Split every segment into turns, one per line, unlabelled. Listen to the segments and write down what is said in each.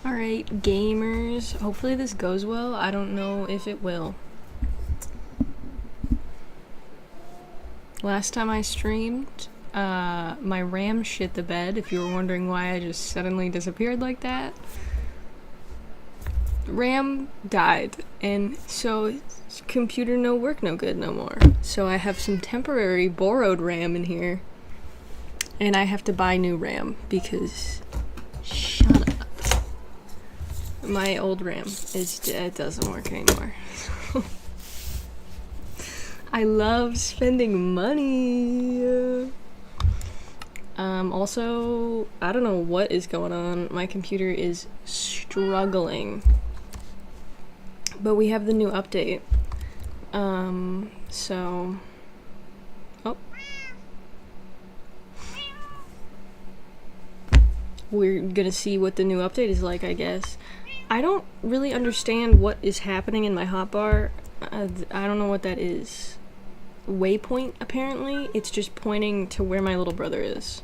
Alright, gamers. Hopefully this goes well. I don't know if it will. Last time I streamed, my RAM shit the bed, if you were wondering why I just suddenly disappeared like that. RAM died, and so computer no work no good no more. So I have some temporary borrowed RAM in here, and I have to buy new RAM because shut up. My old RAM it doesn't work anymore. I love spending money. Also, I don't know what is going on. My computer is struggling. But we have the new update. So... Oh. We're gonna see what the new update is like, I guess. I don't really understand what is happening in my hotbar. I don't know what that is. Waypoint, apparently. It's just pointing to where my little brother is.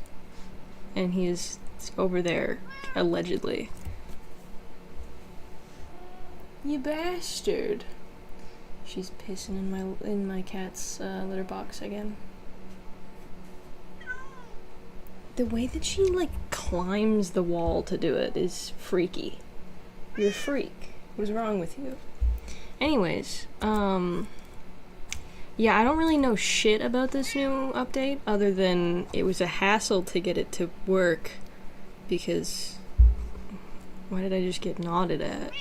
And he is over there, allegedly. You bastard. She's pissing in my cat's litter box again. The way that she, like, climbs the wall to do it is freaky. You're a freak. What's wrong with you? Anyways, yeah, I don't really know shit about this new update, other than it was a hassle to get it to work, because... Why did I just get nodded at?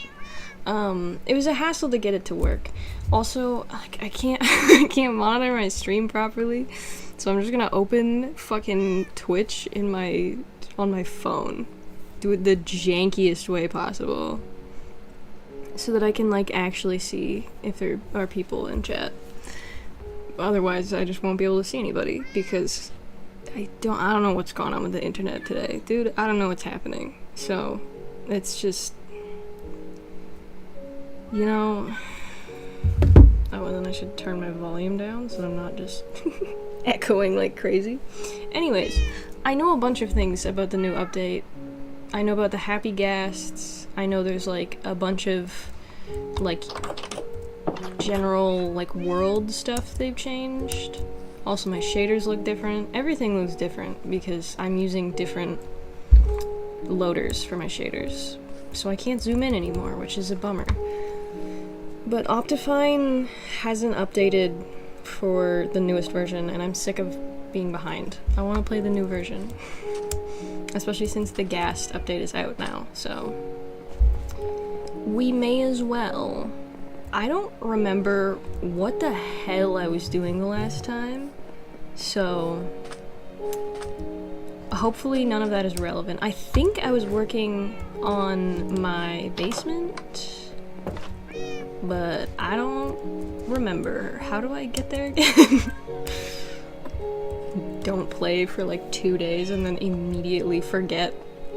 It was a hassle to get it to work. Also, I can't I can't monitor my stream properly, so I'm just gonna open fucking Twitch on my phone. Do it the jankiest way possible, so that I can, like, actually see if there are people in chat. Otherwise, I just won't be able to see anybody, because I don't know what's going on with the internet today. Dude, I don't know what's happening. So, it's just... You know... Oh, and then I should turn my volume down so I'm not just echoing like crazy. Anyways, I know a bunch of things about the new update. I know about the happy ghasts. I know there's, like, a bunch of, like, general, like, world stuff they've changed. Also, my shaders look different. Everything looks different because I'm using different loaders for my shaders. So I can't zoom in anymore, which is a bummer. But Optifine hasn't updated for the newest version, and I'm sick of being behind. I want to play the new version. Especially since the ghast update is out now, so... We may as well. I don't remember what the hell I was doing the last time, so... Hopefully none of that is relevant. I think I was working on my basement, but I don't remember. How do I get there again? don't play for like 2 days and then immediately forget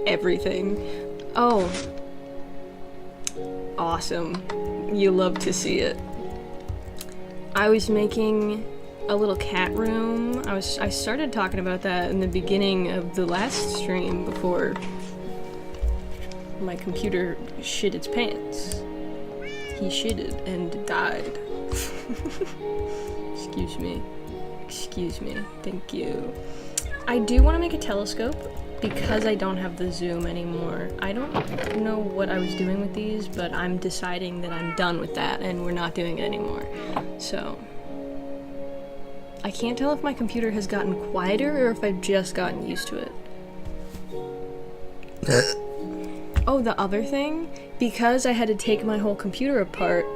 everything. Oh. Awesome. You love to see it. I was making a little cat room. I started talking about that in the beginning of the last stream before my computer shit its pants. He shitted and died. Excuse me. Excuse me. Thank you. I do want to make a telescope because I don't have the zoom anymore. I don't know what I was doing with these, but I'm deciding that I'm done with that and we're not doing it anymore. So I can't tell if my computer has gotten quieter or if I've just gotten used to it. Oh, the other thing, because I had to take my whole computer apart,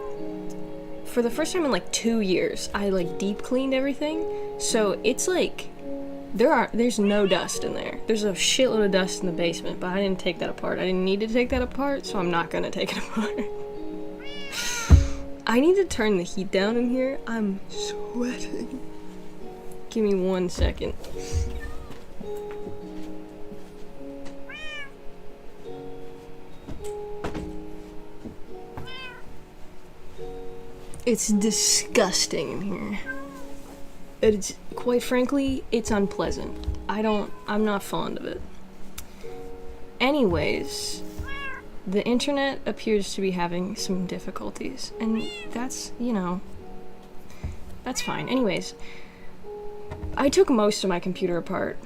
for the first time in like 2 years, I like deep cleaned everything, so it's like, there's no dust in there. There's a shitload of dust in the basement, but I didn't take that apart. I didn't need to take that apart, so I'm not gonna take it apart. I need to turn the heat down in here. I'm sweating. Give me 1 second. It's disgusting in here. It's, quite frankly, it's unpleasant. I'm not fond of it. Anyways, the internet appears to be having some difficulties, and that's, you know, that's fine. Anyways, I took most of my computer apart,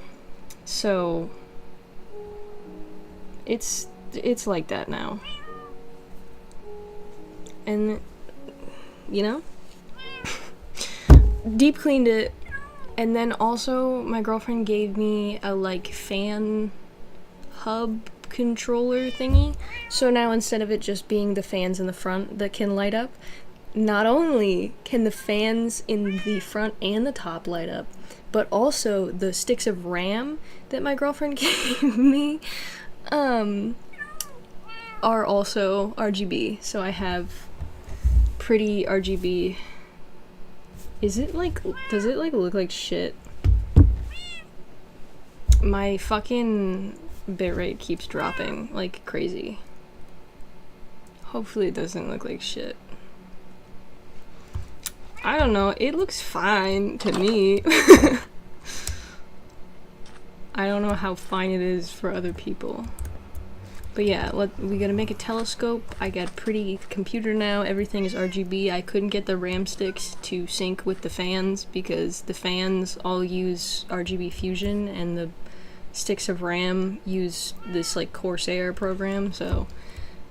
so it's like that now. And, you know? Deep cleaned it, and then also my girlfriend gave me a like fan hub controller thingy, so now instead of it just being the fans in the front that can light up, not only can the fans in the front and the top light up, but also the sticks of RAM that my girlfriend gave me are also RGB, so I have pretty RGB. Is it like, does it like look like shit? My fucking bitrate keeps dropping like crazy. Hopefully it doesn't look like shit. I don't know, it looks fine to me. I don't know how fine it is for other people. But yeah, we gotta make a telescope. I got a pretty computer now. Everything is RGB. I couldn't get the RAM sticks to sync with the fans because the fans all use RGB fusion and the sticks of RAM use this like Corsair program, so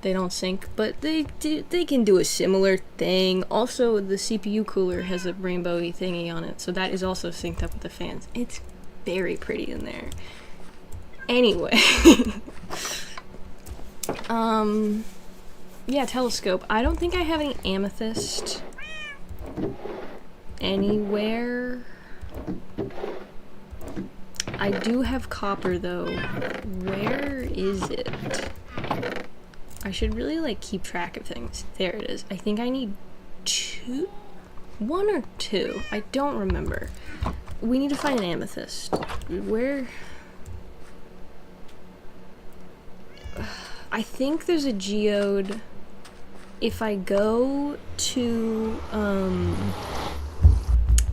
they don't sync. But they can do a similar thing. Also, the CPU cooler has a rainbowy thingy on it, so that is also synced up with the fans. It's very pretty in there. Anyway. Yeah, telescope. I don't think I have any amethyst anywhere. I do have copper though. Where is it? I should really like keep track of things. There it is. I think I need 1 or 2. I don't remember. We need to find an amethyst. Where? I think there's a geode. If I go to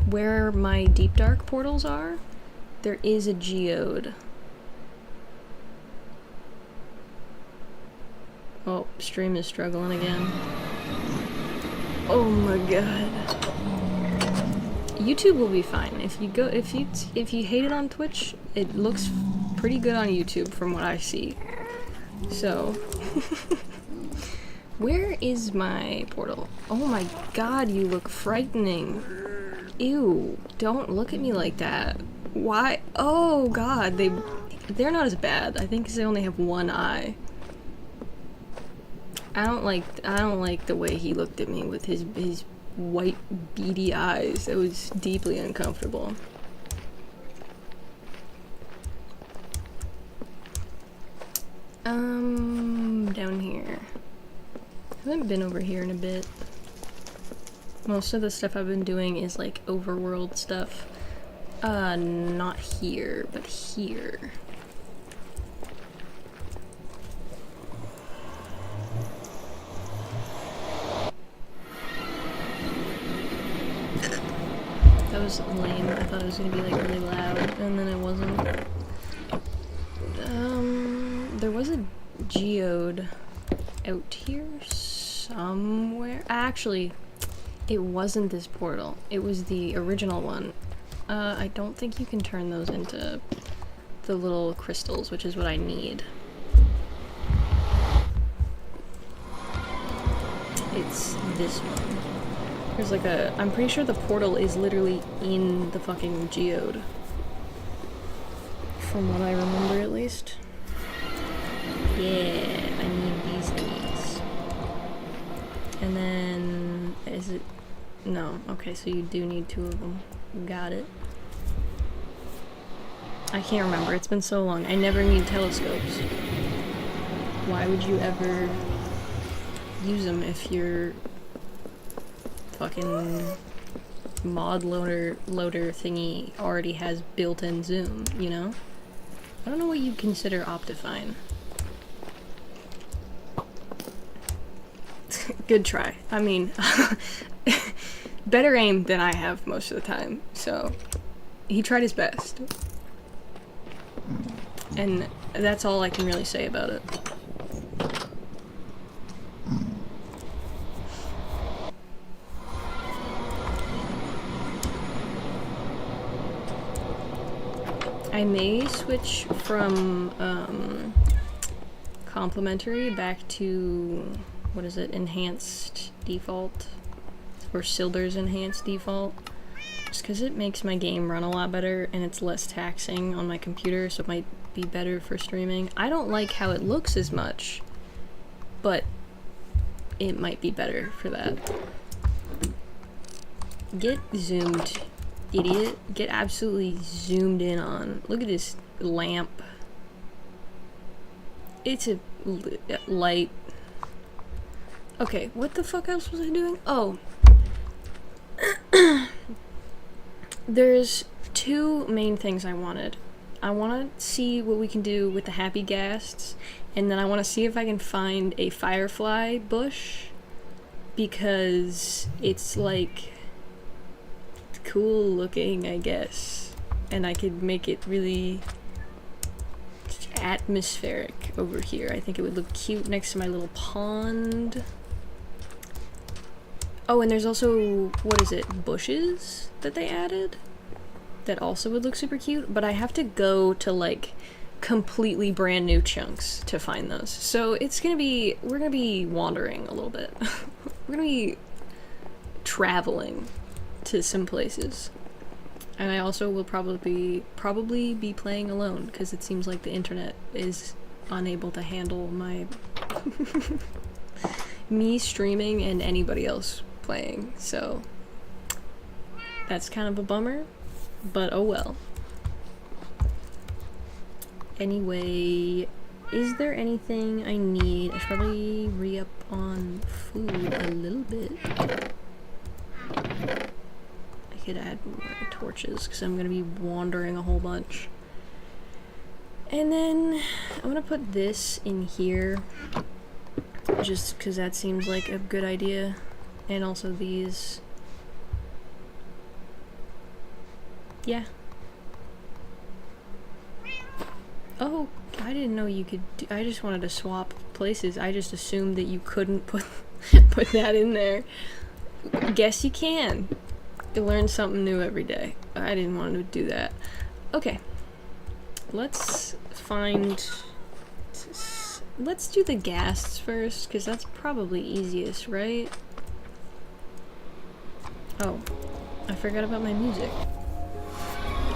where my deep dark portals are, there is a geode. Oh, stream is struggling again. Oh my god. YouTube will be fine. If you hate it on Twitch, it looks pretty good on YouTube from what I see. So, where is my portal? Oh my god, you look frightening. Ew, don't look at me like that. Why? Oh god, they're not as bad. I think 'cause they only have one eye. I don't like the way he looked at me with his white beady eyes. It was deeply uncomfortable. Down here. I haven't been over here in a bit. Most of the stuff I've been doing is like overworld stuff. Not here, but here. That was lame. I thought it was gonna be like really loud, and then it wasn't. There was a geode out here somewhere. Actually, it wasn't this portal. It was the original one. I don't think you can turn those into the little crystals, which is what I need. It's this one. There's like a... I'm pretty sure the portal is literally in the fucking geode. From what I remember, at least. Yeah, I need these things. And then... is it... no. Okay, so you do need 2 of them. Got it. I can't remember. It's been so long. I never need telescopes. Why would you ever use them if your fucking mod loader thingy already has built-in zoom, you know? I don't know what you'd consider Optifine. Good try. I mean, better aim than I have most of the time, so he tried his best. And that's all I can really say about it. I may switch from complementary back to, what is it, enhanced default, or Silder's enhanced default, just because it makes my game run a lot better and it's less taxing on my computer, so it might be better for streaming. I don't like how it looks as much, but it might be better for that. Get zoomed, idiot. Get absolutely zoomed in on. Look at this lamp. It's a light. Okay, what the fuck else was I doing? Oh. There's 2 main things I wanted. I want to see what we can do with the happy ghasts, and then I want to see if I can find a firefly bush, because it's like cool looking, I guess, and I could make it really atmospheric over here. I think it would look cute next to my little pond. Oh, and there's also, what is it, bushes that they added that also would look super cute, but I have to go to like completely brand new chunks to find those. So it's gonna be, we're gonna be wandering a little bit. We're gonna be traveling to some places. And I also will probably be playing alone, because it seems like the internet is unable to handle my me streaming and anybody else playing, so that's kind of a bummer, but oh well. Anyway, is there anything I need? I should probably re-up on food a little bit. I could add more torches, because I'm going to be wandering a whole bunch. And then I'm going to put this in here, just because that seems like a good idea. And also these. Yeah. Oh, I didn't know you could do, I just wanted to swap places. I just assumed that you couldn't put that in there. Guess you can. You learn something new every day. I didn't want to do that. Okay. Let's do the ghasts first, because that's probably easiest, right? Oh, I forgot about my music.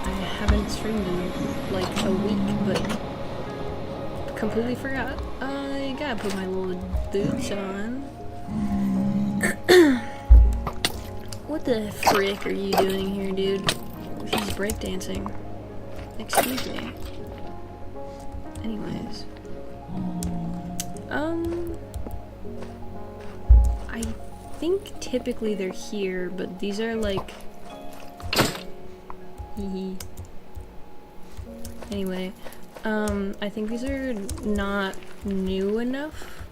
I haven't streamed in like a week, but completely forgot. I gotta put my little boots on. What the frick are you doing here, dude? He's breakdancing. Excuse me. Anyways. I think typically they're here, but these are like Hee. Anyway, I think these are not new enough,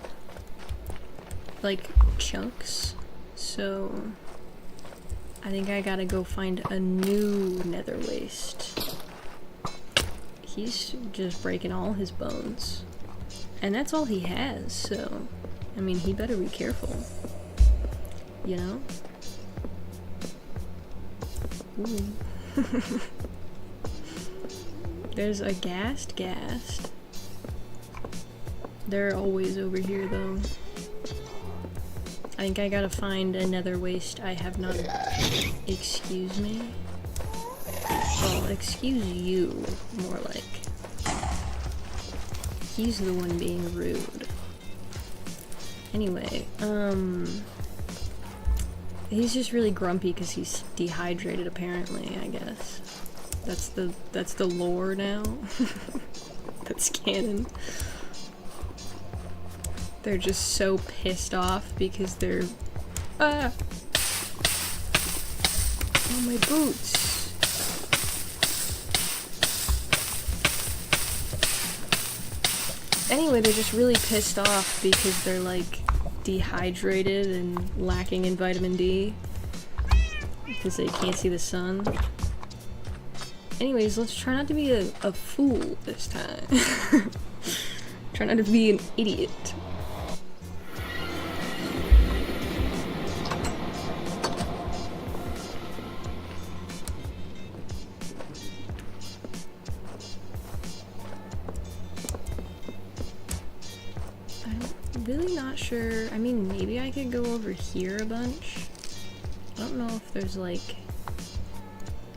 like, chunks, so I think I gotta go find a new nether waste. He's just breaking all his bones, and that's all he has, so, I mean, he better be careful, you know? Ooh. There's a ghast. They're always over here, though. I think I gotta find another waste I have not. Excuse me? Well, excuse you, more like. He's the one being rude. Anyway, he's just really grumpy because he's dehydrated, apparently, I guess. That's the lore now. That's canon. They're just so pissed off because they're oh, my boots. Anyway, they're just really pissed off because they're like dehydrated and lacking in vitamin D because they can't see the sun. Anyways, let's try not to be a fool this time. Try not to be an idiot. I'm really not sure. I mean, maybe I could go over here a bunch. I don't know if there's like...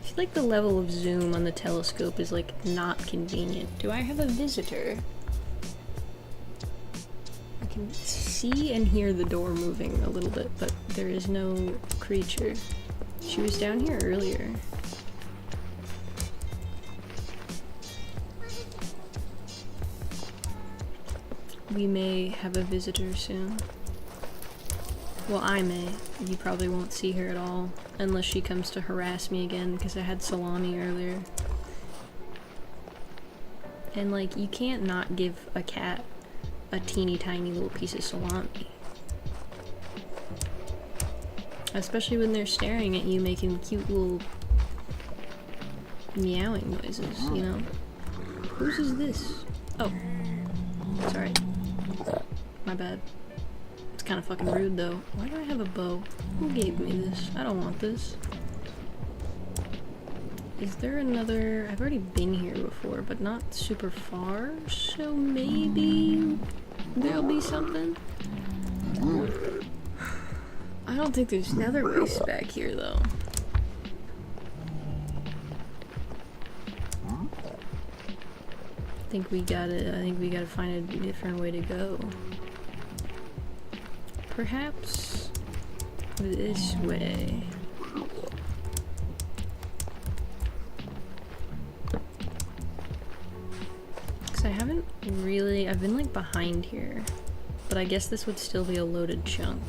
I feel like the level of zoom on the telescope is like not convenient. Do I have a visitor? I can see and hear the door moving a little bit, but there is no creature. She was down here earlier. We may have a visitor soon. Well, I may. You probably won't see her at all, unless she comes to harass me again, because I had salami earlier. And, like, you can't not give a cat a teeny tiny little piece of salami. Especially when they're staring at you making cute little meowing noises, you know? Whose is this? Oh. Sorry. My bad. It's kind of fucking rude, though. Why do I have a bow? Who gave me this? I don't want this. Is there another... I've already been here before, but not super far, so maybe there'll be something? I don't think there's nether waste back here, though. I think we gotta find a different way to go. Perhaps this way. Cause I haven't really, I've been like behind here, but I guess this would still be a loaded chunk.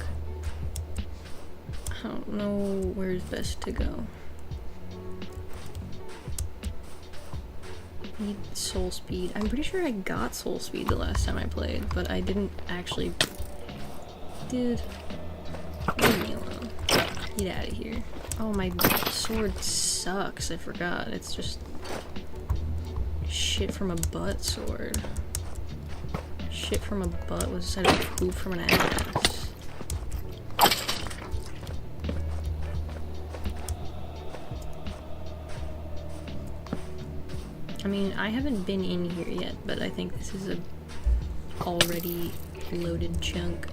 I don't know where's best to go. Need soul speed. I'm pretty sure I got soul speed the last time I played, but I didn't actually... Dude. Leave me alone. Get out of here. Oh, my sword sucks. I forgot. It's just... shit from a butt sword. Shit from a butt was instead of poop from an ass. I mean, I haven't been in here yet, but I think this is a already loaded chunk.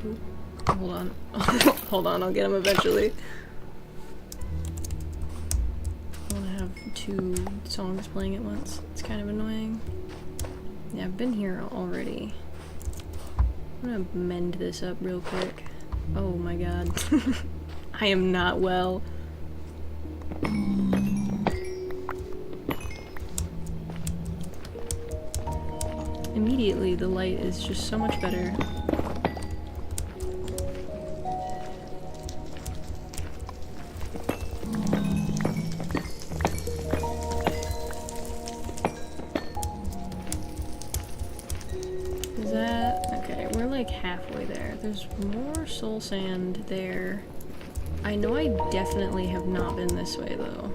Ooh, hold on. Hold on, I'll get him eventually. I want to have two songs playing at once. It's kind of annoying. Yeah, I've been here already. I'm gonna mend this up real quick. Oh my god. I am not well. Immediately, the light is just so much better. there's more soul sand there. I know I definitely have not been this way, though.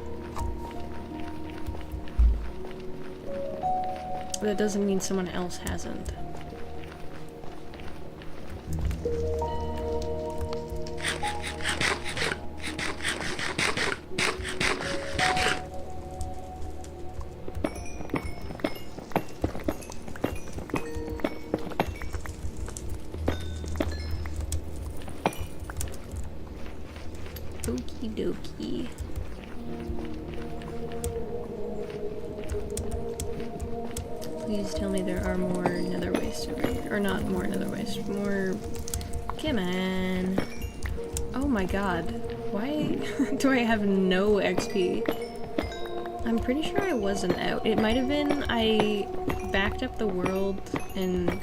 But that doesn't mean someone else hasn't. Okie dokie. Please tell me there are more nether wastes over here. Or not more nether wastes, more... Come on. Oh my god. Why do I have no XP? I'm pretty sure I wasn't out. It might have been I backed up the world and...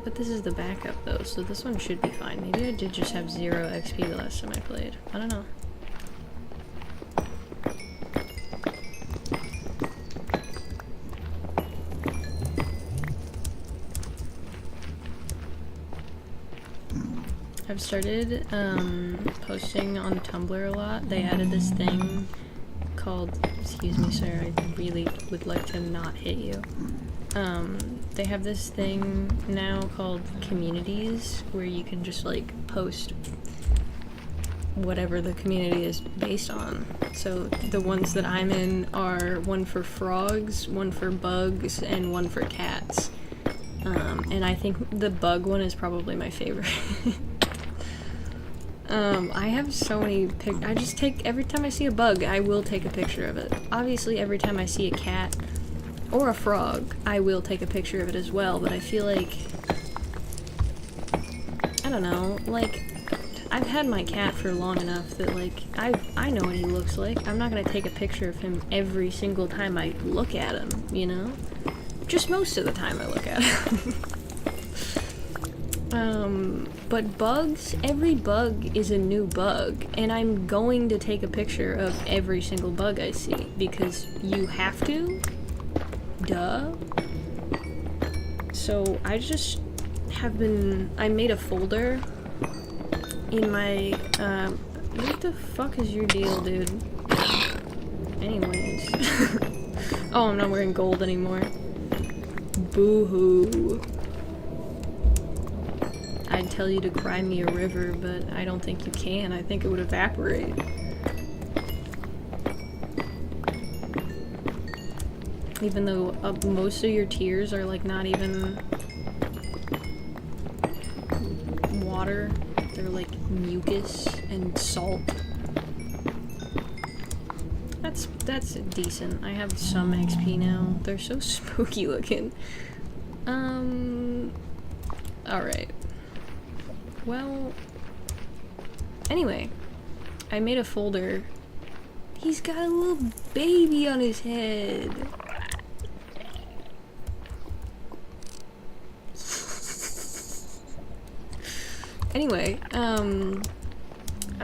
But this is the backup though, so this one should be fine. Maybe I did just have 0 XP the last time I played. I don't know. I've started posting on Tumblr a lot. They added this thing called, excuse me sir, I really would like to not hit you. They have this thing now called communities where you can just like post whatever the community is based on. So the ones that I'm in are one for frogs, one for bugs, and one for cats. And I think the bug one is probably my favorite. I have so many I just take, every time I see a bug, I will take a picture of it. Obviously, every time I see a cat or a frog, I will take a picture of it as well, but I feel like, I don't know, like, I've had my cat for long enough that, like, I know what he looks like. I'm not gonna take a picture of him every single time I look at him, you know? Just most of the time I look at him. But bugs, every bug is a new bug, and I'm going to take a picture of every single bug I see, because you have to. Duh. So I just have been, I made a folder in my, what the fuck is your deal, dude? Anyways. Oh, I'm not wearing gold anymore. Boo-hoo. I'd tell you to cry me a river, but I don't think you can. I think it would evaporate. Even though most of your tears are like not even water, they're like mucus and salt. That's decent. I have some XP now. They're so spooky looking. Alright. Well, anyway, I made a folder. He's got a little baby on his head. Anyway, I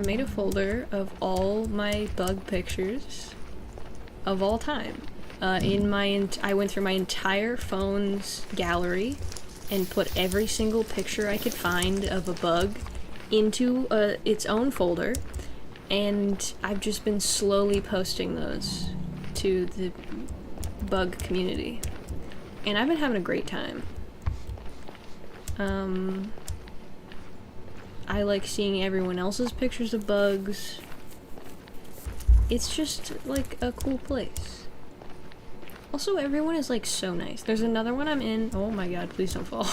made a folder of all my bug pictures of all time. I went through my entire phone's gallery and put every single picture I could find of a bug into its own folder, and I've just been slowly posting those to the bug community, and I've been having a great time. I like seeing everyone else's pictures of bugs. It's just like a cool place. Also, everyone is like so nice. There's another one I'm in. Oh my god, please don't fall.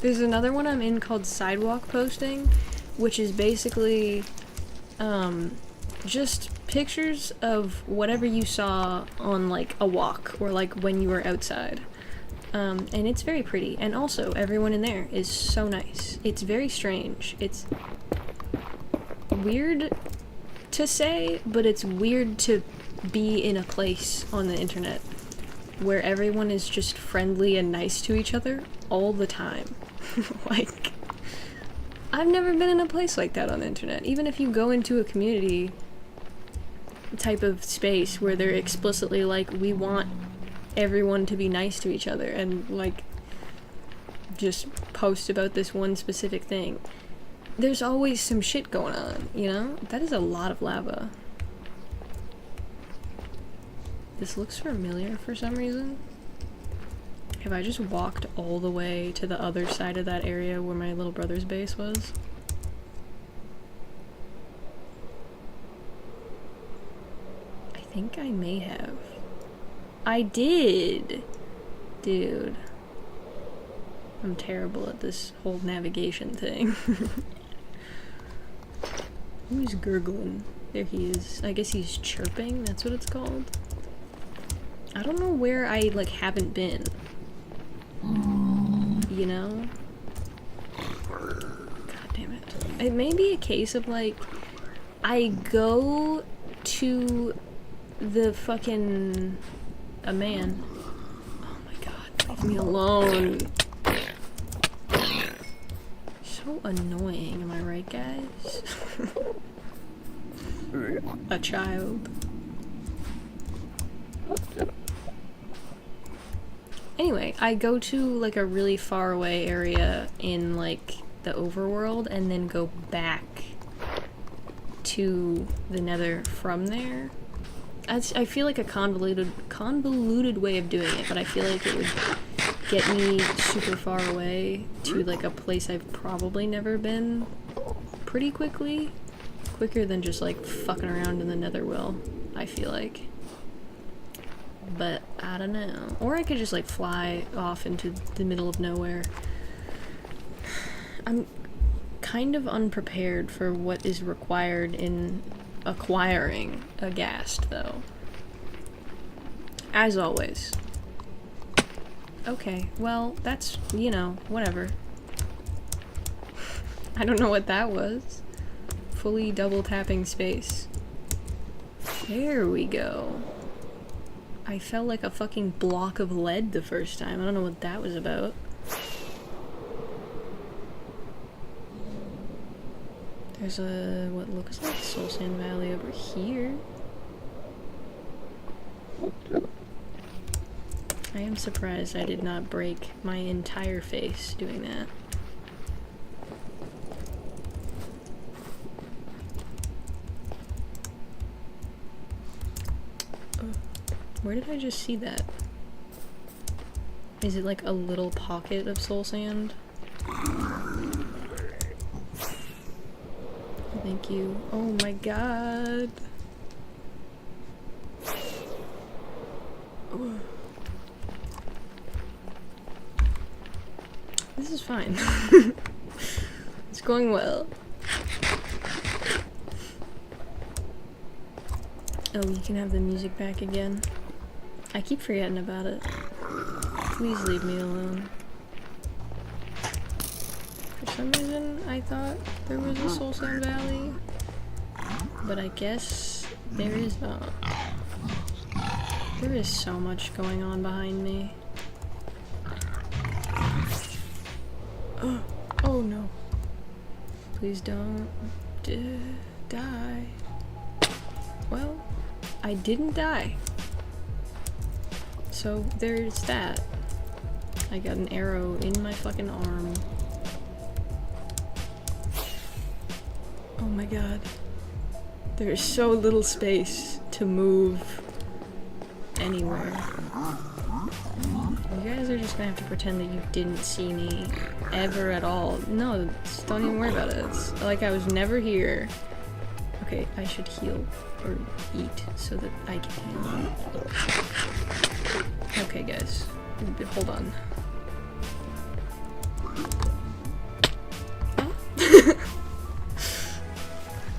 There's another one I'm in called Sidewalk Posting, which is basically just pictures of whatever you saw on like a walk or like when you were outside. And it's very pretty. And also, everyone in there is so nice. It's very strange. It's weird to say, but it's weird to be in a place on the internet where everyone is just friendly and nice to each other all the time. Like, I've never been in a place like that on the internet. Even if you go into a community type of space where they're explicitly like, we want everyone to be nice to each other, and like, just post about this one specific thing. There's always some shit going on, you know? That is a lot of lava. This looks familiar for some reason. Have I just walked all the way to the other side of that area where my little brother's base was? I think I may have. I did! Dude. I'm terrible at this whole navigation thing. Who's gurgling? There he is. I guess he's chirping, that's what it's called. I don't know where I, like, haven't been. You know? God damn it. It may be a case of, like, I go to the fucking... a man. Oh my god, leave me alone. So annoying, am I right, guys? A child. Anyway, I go to like a really far away area in like the overworld and then go back to the nether from there. I feel like a convoluted way of doing it, but I feel like it would get me super far away to like a place I've probably never been pretty quickly. Quicker than just like fucking around in the nether will, I feel like. But I don't know. Or I could just like fly off into the middle of nowhere. I'm kind of unprepared for what is required in acquiring a ghast, though. As always. Okay, well, that's, you know, whatever. I don't know what that was. Fully double tapping space. There we go. I felt like a fucking block of lead the first time. I don't know what that was about. There's a, what looks like Soul Sand Valley over here. I am surprised I did not break my entire face doing that. Where did I just see that? Is it like a little pocket of soul sand? Thank you. Oh my god. This is fine. It's going well. Oh, you can have the music back again. I keep forgetting about it. Please leave me alone. For some reason, I thought there was a Soul Sand Valley, but I guess there is not. There is so much going on behind me. Oh, oh no. Please don't die. Well, I didn't die. So there's that. I got an arrow in my fucking arm. Oh my god. There's so little space to move anywhere. You guys are just gonna have to pretend that you didn't see me ever at all. No, just don't even worry about it. It's like I was never here. Okay, I should heal or eat so that I can heal. Okay, guys, hold on.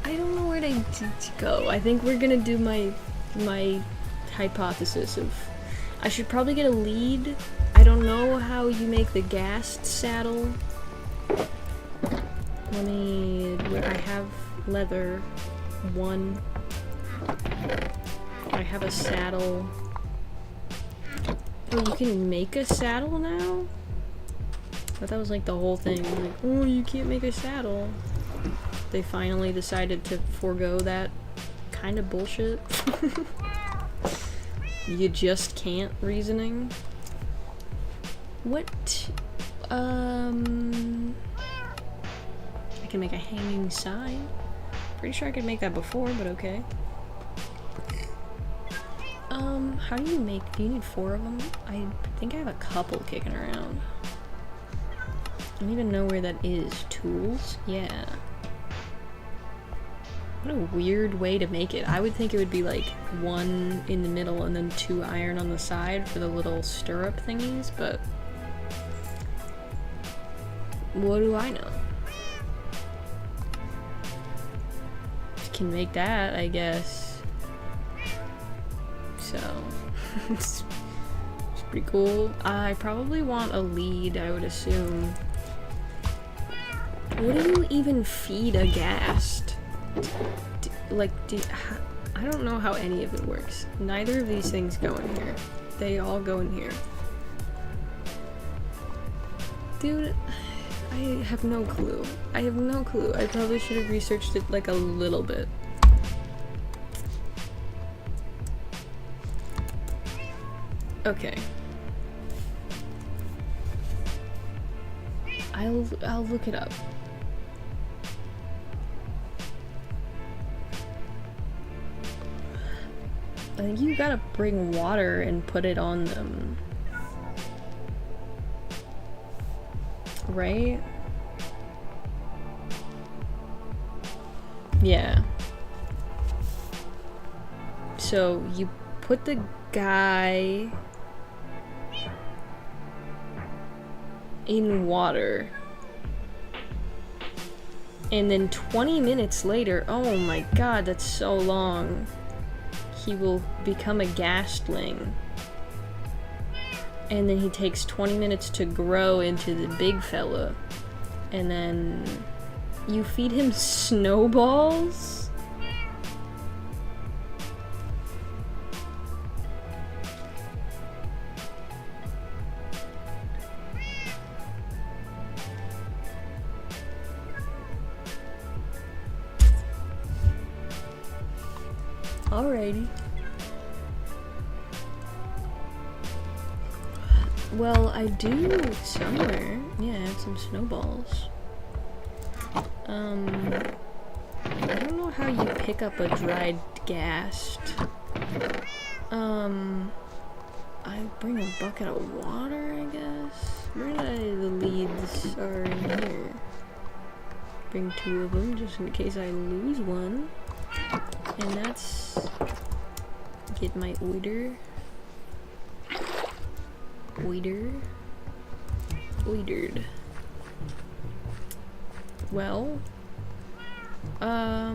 I don't know where to go. I think we're gonna do my hypothesis of I should probably get a lead. I don't know how you make the ghast saddle. Let me. I have leather. One. I have a saddle. Oh, you can make a saddle now? I thought that was like the whole thing. Like, oh, you can't make a saddle. They finally decided to forego that kind of bullshit. You just can't reasoning. What? I can make a hanging sign. Pretty sure I could make that before, but okay. How do you make, do you need 4 of them? I think I have a couple kicking around. I don't even know where that is. Tools? Yeah. What a weird way to make it. I would think it would be like 1 in the middle and then 2 iron on the side for the little stirrup thingies, but what do I know? Can make that, I guess. So, it's pretty cool. I probably want a lead, I would assume. What do you even feed a ghast? I don't know how any of it works. Neither of these things go in here. They all go in here. Dude, I have no clue. I have no clue. I probably should have researched it like a little bit. Okay. I'll look it up. I think you gotta bring water and put it on them. Right? Yeah. So you put the guy in water. And then 20 minutes later, oh my god, that's so long. He will become a ghastling. And then he takes 20 minutes to grow into the big fella. And then you feed him snowballs? Alrighty. Well, I do somewhere. Yeah, I have some snowballs. I don't know how you pick up a dried ghast. I bring a bucket of water, I guess. Where did the leads are in here? Bring 2 of them just in case I lose one. And that's get my order. Ordered. Well, I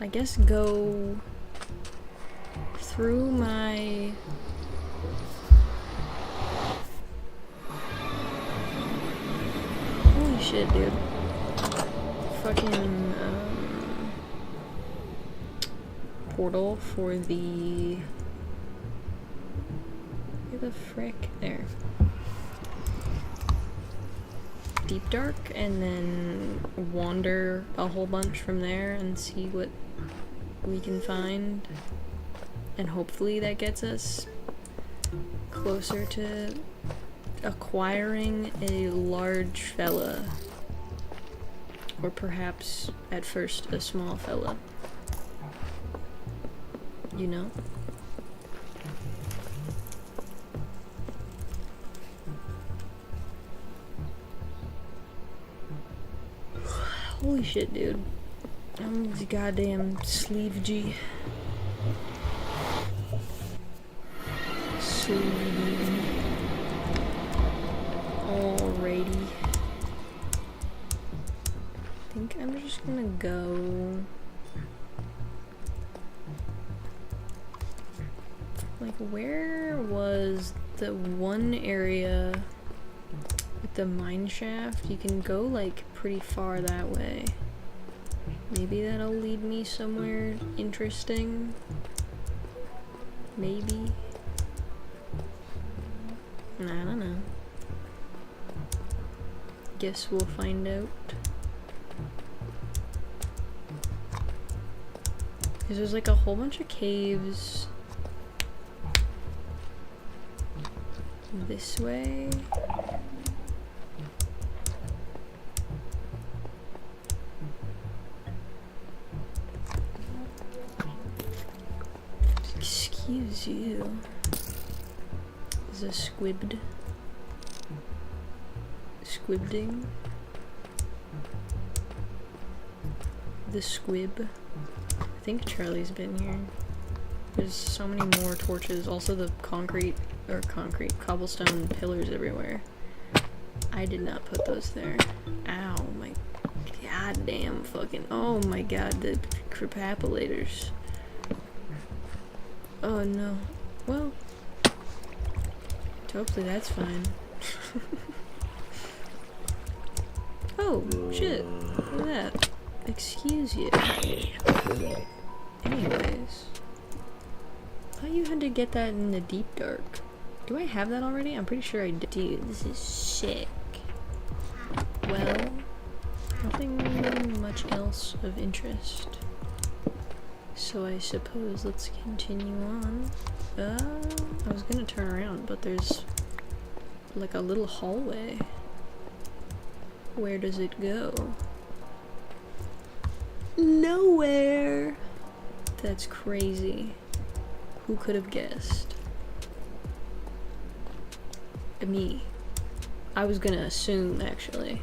guess go through my holy shit, dude. Fucking portal for the where the frick there. Deep Dark, and then wander a whole bunch from there and see what we can find, and hopefully that gets us closer to acquiring a large fella, or perhaps at first a small fella, you know? Holy shit, dude. I'm the goddamn sleeve G. Sleeve. Alrighty. I think I'm just gonna go. Like, where was the one area with the mine shaft? You can go, like, pretty far that way. Maybe that'll lead me somewhere interesting. Maybe. I don't know. Guess we'll find out. Because there's like a whole bunch of caves this way. Excuse you. Is a squibbed? Squibbing? The squib. I think Charlie's been here. There's so many more torches. Also the cobblestone pillars everywhere. I did not put those there. Ow, my goddamn fucking, oh my god, the crepapulators. Oh no. Well, hopefully that's fine. Oh, shit. Look at that. Excuse you. Anyways. I thought you had to get that in the deep dark. Do I have that already? I'm pretty sure I did. Dude, this is sick. Well, nothing much else of interest. So I suppose let's continue on. I was gonna turn around, but there's like a little hallway. Where does it go? Nowhere! That's crazy. Who could have guessed? Me. I was gonna assume, actually.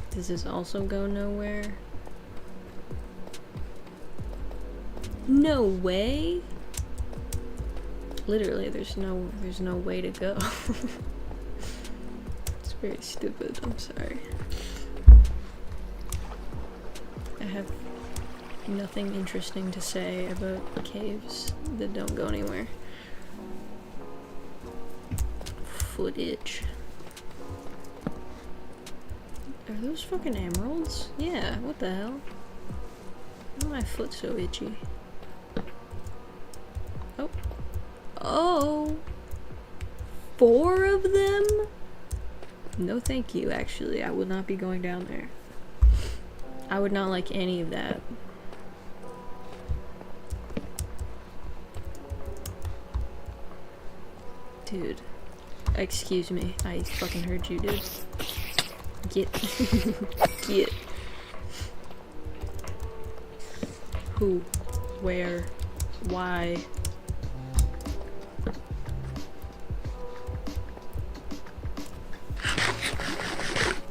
Does this also go nowhere? No way? Literally, there's no way to go. It's very stupid, I'm sorry. I have nothing interesting to say about caves that don't go anywhere. Footage. Are those fucking emeralds? Yeah, what the hell? Why is my foot so itchy? Oh. Oh! 4 of them? No thank you, actually. I would not be going down there. I would not like any of that. Dude. Excuse me. I fucking heard you, dude. Get. Get. Who? Where? Why?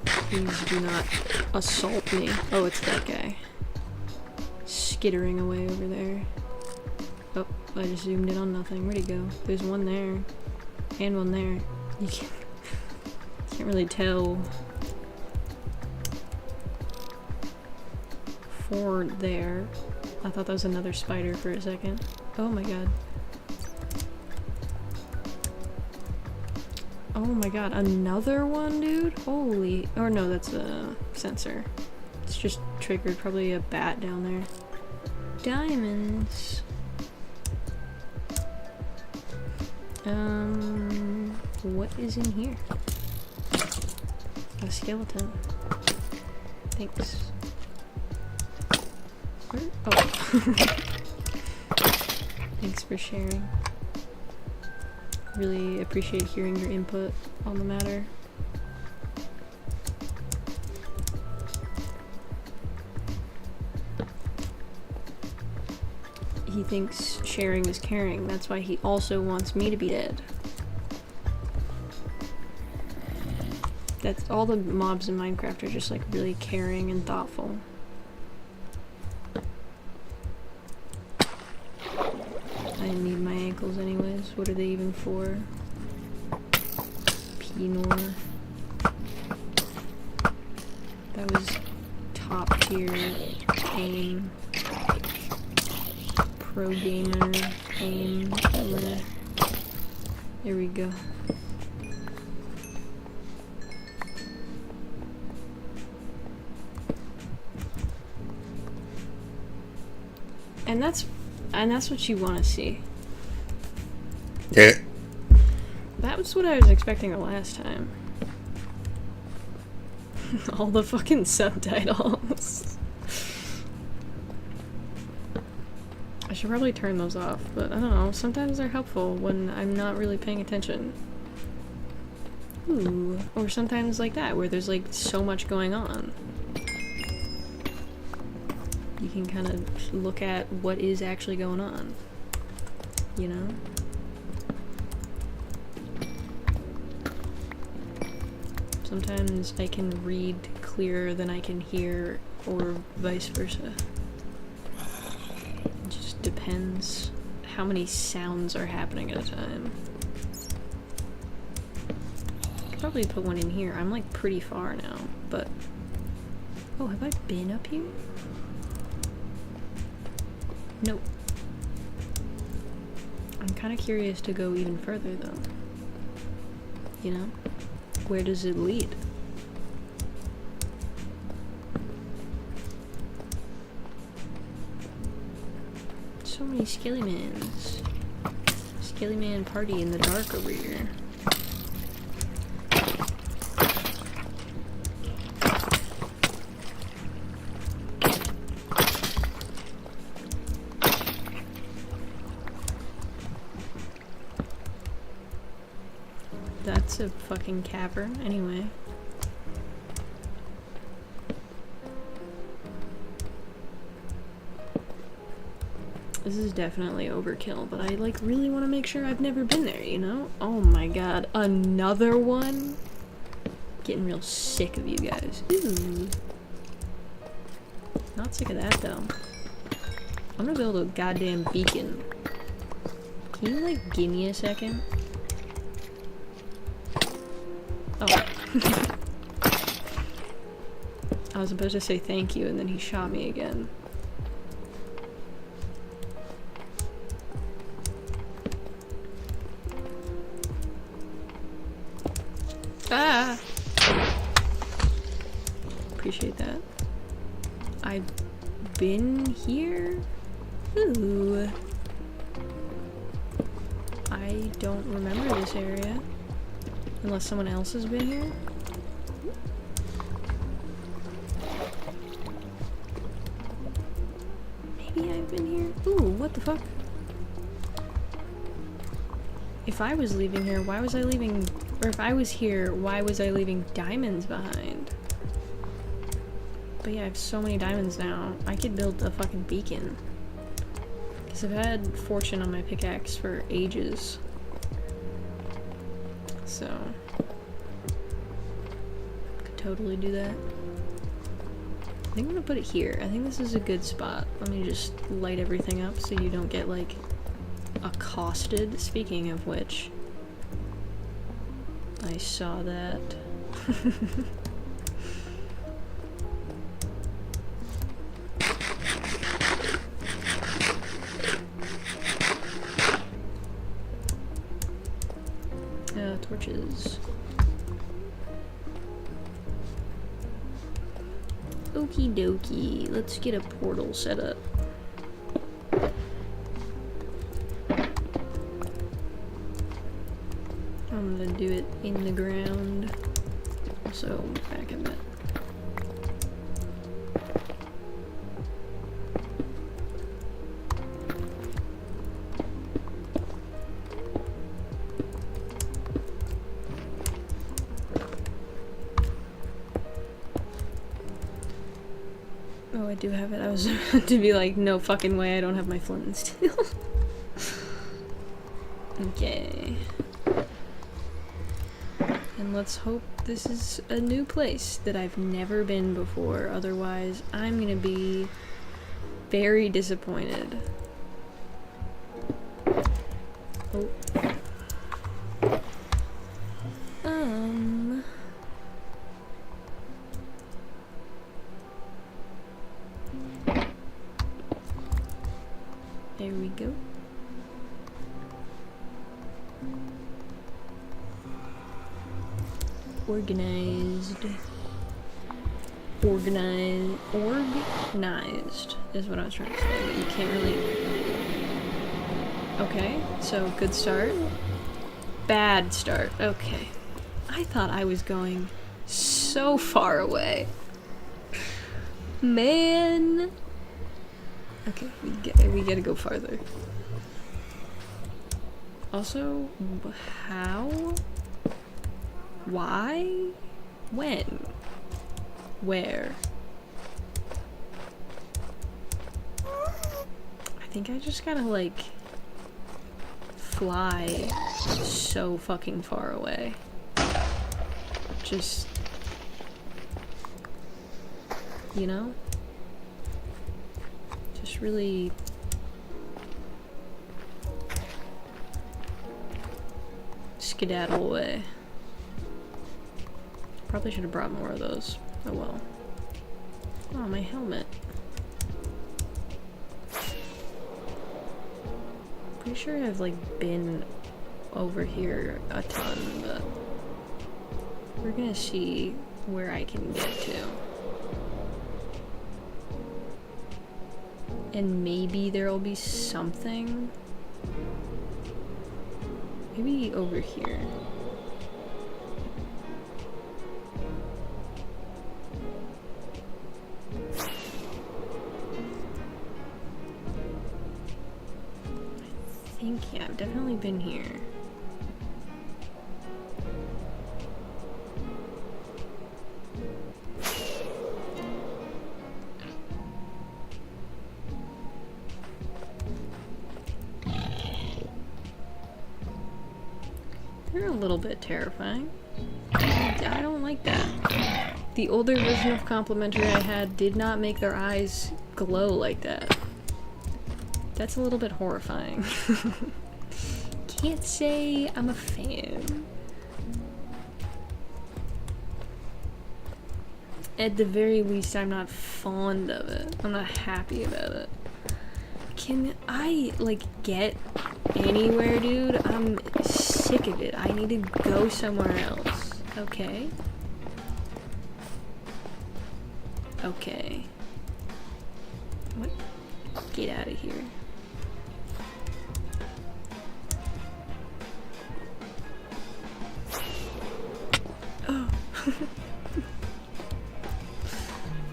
Please do not assault me. Oh, it's that guy. Skittering away over there. Oh, I just zoomed in on nothing. Where'd he go? There's one there. And one there. You can't really tell. 4 there. I thought that was another spider for a second. Oh my god. Oh my god, another one, dude? Holy... Or no, that's a sensor. It's just triggered probably a bat down there. Diamonds. What is in here? A skeleton. Thanks. Where? Oh. Thanks for sharing. Really appreciate hearing your input on the matter. He thinks sharing is caring. That's why he also wants me to be dead. That's all the mobs in Minecraft are just like really caring and thoughtful. I need my ankles anyways. What are they even for? Pinor. That was top tier aim. Pro gamer aim. There we go. And that's what you want to see.
Yeah.
That was what I was expecting the last time. All the fucking subtitles. I should should probably turn those off, but I don't know, sometimes they're helpful when I'm not really paying attention. Ooh, or sometimes like that, where there's like so much going on. You can kind of look at what is actually going on, you know? Sometimes I can read clearer than I can hear, or vice versa. It just depends how many sounds are happening at a time. Probably put one in here. I'm like pretty far now, but... Oh, have I been up here? Nope. I'm kind of curious to go even further though. You know? Where does it lead? So many Skellymans. Skellyman party in the dark over here. That's a fucking cavern, anyway. This is definitely overkill, but I like really want to make sure I've never been there, you know? Oh my god, another one? Getting real sick of you guys. Ooh. Not sick of that though. I'm gonna build a goddamn beacon. Can you like give me a second? Oh. I was about to say thank you and then he shot me again. Ah! Appreciate that. I've been here? Ooh. I don't remember this area. Unless someone else has been here? Maybe I've been here? Ooh, what the fuck? If I was leaving here, why was I leaving... Or if I was here, why was I leaving diamonds behind? But yeah, I have so many diamonds now. I could build a fucking beacon. Because I've had fortune on my pickaxe for ages. So... could totally do that. I think I'm gonna put it here. I think this is a good spot. Let me just light everything up so you don't get, like, accosted. Speaking of which... I saw that. Torches. Okie dokie, let's get a portal set up. I'm gonna do it in the ground. So, back a bit. Oh, I do have it. I was about to be like, no fucking way, I don't have my flint and steel. Okay. And let's hope this is a new place that I've never been before, otherwise I'm gonna be very disappointed. Oh. There we go. Organized is what I was trying to say, but you can't really... Okay, so good start. Bad start. Okay. I thought I was going so far away. Man. Okay, we gotta go farther. Also, how? Why? When? Where? I think I just gotta, like, fly so fucking far away. Just... you know? Just really... skedaddle away. Probably should have brought more of those. Oh well. Oh, my helmet. Pretty sure I've like been over here a ton, but we're gonna see where I can get to. And maybe there'll be something. Maybe over here. I think, yeah, I've definitely been here. They're a little bit terrifying. I don't like that. The older version of complimentary I had did not make their eyes glow like that. That's a little bit horrifying. Can't say I'm a fan. At the very least, I'm not fond of it. I'm not happy about it. Can I, like, get anywhere, dude? I'm sick of it. I need to go somewhere else. Okay? Okay. What? Get out of here. Oh.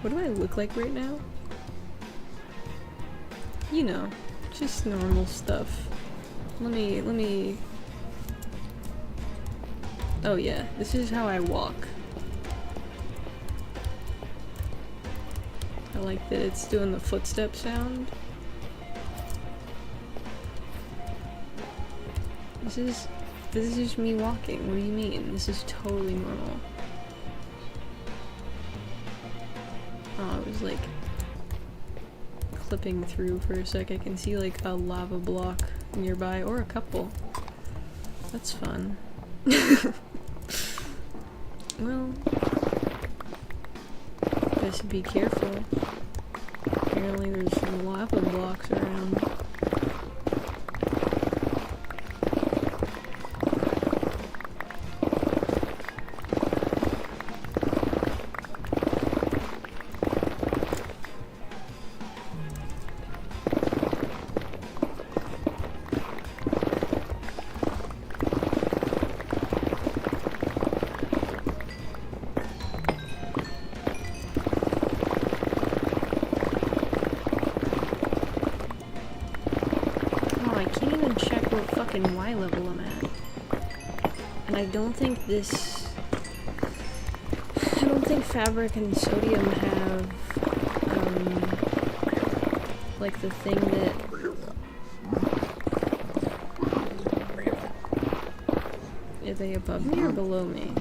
What do I look like right now? You know, just normal stuff. Let me... Oh yeah, this is how I walk. I like that it's doing the footstep sound. This is just me walking. What do you mean? This is totally normal. Oh, I was like clipping through for a sec. I can see like a lava block nearby, or a couple. That's fun. Well, best be careful. Apparently there's some lava blocks around. Y level I'm at. And I don't think fabric and sodium have, like the thing that... Are they above me or below me?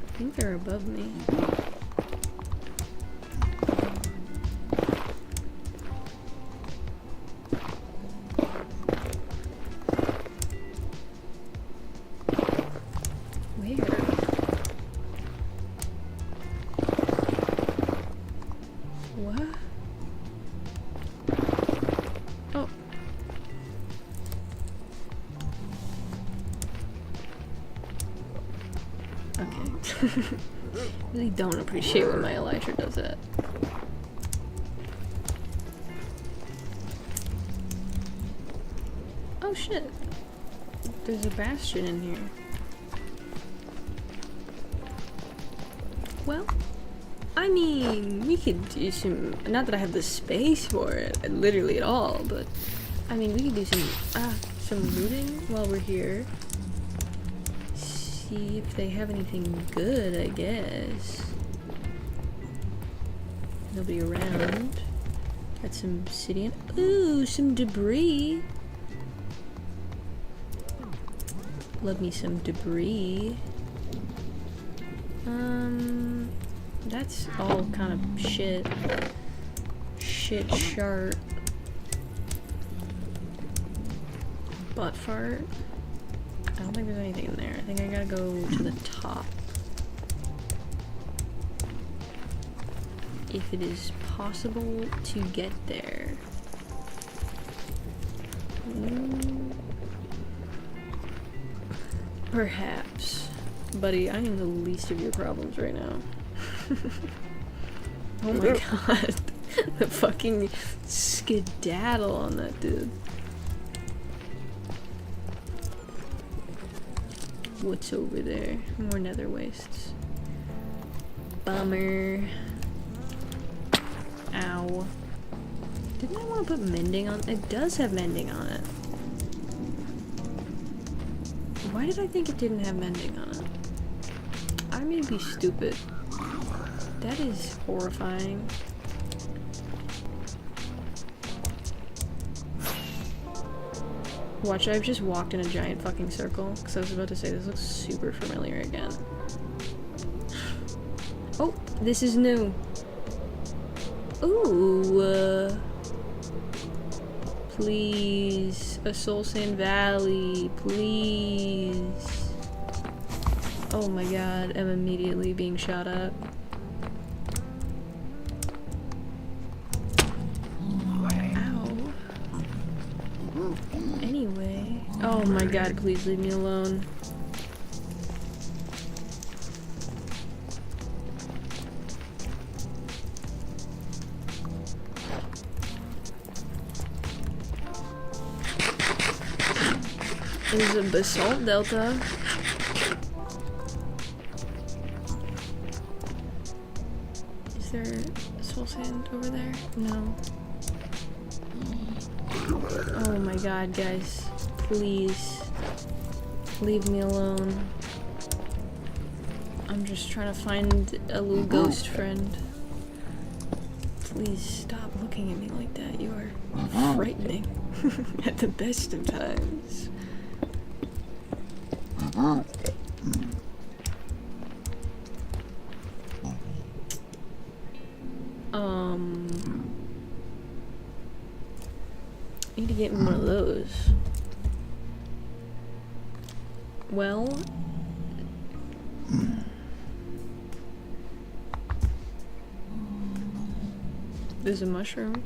I think they're above me. Where? What? Oh. Okay. Really don't appreciate when my Elytra does that. shit. There's a bastion in here. Well, I mean, we could do some, not that I have the space for it, literally at all, but, I mean, we could do some looting while we're here. See if they have anything good, I guess. Nobody around. Got some obsidian. Ooh, some debris. Love me some debris. That's all kind of shit. Shit shart. Butt fart. I don't think there's anything in there. I think I gotta go to the top. If it is possible to get there. Perhaps. Buddy, I am the least of your problems right now. Oh my god. The fucking skedaddle on that dude. What's over there? More nether wastes. Bummer. Ow. Didn't I want to put mending on? It does have mending on it. Why did I think it didn't have mending on it? I may be stupid. That is horrifying. Watch, I've just walked in a giant fucking circle, because I was about to say this looks super familiar again. Oh, this is new. Ooh, please, a Soul Sand Valley, please. Oh my god, I'm immediately being shot at. Ow. Anyway, oh my god, please leave me alone. There's a basalt delta. Is there soul sand over there? No. Oh my god, guys. Please. Leave me alone. I'm just trying to find a little ghost friend. Please stop looking at me like that. You are frightening. At the best of times. I need to get me one of those. Well, there's a mushroom.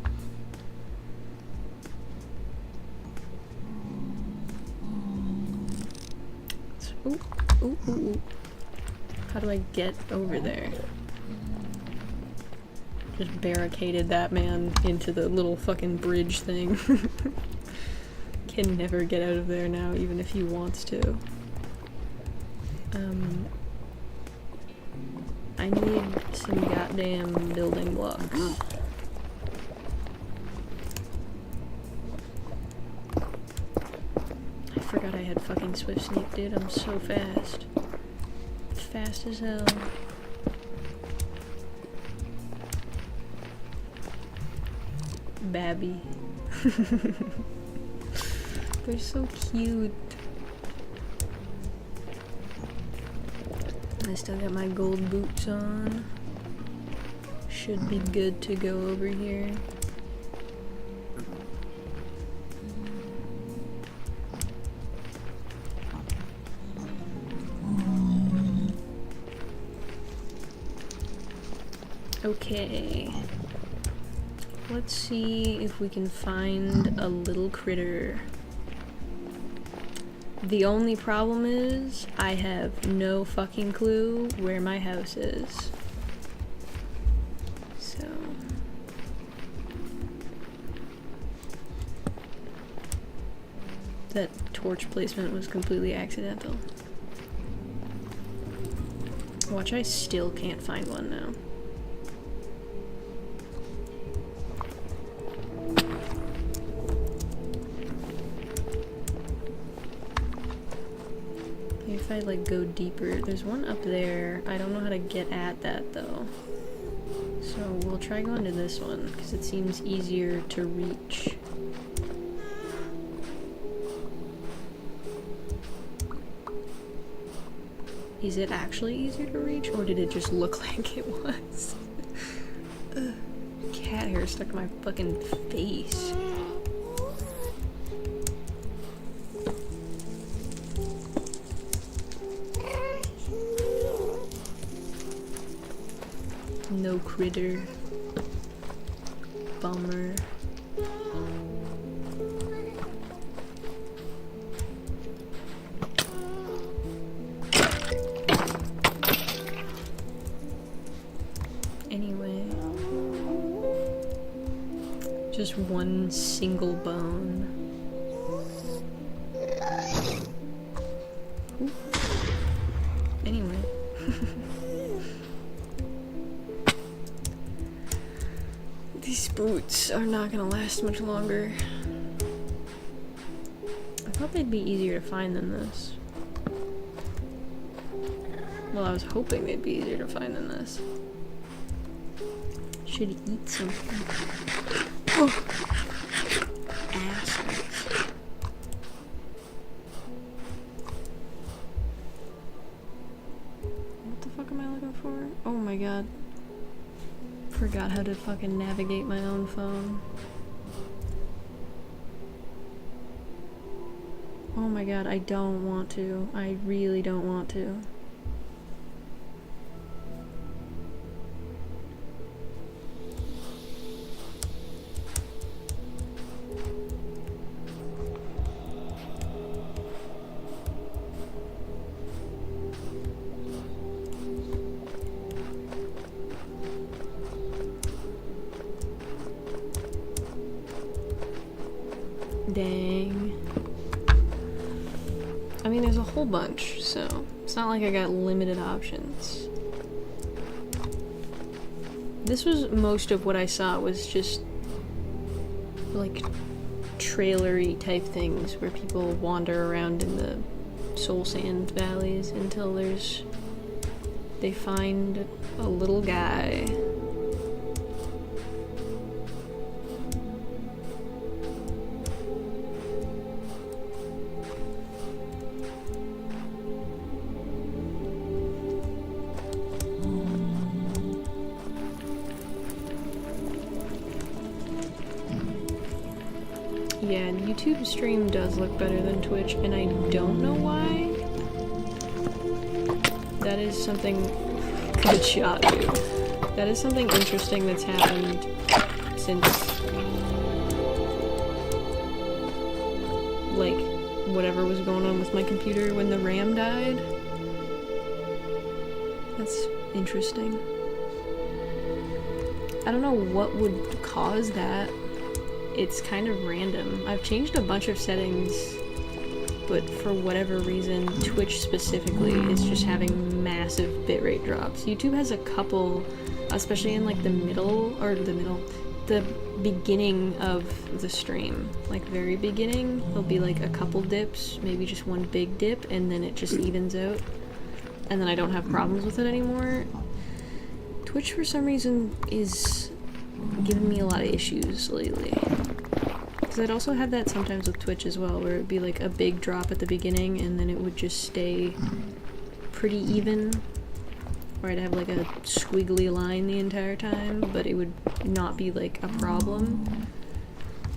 Ooh, ooh, ooh, ooh. How do I get over there? Just barricaded that man into the little fucking bridge thing. Can never get out of there now, even if he wants to. I need some goddamn building blocks. I forgot I had fucking swift sneak, dude. I'm so fast. Fast as hell. Babby. They're so cute. I still got my gold boots on. Should be good to go over here. Okay. Let's see if we can find a little critter. The only problem is, I have no fucking clue where my house is. So... That torch placement was completely accidental. Watch, I still can't find one now. Maybe if I like go deeper. There's one up there. I don't know how to get at that though. So we'll try going to this one because it seems easier to reach. Is it actually easier to reach, or did it just look like it was? Cat hair stuck to my fucking face. No critter. Bummer. Anyway, just one single bone. Ooh. Anyway. These boots are not gonna last much longer. I thought they'd be easier to find than this. Well, I was hoping they'd be easier to find than this. Should eat something. Oh! Assholes. What the fuck am I looking for? Oh my god. Forgot how to fucking navigate my own phone. Oh my god, I don't want to. I really don't want to. Dang. I mean, there's a whole bunch, so it's not like I got limited options. This was most of what I saw was just like trailery type things where people wander around in the soul sand valleys until they find a little guy. Yeah, YouTube stream does look better than Twitch, and I don't know why. That is something... Good shot, dude. That is something interesting that's happened since... like, whatever was going on with my computer when the RAM died. That's interesting. I don't know what would cause that. It's kind of random. I've changed a bunch of settings, but for whatever reason, Twitch specifically is just having massive bitrate drops. YouTube has a couple, especially in like the beginning of the stream, like very beginning, there'll be like a couple dips, maybe just one big dip, and then it just evens out, and then I don't have problems with it anymore. Twitch for some reason is giving me a lot of issues lately. Because I'd also have that sometimes with Twitch as well, where it would be like a big drop at the beginning and then it would just stay pretty even. Or I'd have like a squiggly line the entire time, but it would not be like a problem.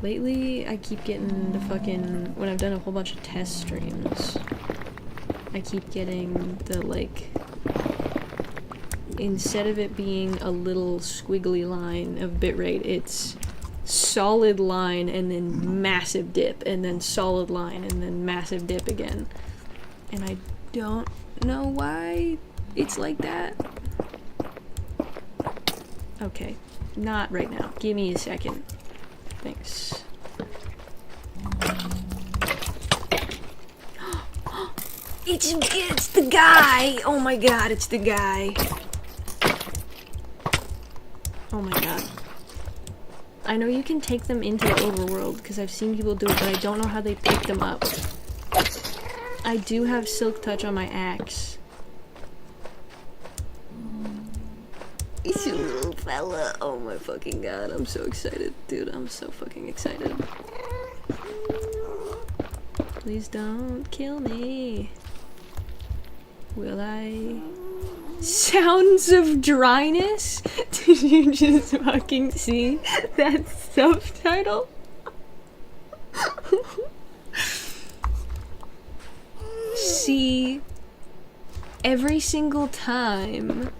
Lately, I keep getting the fucking... when I've done a whole bunch of test streams, I keep getting the like... instead of it being a little squiggly line of bitrate, it's solid line and then massive dip and then solid line and then massive dip again. And I don't know why it's like that. Okay, not right now. Give me a second. Thanks. It's the guy! Oh my god, it's the guy. Oh my god. I know you can take them into the overworld, because I've seen people do it, but I don't know how they pick them up. I do have Silk Touch on my axe. It's a little fella. Oh my fucking god, I'm so excited. Dude, I'm so fucking excited. Please don't kill me. Will I? Sounds of dryness? Did you just fucking see that subtitle? See, every single time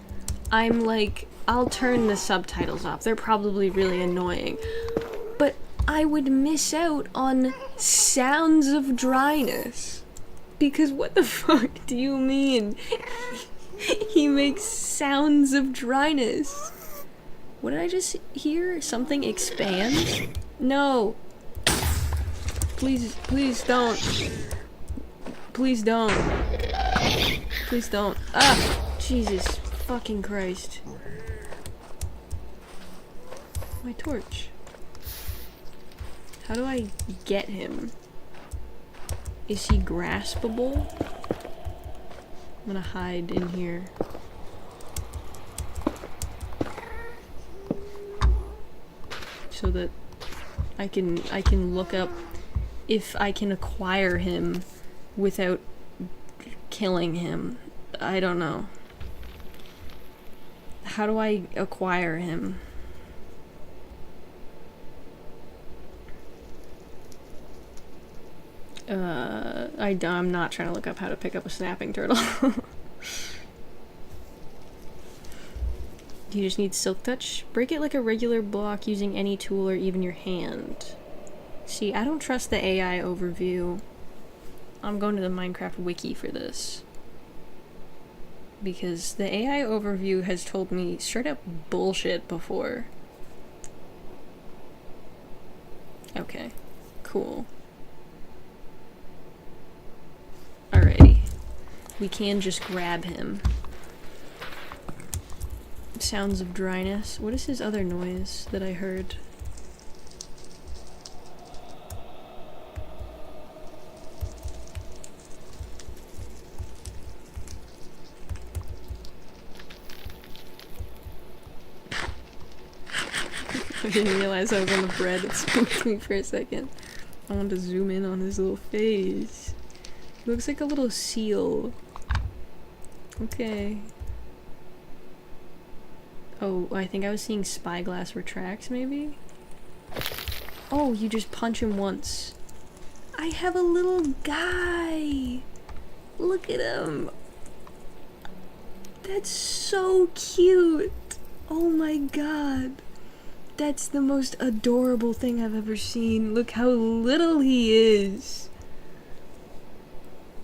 I'm like, I'll turn the subtitles off. They're probably really annoying. But I would miss out on sounds of dryness. Because what the fuck do you mean? He makes sounds of dryness. What did I just hear? Something expand? No. Please don't. Please don't. Please don't. Ah! Jesus fucking Christ. My torch. How do I get him? Is he graspable? I'm gonna hide in here. So that I can look up if I can acquire him without killing him. I don't know. How do I acquire him? I'm not trying to look up how to pick up a snapping turtle. You just need Silk Touch. Break it like a regular block using any tool or even your hand. See, I don't trust the AI overview. I'm going to the Minecraft wiki for this. Because the AI overview has told me straight up bullshit before. Okay, cool. Alrighty. We can just grab him. Sounds of dryness. What is his other noise that I heard? I didn't realize I was on the bread. It spooked me for a second. I wanted to zoom in on his little face. He looks like a little seal. Okay. Oh, I think I was seeing spyglass retracts, maybe? Oh, you just punch him once. I have a little guy! Look at him! That's so cute! Oh my god! That's the most adorable thing I've ever seen. Look how little he is!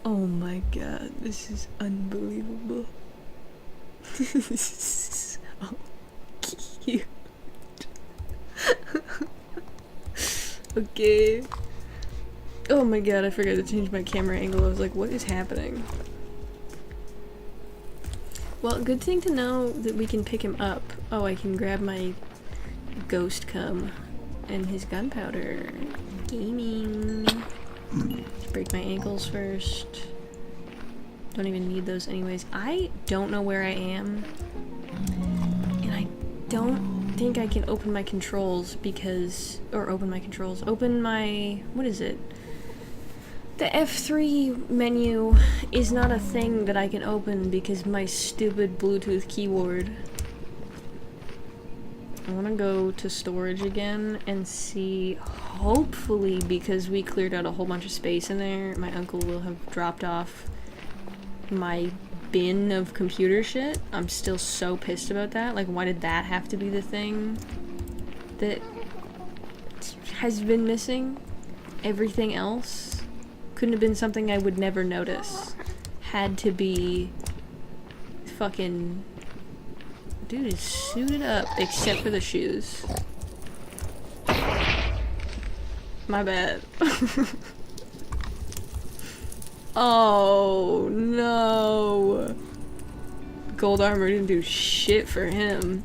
Oh my god, this is unbelievable. This is so cute. Okay. Oh my god, I forgot to change my camera angle. I was like, what is happening? Well, good thing to know that we can pick him up. Oh, I can grab my ghost cum and his gunpowder. Gaming. Break my ankles first. Don't even need those anyways. I don't know where I am. And I don't think I can open my controls because... Open my... What is it? The F3 menu is not a thing that I can open because my stupid Bluetooth keyboard. I want to go to storage again and see, hopefully, because we cleared out a whole bunch of space in there, my uncle will have dropped off my bin of computer shit. I'm still so pissed about that. Like, why did that have to be the thing that has been missing? Everything else couldn't have been something I would never notice. Had to be fucking... Dude is suited up, except for the shoes. My bad. Oh, no. Gold armor didn't do shit for him.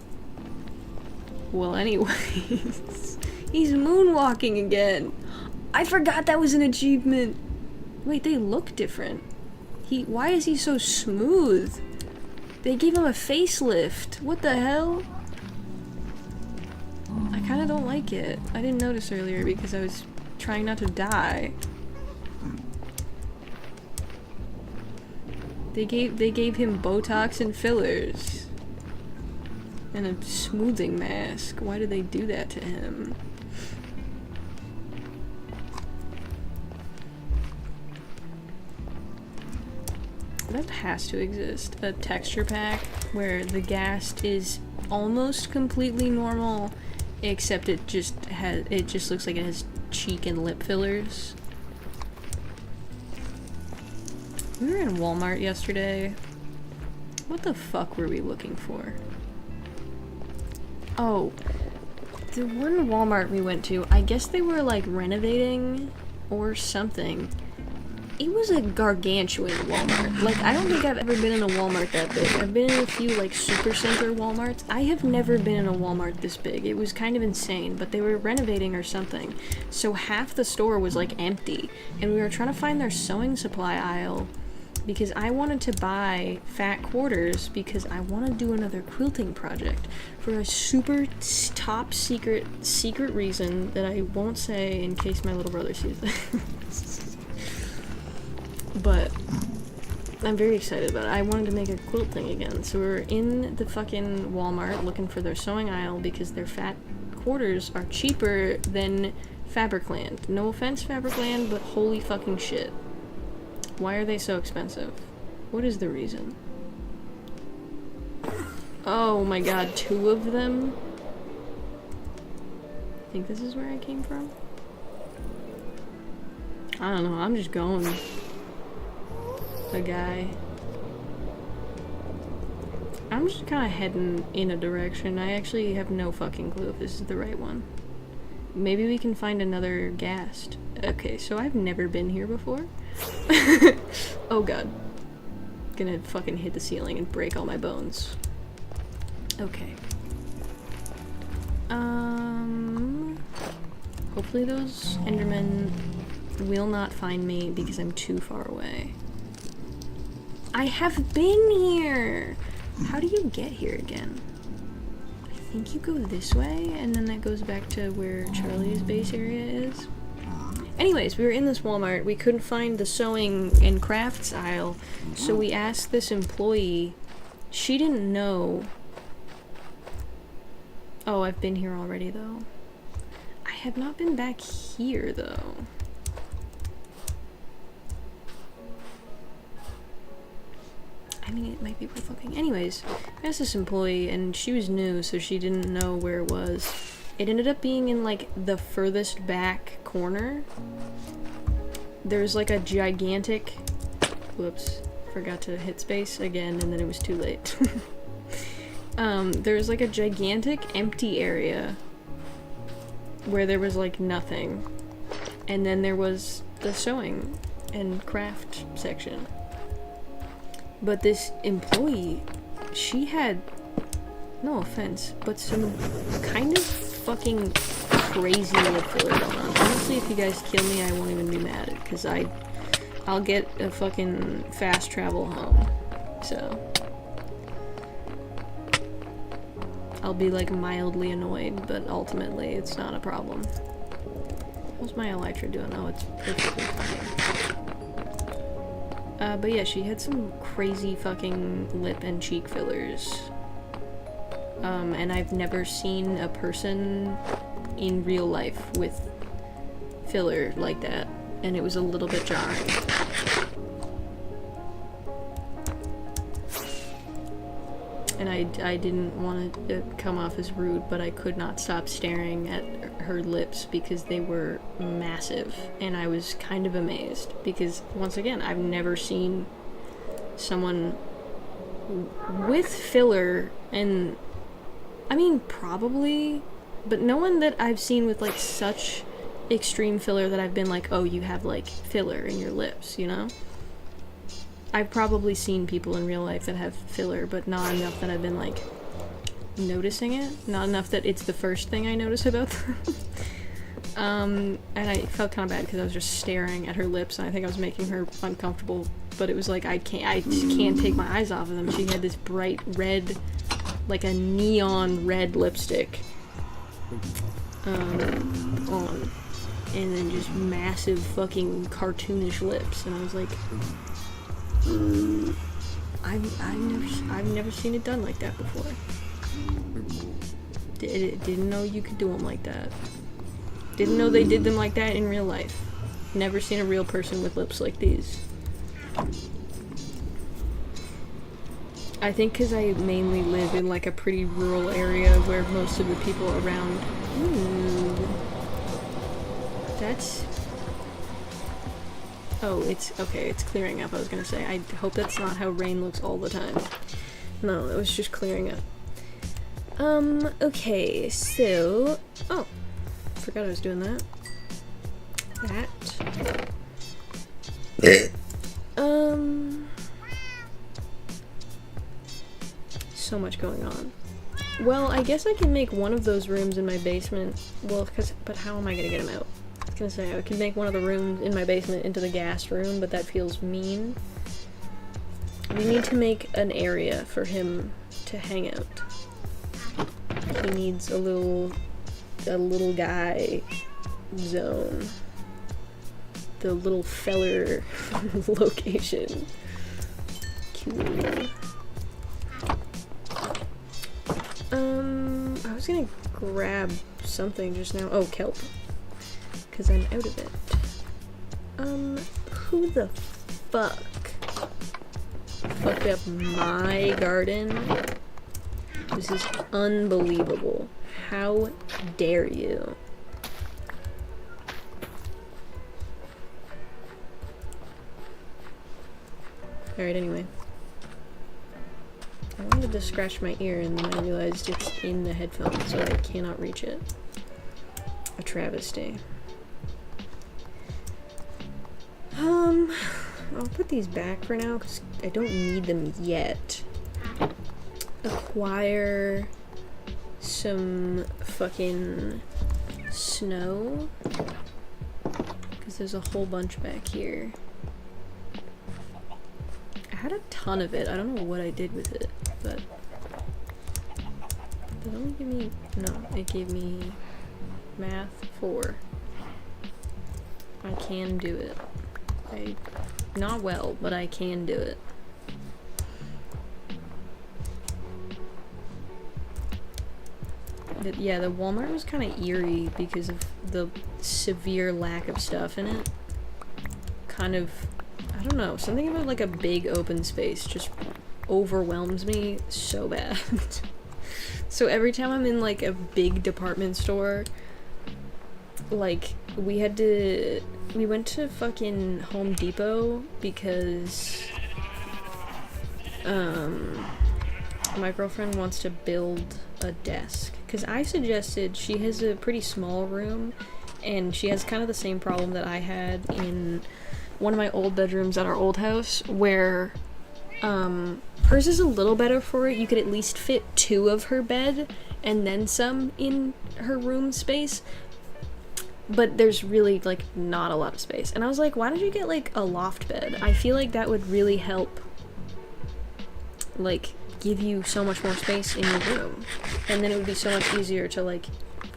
Well, anyways. He's moonwalking again. I forgot that was an achievement. Wait, they look different. Why is he so smooth? They gave him a facelift. What the hell? I kind of don't like it. I didn't notice earlier because I was trying not to die. They gave him Botox and fillers. And a smoothing mask. Why did they do that to him? That has to exist. A texture pack where the ghast is almost completely normal, except it just looks like it has cheek and lip fillers. We were in Walmart yesterday. What the fuck were we looking for? Oh, the one Walmart we went to, I guess they were like renovating or something. It was a gargantuan Walmart. Like, I don't think I've ever been in a Walmart that big. I've been in a few, like, supercenter Walmarts. I have never been in a Walmart this big. It was kind of insane, but they were renovating or something. So half the store was, like, empty. And we were trying to find their sewing supply aisle because I wanted to buy fat quarters because I want to do another quilting project for a super top secret reason that I won't say in case my little brother sees it. But I'm very excited about it. I wanted to make a quilt thing again. So we're in the fucking Walmart looking for their sewing aisle because their fat quarters are cheaper than Fabricland. No offense, Fabricland, but holy fucking shit. Why are they so expensive? What is the reason? Oh my god, 2 of them? I think this is where I came from? I don't know, I'm just going. A guy. I'm just kind of heading in a direction. I actually have no fucking clue if this is the right one. Maybe we can find another ghast. Okay, so I've never been here before. Oh god. Gonna fucking hit the ceiling and break all my bones. Okay. Hopefully those Endermen will not find me because I'm too far away. I have been here! How do you get here again? I think you go this way, and then that goes back to where Charlie's base area is. Anyways, we were in this Walmart. We couldn't find the sewing and crafts aisle, so we asked this employee. She didn't know. Oh, I've been here already, though. I have not been back here, though. I mean, it might be worth looking. Anyways, I asked this employee, and she was new, so she didn't know where it was. It ended up being in, like, the furthest back corner. There's, like, a gigantic... Whoops. Forgot to hit space again, and then it was too late. There's, like, a gigantic empty area where there was, like, nothing. And then there was the sewing and craft section. But this employee, she had, no offense, but some kind of fucking crazy lip filler going on. Honestly, if you guys kill me, I won't even be mad, because I'll get a fucking fast travel home. So I'll be like mildly annoyed, but ultimately it's not a problem. How's my Elytra doing? Oh, it's perfectly fine. But yeah, she had some crazy fucking lip and cheek fillers. And I've never seen a person in real life with filler like that, and it was a little bit jarring. And I didn't want it to come off as rude, but I could not stop staring at her lips because they were massive, and I was kind of amazed because, once again, I've never seen someone with filler, and I mean, probably, but no one that I've seen with, like, such extreme filler that I've been like, oh, you have, like, filler in your lips, you know? I've probably seen people in real life that have filler, but not enough that I've been, like, noticing it. Not enough that it's the first thing I notice about them. And I felt kind of bad because I was just staring at her lips, and I think I was making her uncomfortable, but it was like, I just can't take my eyes off of them. She had this bright red, like a neon red lipstick, on. And then just massive fucking cartoonish lips, and I was like, I've never seen it done like that before. Didn't know you could do them like that. Didn't know they did them like that in real life. Never seen a real person with lips like these. I think because I mainly live in like a pretty rural area where most of the people around. Ooh. That's... Oh, it's... Okay, it's clearing up, I was gonna say. I hope that's not how rain looks all the time. No, it was just clearing up. Okay, so... Oh, forgot I was doing that. So much going on. Well, I guess I can make one of those rooms in my basement. Well, but how am I gonna get them out? I was gonna say, I could make one of the rooms in my basement into the ghast room, but that feels mean. We need to make an area for him to hang out. He needs a little guy zone. The little feller location. Cool. I was gonna grab something just now. Oh, kelp. Because I'm out of it. Who the fuck fucked up my garden? This is unbelievable. How dare you? Alright, anyway. I wanted to scratch my ear and then I realized it's in the headphones, so I cannot reach it. A travesty. I'll put these back for now because I don't need them yet. Acquire some fucking snow because there's a whole bunch back here. I had a ton of it. I don't know what I did with it, but did it only give me... No, it gave me math 4. I can do it. Not well, but I can do it. But yeah, the Walmart was kind of eerie because of the severe lack of stuff in it. Kind of, I don't know, something about like a big open space just overwhelms me so bad. So every time I'm in like a big department store, like we went to fucking Home Depot because my girlfriend wants to build a desk. Because I suggested, she has a pretty small room, and she has kind of the same problem that I had in one of my old bedrooms at our old house, where hers is a little better for it. You could at least fit 2 of her bed and then some in her room space, but there's really like not a lot of space. And I was like, why don't you get like a loft bed? I feel like that would really help, like, give you so much more space in your room, and then it would be so much easier to like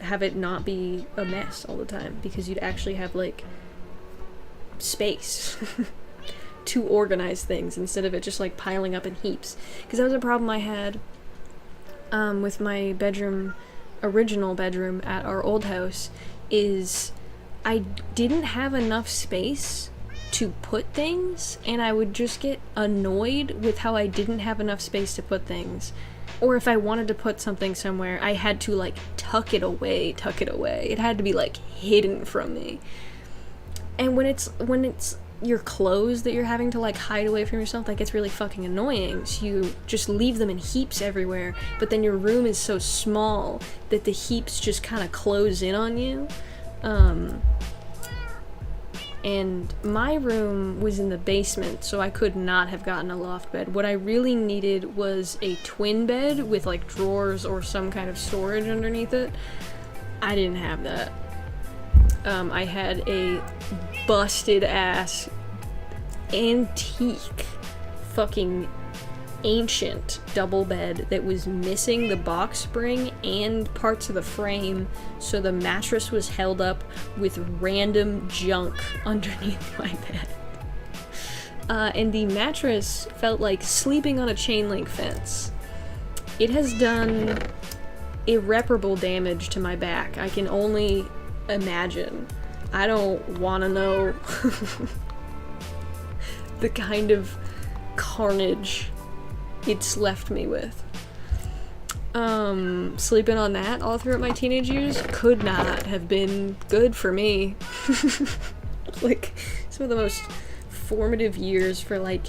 have it not be a mess all the time, because you'd actually have like space to organize things instead of it just like piling up in heaps. Because that was a problem I had with my original bedroom at our old house, is I didn't have enough space to put things, and I would just get annoyed with how I didn't have enough space to put things. Or if I wanted to put something somewhere, I had to like tuck it away. It had to be like hidden from me. And when it's your clothes that you're having to like hide away from yourself, that gets really fucking annoying. So you just leave them in heaps everywhere, but then your room is so small that the heaps just kind of close in on you. And my room was in the basement, so I could not have gotten a loft bed. What I really needed was a twin bed with like drawers or some kind of storage underneath it. I didn't have that. I had a busted ass antique fucking ancient double bed that was missing the box spring and parts of the frame, so the mattress was held up with random junk underneath my bed. And the mattress felt like sleeping on a chain link fence. It has done irreparable damage to my back. I can only imagine. I don't want to know the kind of carnage it's left me with. Sleeping on that all throughout my teenage years could not have been good for me. Like, some of the most formative years for, like,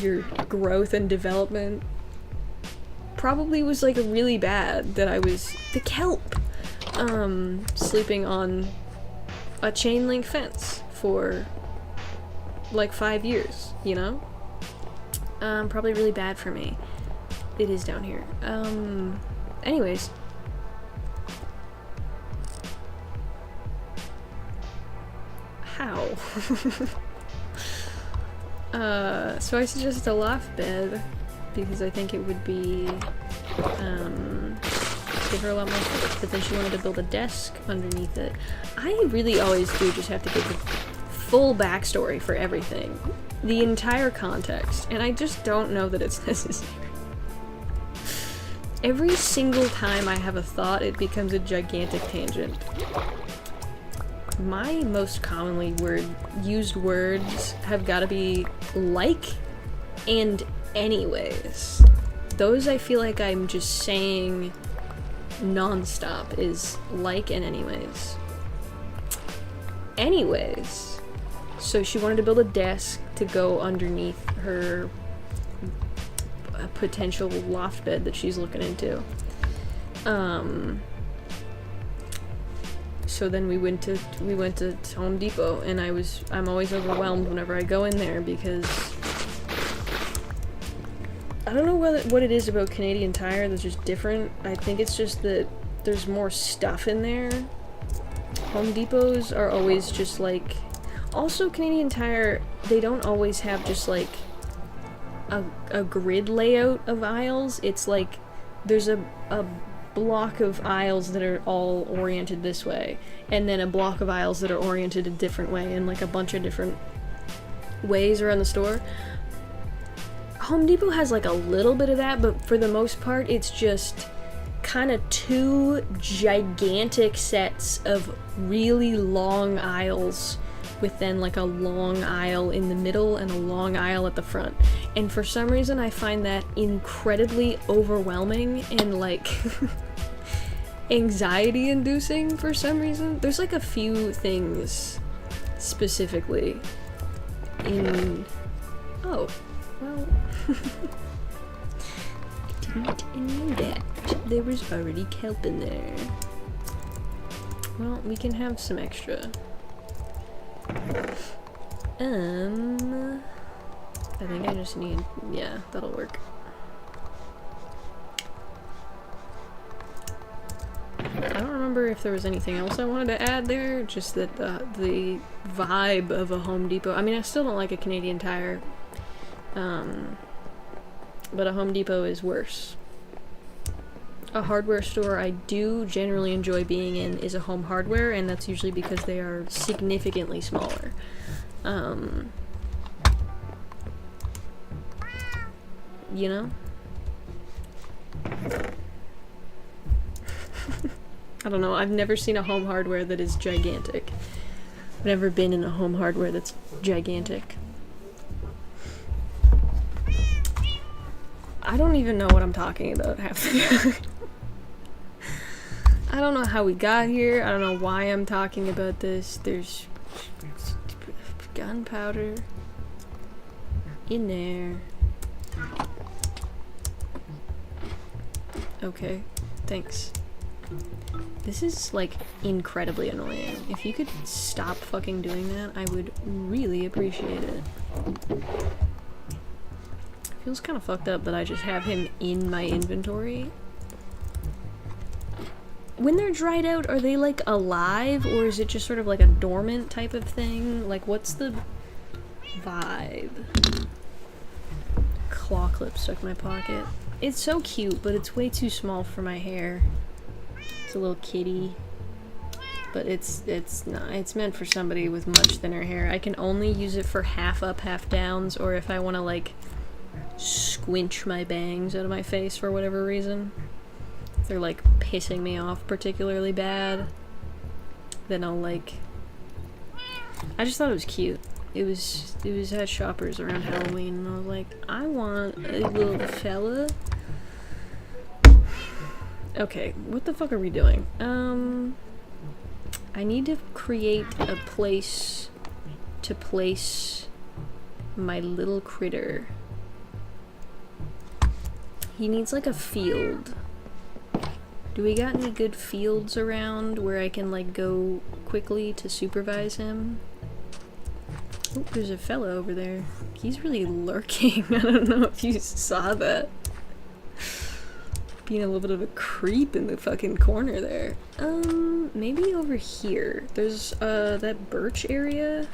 your growth and development probably was, like, really bad that I was the kelp. Sleeping on a chain link fence for, like, 5 years, you know? Probably really bad for me. It is down here. Anyways. How? So I suggested a loft bed because I think it would be, give her a lot more space, but then she wanted to build a desk underneath it. I really always do just have to give the full backstory for everything. The entire context, and I just don't know that it's necessary. Every single time I have a thought, it becomes a gigantic tangent. My most commonly used words have gotta be like and anyways. Those I feel like I'm just saying non-stop is like and anyways. Anyways. So she wanted to build a desk to go underneath her potential loft bed that she's looking into. So then we went to Home Depot, and I'm always overwhelmed whenever I go in there because I don't know what it is about Canadian Tire that's just different. I think it's just that there's more stuff in there. Home Depots are always just like. Also, Canadian Tire, they don't always have just, like, a grid layout of aisles. It's like, there's a block of aisles that are all oriented this way, and then a block of aisles that are oriented a different way, and, like, a bunch of different ways around the store. Home Depot has, like, a little bit of that, but for the most part, it's just kind of two gigantic sets of really long aisles with then like a long aisle in the middle and a long aisle at the front. And for some reason I find that incredibly overwhelming and like anxiety inducing for some reason. There's like a few things specifically in... Oh, well... Didn't know that. There was already kelp in there. Well, we can have some extra. I think I just need, yeah, that'll work. I don't remember if there was anything else I wanted to add there, just that the vibe of a Home Depot, I mean, I still don't like a Canadian Tire, but a Home Depot is worse. A hardware store I do generally enjoy being in is a Home Hardware, and that's usually because they are significantly smaller. You know? I don't know, I've never seen a Home Hardware that is gigantic. I've never been in a Home Hardware that's gigantic. I don't even know what I'm talking about half the time. I don't know how we got here. I don't know why I'm talking about this. There's gunpowder in there. Okay, thanks. This is, like, incredibly annoying. If you could stop fucking doing that, I would really appreciate it. Feels kind of fucked up that I just have him in my inventory. When they're dried out, are they, like, alive, or is it just sort of like a dormant type of thing? Like, what's the vibe? Claw clip stuck in my pocket. It's so cute, but it's way too small for my hair. It's a little kitty. But it's not. It's meant for somebody with much thinner hair. I can only use it for half up, half downs, or if I want to, like, squinch my bangs out of my face for whatever reason. If they're, like, pissing me off particularly bad, then I'll, like... I just thought it was cute. It was at Shoppers around Halloween, and I was like, I want a little fella. Okay, what the fuck are we doing? I need to create a place to place my little critter. He needs, like, a field. Do we got any good fields around where I can, like, go quickly to supervise him? Oh, there's a fella over there. He's really lurking. I don't know if you saw that. Being a little bit of a creep in the fucking corner there. Maybe over here. There's, that birch area.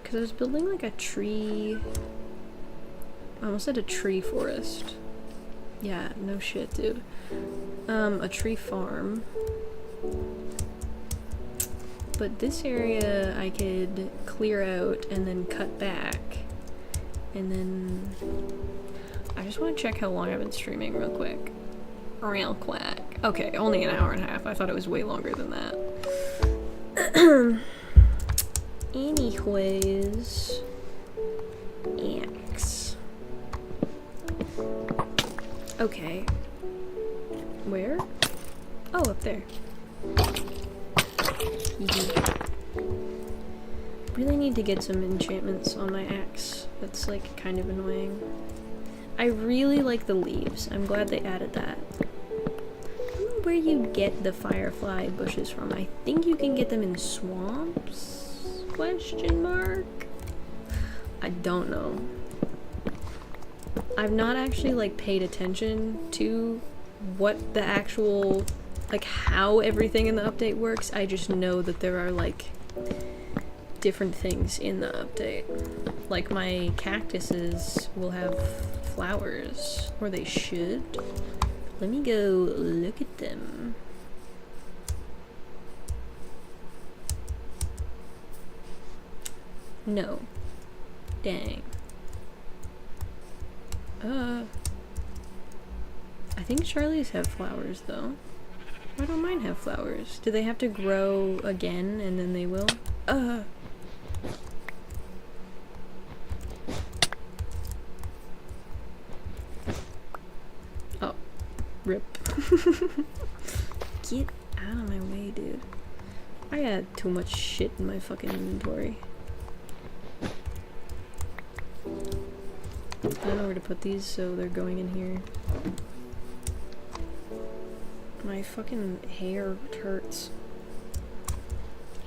Because I was building, like, a tree... I almost said a tree forest. Yeah, no shit, dude. A tree farm. But this area I could clear out and then cut back. And then... I just want to check how long I've been streaming real quick. Real quick. Okay, only an hour and a half. I thought it was way longer than that. Anyways... Axe. Okay. Where? Oh, up there. Really need to get some enchantments on my axe. That's, like, kind of annoying. I really like the leaves. I'm glad they added that. I don't know where you get the firefly bushes from. I think you can get them in swamps? Question mark? I don't know. I've not actually, like, paid attention to what the actual, like, how everything in the update works. I just know that there are, like, different things in the update. Like, my cactuses will have flowers, or they should. Let me go look at them. No. Dang. I think Charlie's have flowers, though. Why don't mine have flowers? Do they have to grow again, and then they will? Oh. Rip. Get out of my way, dude. I got too much shit in my fucking inventory. I don't know where to put these, so they're going in here. My fucking hair hurts.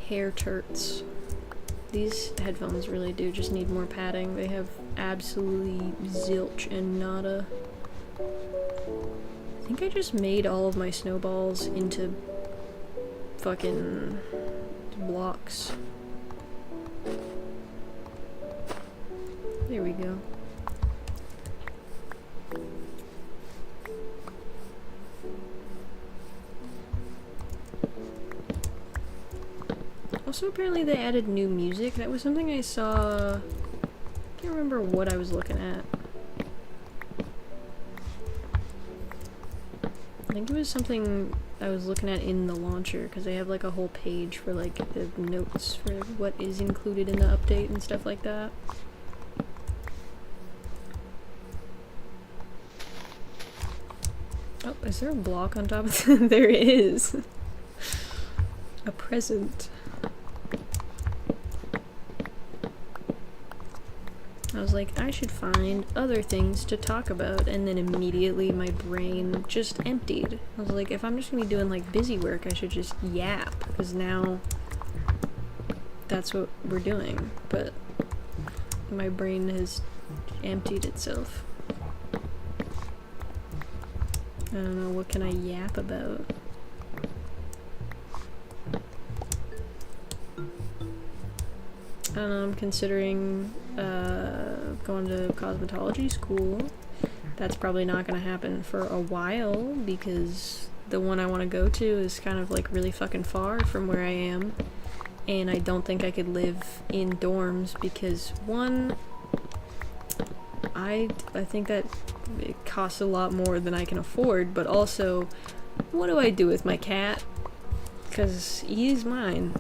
Hair turts. These headphones really do just need more padding. They have absolutely zilch and nada. I think I just made all of my snowballs into fucking blocks. There we go. Also, apparently they added new music. That was something I saw... I can't remember what I was looking at. I think it was something I was looking at in the launcher, because they have, like, a whole page for, like, the notes for what is included in the update and stuff like that. Oh, is there a block on top of it? There is! A present. I was like, I should find other things to talk about, and then immediately my brain just emptied. I was like, if I'm just gonna be doing like busy work, I should just yap, because now that's what we're doing, but my brain has emptied itself. I don't know, what can I yap about? I don't know, I'm considering going to cosmetology school. That's probably not going to happen for a while because the one I want to go to is kind of like really fucking far from where I am, and I don't think I could live in dorms because one, I think that it costs a lot more than I can afford, but also, what do I do with my cat? Because he is mine.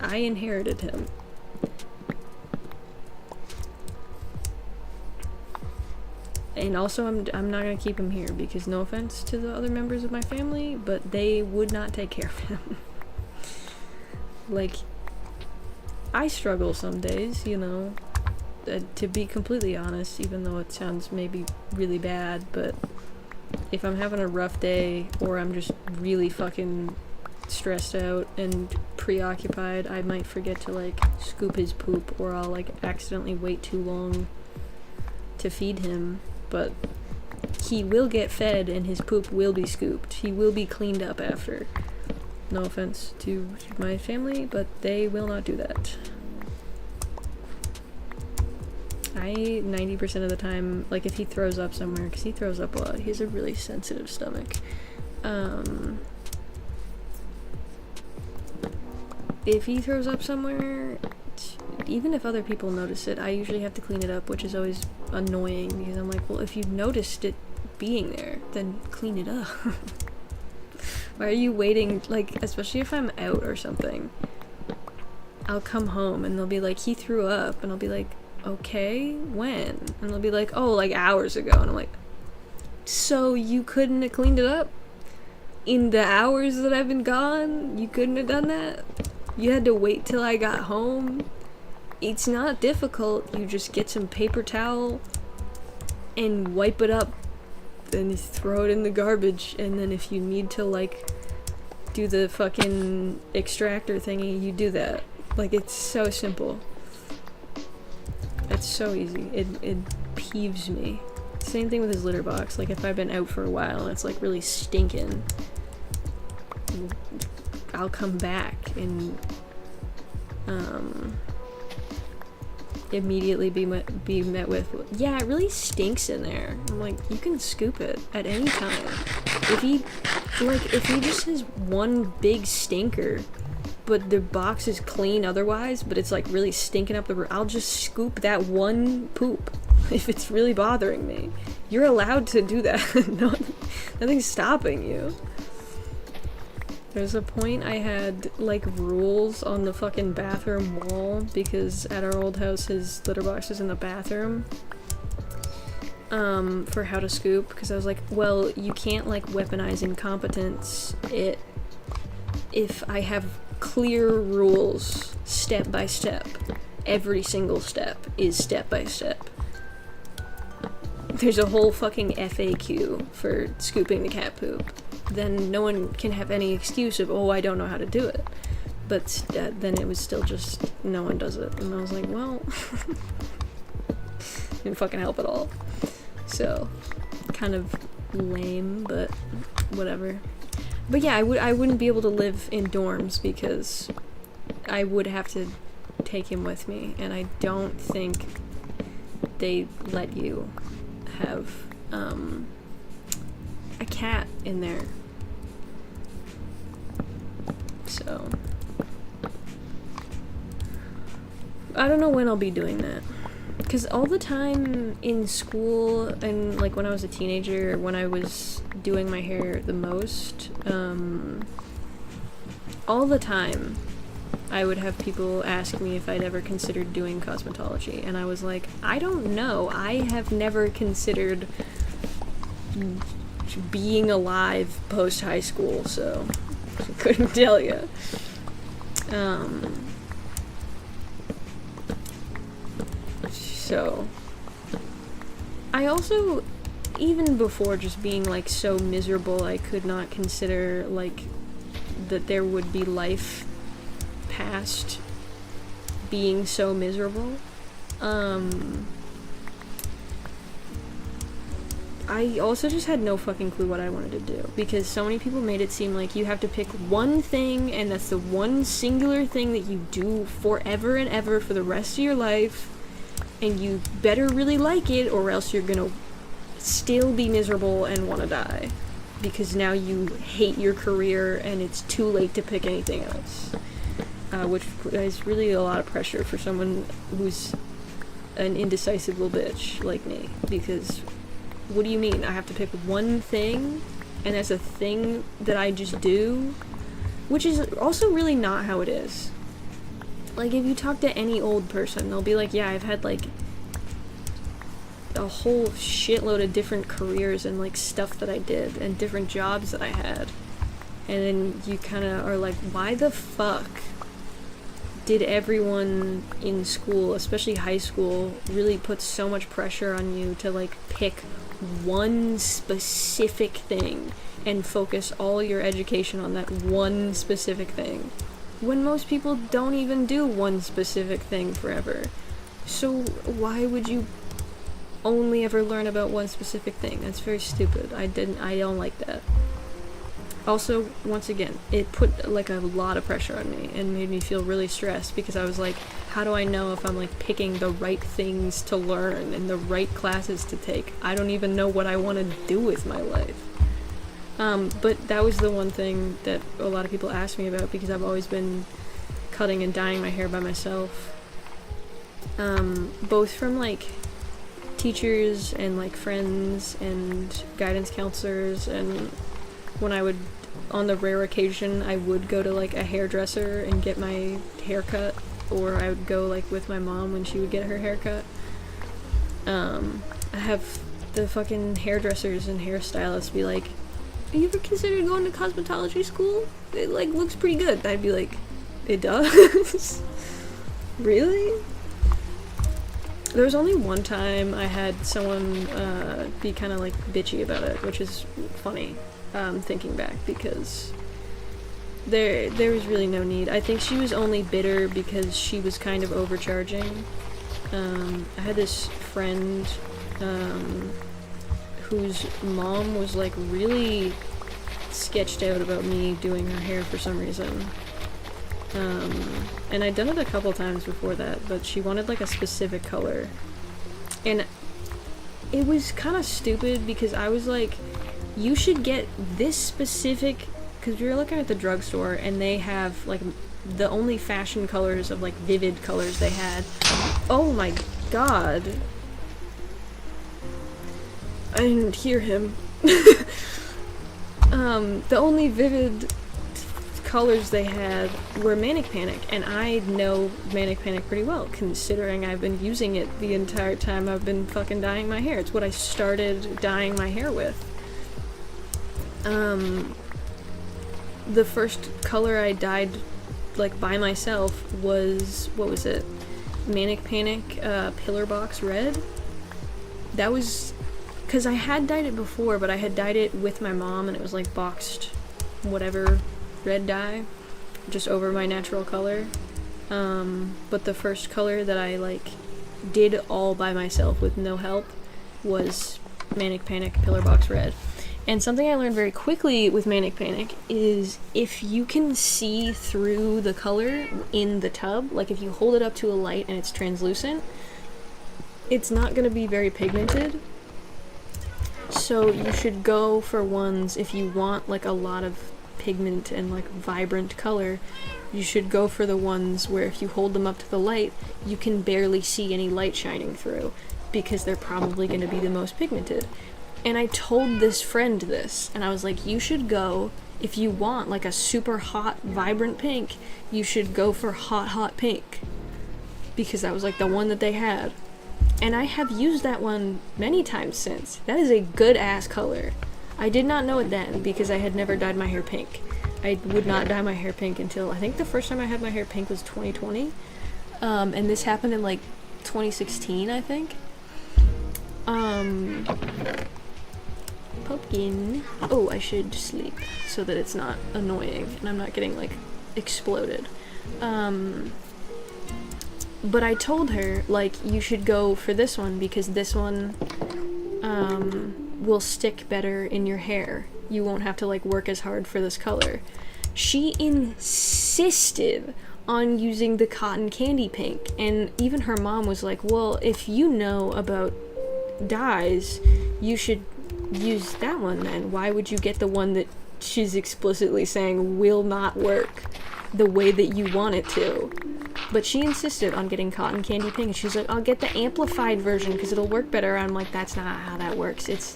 I inherited him. And also, I'm not gonna keep him here because no offense to the other members of my family, but they would not take care of him. Like, I struggle some days, you know, to be completely honest, even though it sounds maybe really bad, but if I'm having a rough day or I'm just really fucking stressed out and preoccupied, I might forget to like scoop his poop, or I'll like accidentally wait too long to feed him. But he will get fed and his poop will be scooped. He will be cleaned up after. No offense to my family, but they will not do that. I, 90% of the time, like if he throws up somewhere, because he throws up a lot, he has a really sensitive stomach. If he throws up somewhere, even if other people notice it, I usually have to clean it up, which is always annoying because I'm like, well, if you noticed it being there, then clean it up. Why are you waiting? Like, especially if I'm out or something, I'll come home and they'll be like, he threw up, and I'll be like, okay, when? And they'll be like, oh, like hours ago, and I'm like, so you couldn't have cleaned it up in the hours that I've been gone? You couldn't have done that? You had to wait till I got home? It's not difficult. You just get some paper towel and wipe it up, then you throw it in the garbage, and then if you need to like do the fucking extractor thingy, you do that. Like, it's so simple. It's so easy. It peeves me. Same thing with his litter box. Like, if I've been out for a while and it's like really stinking, I'll come back and immediately be met with, yeah, it really stinks in there. I'm like, you can scoop it at any time. If he just has one big stinker, but the box is clean otherwise, but it's like really stinking up the room, I'll just scoop that one poop if it's really bothering me. You're allowed to do that. No, nothing's stopping you. There's a point I had, like, rules on the fucking bathroom wall, because at our old house, his litter box is in the bathroom, for how to scoop, because I was like, well, you can't, like, weaponize incompetence if I have clear rules, step by step. Every single step is step by step. There's a whole fucking FAQ for scooping the cat poop. Then no one can have any excuse of, oh, I don't know how to do it. But then it was still just, no one does it. And I was like, well, didn't fucking help at all. So, kind of lame, but whatever. But yeah, I wouldn't be able to live in dorms because I would have to take him with me. And I don't think they let you have a cat in there. So I don't know when I'll be doing that, because all the time in school and like when I was a teenager, when I was doing my hair the most, all the time I would have people ask me if I'd ever considered doing cosmetology, and I was like, I don't know, I have never considered being alive post high school, so I couldn't tell you. So, I also, even before just being, like, so miserable, I could not consider, like, that there would be life past being so miserable. I also just had no fucking clue what I wanted to do, because so many people made it seem like you have to pick one thing, and that's the one singular thing that you do forever and ever for the rest of your life, and you better really like it, or else you're gonna still be miserable and want to die, because now you hate your career and it's too late to pick anything else. Which is really a lot of pressure for someone who's an indecisive little bitch like me, because what do you mean? I have to pick one thing, and that's a thing that I just do? Which is also really not how it is. Like, if you talk to any old person, they'll be like, yeah, I've had, like, a whole shitload of different careers and, like, stuff that I did, and different jobs that I had. And then you kind of are like, why the fuck did everyone in school, especially high school, really put so much pressure on you to, like, pick one specific thing and focus all your education on that one specific thing, when most people don't even do one specific thing forever? So why would you only ever learn about one specific thing? That's very stupid. I don't like that. Also, once again, it put, like, a lot of pressure on me and made me feel really stressed, because I was like, how do I know if I'm, like, picking the right things to learn and the right classes to take? I don't even know what I want to do with my life. But that was the one thing that a lot of people ask me about, because I've always been cutting and dyeing my hair by myself. Both from, like, teachers and, like, friends and guidance counselors, and when I would, on the rare occasion, I would go to, like, a hairdresser and get my hair cut, or I would go, like, with my mom when she would get her hair cut. I have the fucking hairdressers and hairstylists be like, have you ever considered going to cosmetology school? It, like, looks pretty good. I'd be like, it does? Really? There was only one time I had someone be kind of, like, bitchy about it, which is funny. Thinking back, because there was really no need. I think she was only bitter because she was kind of overcharging. I had this friend whose mom was, like, really sketched out about me doing her hair for some reason. And I'd done it a couple times before that, but she wanted, like, a specific color. And it was kind of stupid, because I was like, you should get this specific, because we were looking at the drugstore, and they have, like, the only fashion colors of, like, vivid colors they had. Oh my god. I didn't hear him. The only vivid colors they had were Manic Panic, and I know Manic Panic pretty well, considering I've been using it the entire time I've been fucking dyeing my hair. It's what I started dyeing my hair with. The first color I dyed, like, by myself was, what was it? Manic Panic, Pillar Box Red. That was, because I had dyed it before, but I had dyed it with my mom, and it was, like, boxed, whatever, red dye, just over my natural color. But the first color that I, like, did all by myself with no help was Manic Panic, Pillar Box Red. And something I learned very quickly with Manic Panic is if you can see through the color in the tub, like if you hold it up to a light and it's translucent, it's not going to be very pigmented. So you should go for ones, if you want, like, a lot of pigment and, like, vibrant color, you should go for the ones where if you hold them up to the light, you can barely see any light shining through, because they're probably going to be the most pigmented. And I told this friend this, and I was like, you should go, if you want, like, a super hot, vibrant pink, you should go for hot, hot pink. Because that was, like, the one that they had. And I have used that one many times since. That is a good-ass color. I did not know it then, because I had never dyed my hair pink. I would not dye my hair pink until, I think the first time I had my hair pink was 2020. And this happened in, like, 2016, I think. Pumpkin. Oh, I should sleep so that it's not annoying and I'm not getting, like, exploded. But I told her, like, you should go for this one because this one, will stick better in your hair. You won't have to, like, work as hard for this color. She insisted on using the cotton candy pink, and even her mom was like, well, if you know about dyes, you should use that one then. Why would you get the one that she's explicitly saying will not work the way that you want it to? But she insisted on getting cotton candy pink, and she's like, I'll get the amplified version because it'll work better. I'm like, that's not how that works. It's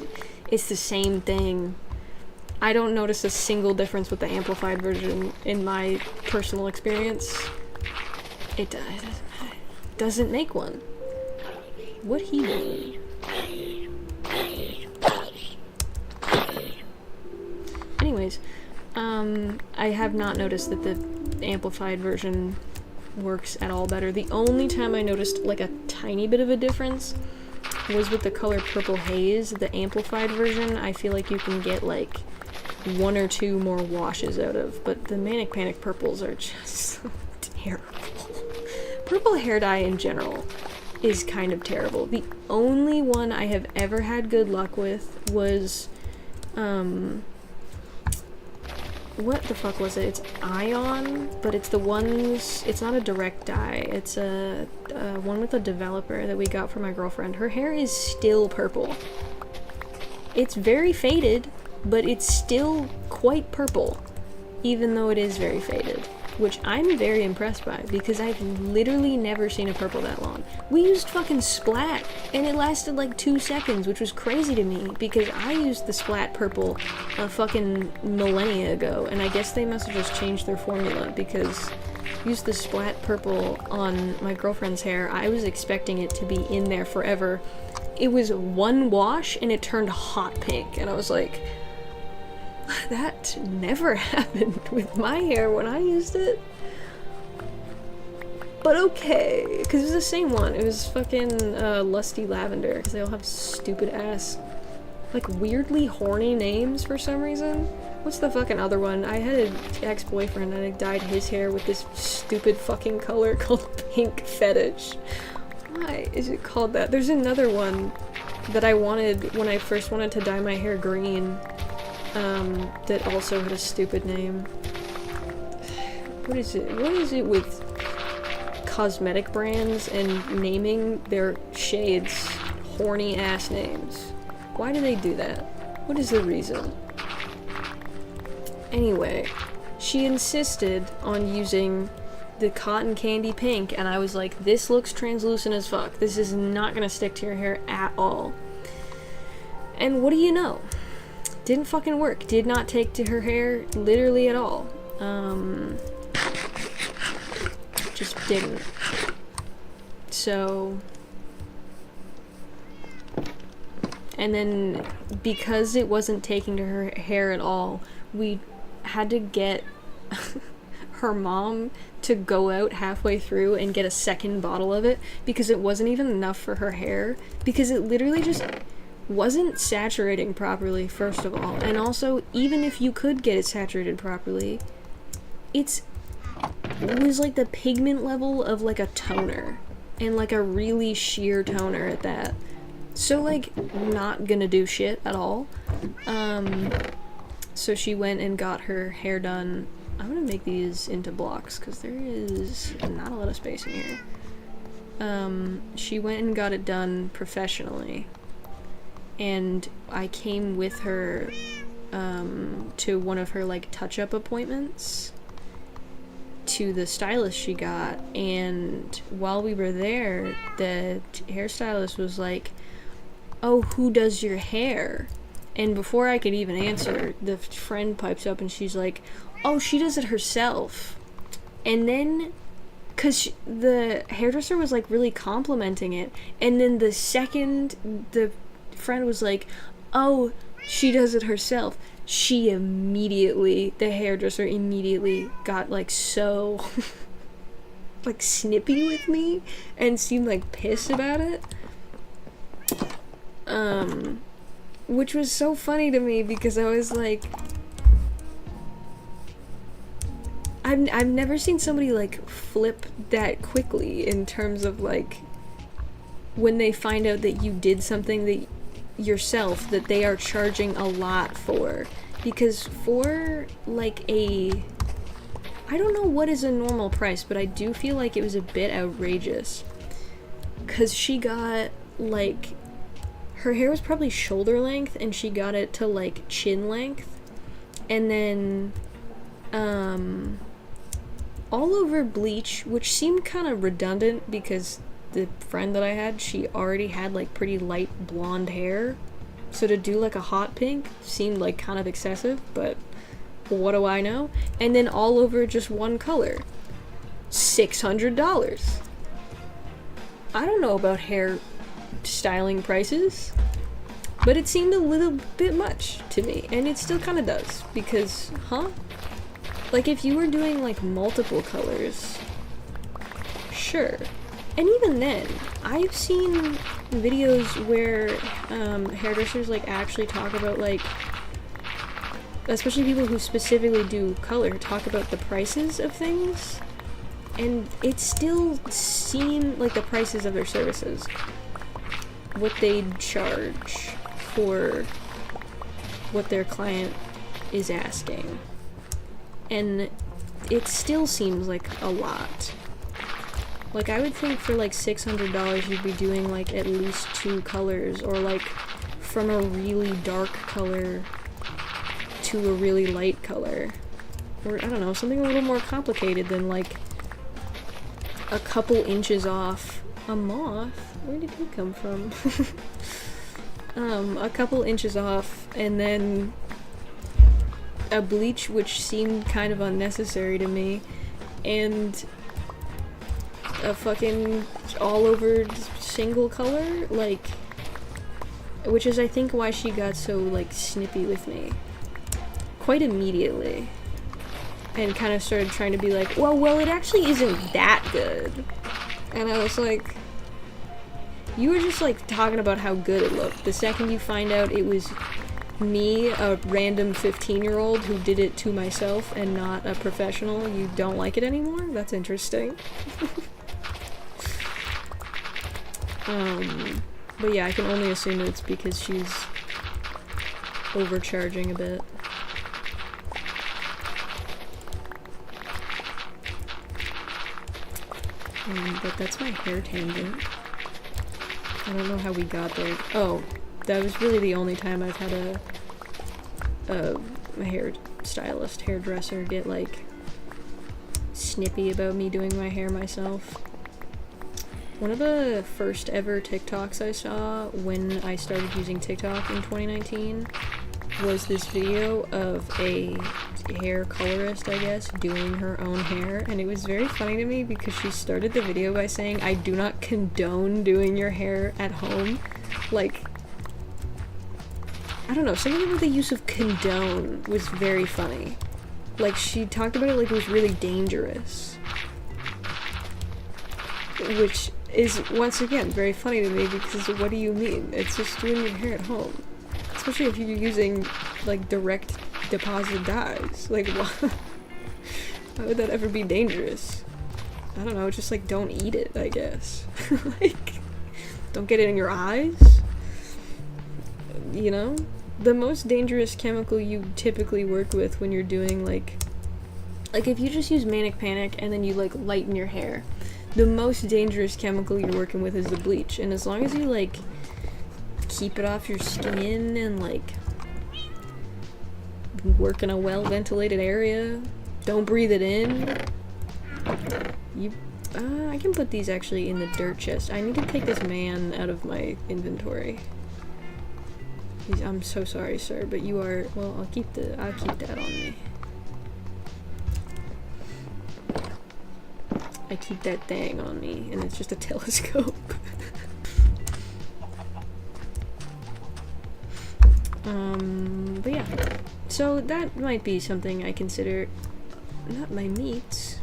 the same thing. I don't notice a single difference with the amplified version in my personal experience. It doesn't make one. What he doing? Anyways, I have not noticed that the amplified version works at all better. The only time I noticed like a tiny bit of a difference was with the color Purple Haze. The amplified version, I feel like you can get like 1 or 2 more washes out of, but the Manic Panic purples are just so terrible. Purple hair dye in general is kind of terrible. The only one I have ever had good luck with was, what the fuck was it? It's Ion, but it's the ones, it's not a direct dye. It's a one with a developer that we got for my girlfriend. Her hair is still purple. It's very faded, but it's still quite purple, even though it is very faded, which I'm very impressed by, because I've literally never seen a purple that long. We used fucking Splat, and it lasted like 2 seconds, which was crazy to me, because I used the Splat purple a fucking millennia ago, and I guess they must have just changed their formula, because I used the Splat purple on my girlfriend's hair. I was expecting it to be in there forever. It was one wash, and it turned hot pink, and I was like, that never happened with my hair when I used it. But okay, because it was the same one. It was fucking Lusty Lavender, because they all have stupid ass, like, weirdly horny names for some reason. What's the fucking other one? I had an ex-boyfriend and I dyed his hair with this stupid fucking color called Pink Fetish. Why is it called that? There's another one that I wanted when I first wanted to dye my hair green. That also had a stupid name. What is it? What is it with cosmetic brands and naming their shades horny ass names? Why do they do that? What is the reason? Anyway, she insisted on using the cotton candy pink, and I was like, this looks translucent as fuck. This is not gonna stick to your hair at all. And what do you know? Didn't fucking work. Did not take to her hair literally at all. Just didn't. So, and then because it wasn't taking to her hair at all, we had to get her mom to go out halfway through and get a second bottle of it because it wasn't even enough for her hair, because it literally just wasn't saturating properly, first of all, and also, even if you could get it saturated properly, it was like the pigment level of like a toner, and like a really sheer toner at that. So like, not gonna do shit at all. So she went and got her hair done. I'm gonna make these into blocks because there is not a lot of space in here. She went and got it done professionally. And I came with her to one of her like touch-up appointments to the stylist she got, and while we were there, the hairstylist was like, oh, who does your hair? And before I could even answer, the friend pipes up and she's like, oh, she does it herself. And then, because the hairdresser was like really complimenting it, and then the second the friend was like, oh, she does it herself, the hairdresser immediately got like so like snippy with me and seemed like pissed about it. Which was so funny to me because I was like, I've never seen somebody like flip that quickly in terms of like when they find out that you did something that yourself that they are charging a lot for. Because for like I don't know what is a normal price, but I do feel like it was a bit outrageous. Cause she got like, her hair was probably shoulder length and she got it to like chin length. And then all over bleach, which seemed kind of redundant because the friend that I had, she already had like pretty light blonde hair. So to do like a hot pink seemed like kind of excessive, but what do I know? And then all over just one color. $600. I don't know about hair styling prices, but it seemed a little bit much to me, and it still kind of does, because, like if you were doing like multiple colors, sure. And even then, I've seen videos where hairdressers like actually talk about like, especially people who specifically do color, talk about the prices of things, and it still seemed like the prices of their services, what they'd charge for what their client is asking, and it still seems like a lot. Like, I would think for like $600 you'd be doing like at least 2 colors, or like from a really dark color to a really light color, or I don't know, something a little more complicated than like a couple inches off. A moth? Where did he come from? A couple inches off, and then a bleach which seemed kind of unnecessary to me, and a fucking all over single color, like, which is I think why she got so like snippy with me quite immediately, and kind of started trying to be like, well it actually isn't that good. And I was like, you were just like talking about how good it looked. The second you find out it was me, a random 15-year-old who did it to myself and not a professional, you don't like it anymore? That's interesting. But yeah, I can only assume it's because she's overcharging a bit. But that's my hair tangent. I don't know how we got there. Oh, that was really the only time I've had a hairdresser get like snippy about me doing my hair myself. One of the first ever TikToks I saw when I started using TikTok in 2019 was this video of a hair colorist, I guess, doing her own hair, and it was very funny to me because she started the video by saying, "I do not condone doing your hair at home." Like, I don't know, something about the use of condone was very funny. Like, she talked about it like it was really dangerous. Which is, once again, very funny to me because what do you mean? It's just doing your hair at home. Especially if you're using, like, direct deposit dyes. Like, why would that ever be dangerous? I don't know, just, like, don't eat it, I guess. Like, don't get it in your eyes? You know? The most dangerous chemical you typically work with when you're doing, like, if you just use Manic Panic and then you, like, lighten your hair, the most dangerous chemical you're working with is the bleach, and as long as you, like, keep it off your skin and, like, work in a well-ventilated area, don't breathe it in, I can put these actually in the dirt chest. I need to take this man out of my inventory. I'm so sorry, sir, but you are, well, I'll keep that on me. I keep that thing on me, and it's just a telescope. But yeah. So that might be something I consider. Not my meats.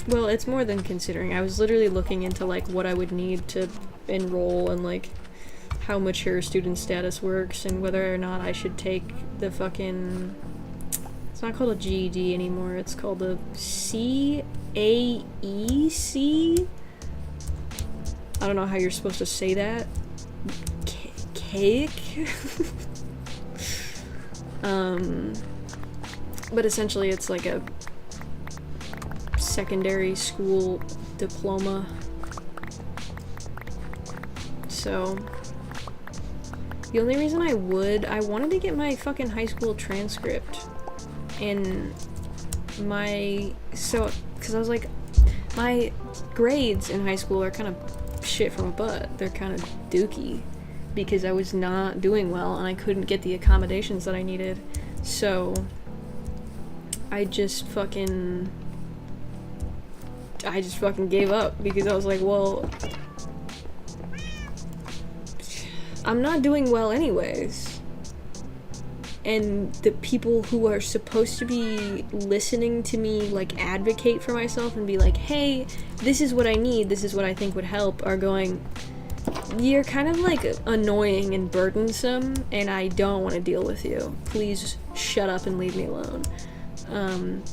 Well, it's more than considering. I was literally looking into, like, what I would need to enroll and, like, how mature student status works and whether or not I should take the fucking... It's not called a GED anymore. It's called a CAEC? I don't know how you're supposed to say that. Cake? But essentially it's like a secondary school diploma. So the only reason I wanted to get my fucking high school transcript, and because I was like, my grades in high school are kind of shit from a butt. They're kind of dookie because I was not doing well and I couldn't get the accommodations that I needed. So I just fucking gave up because I was like, well, I'm not doing well anyways. And the people who are supposed to be listening to me, like, advocate for myself and be like, hey, this is what I need, this is what I think would help, are going, you're kind of, like, annoying and burdensome, and I don't want to deal with you. Please shut up and leave me alone.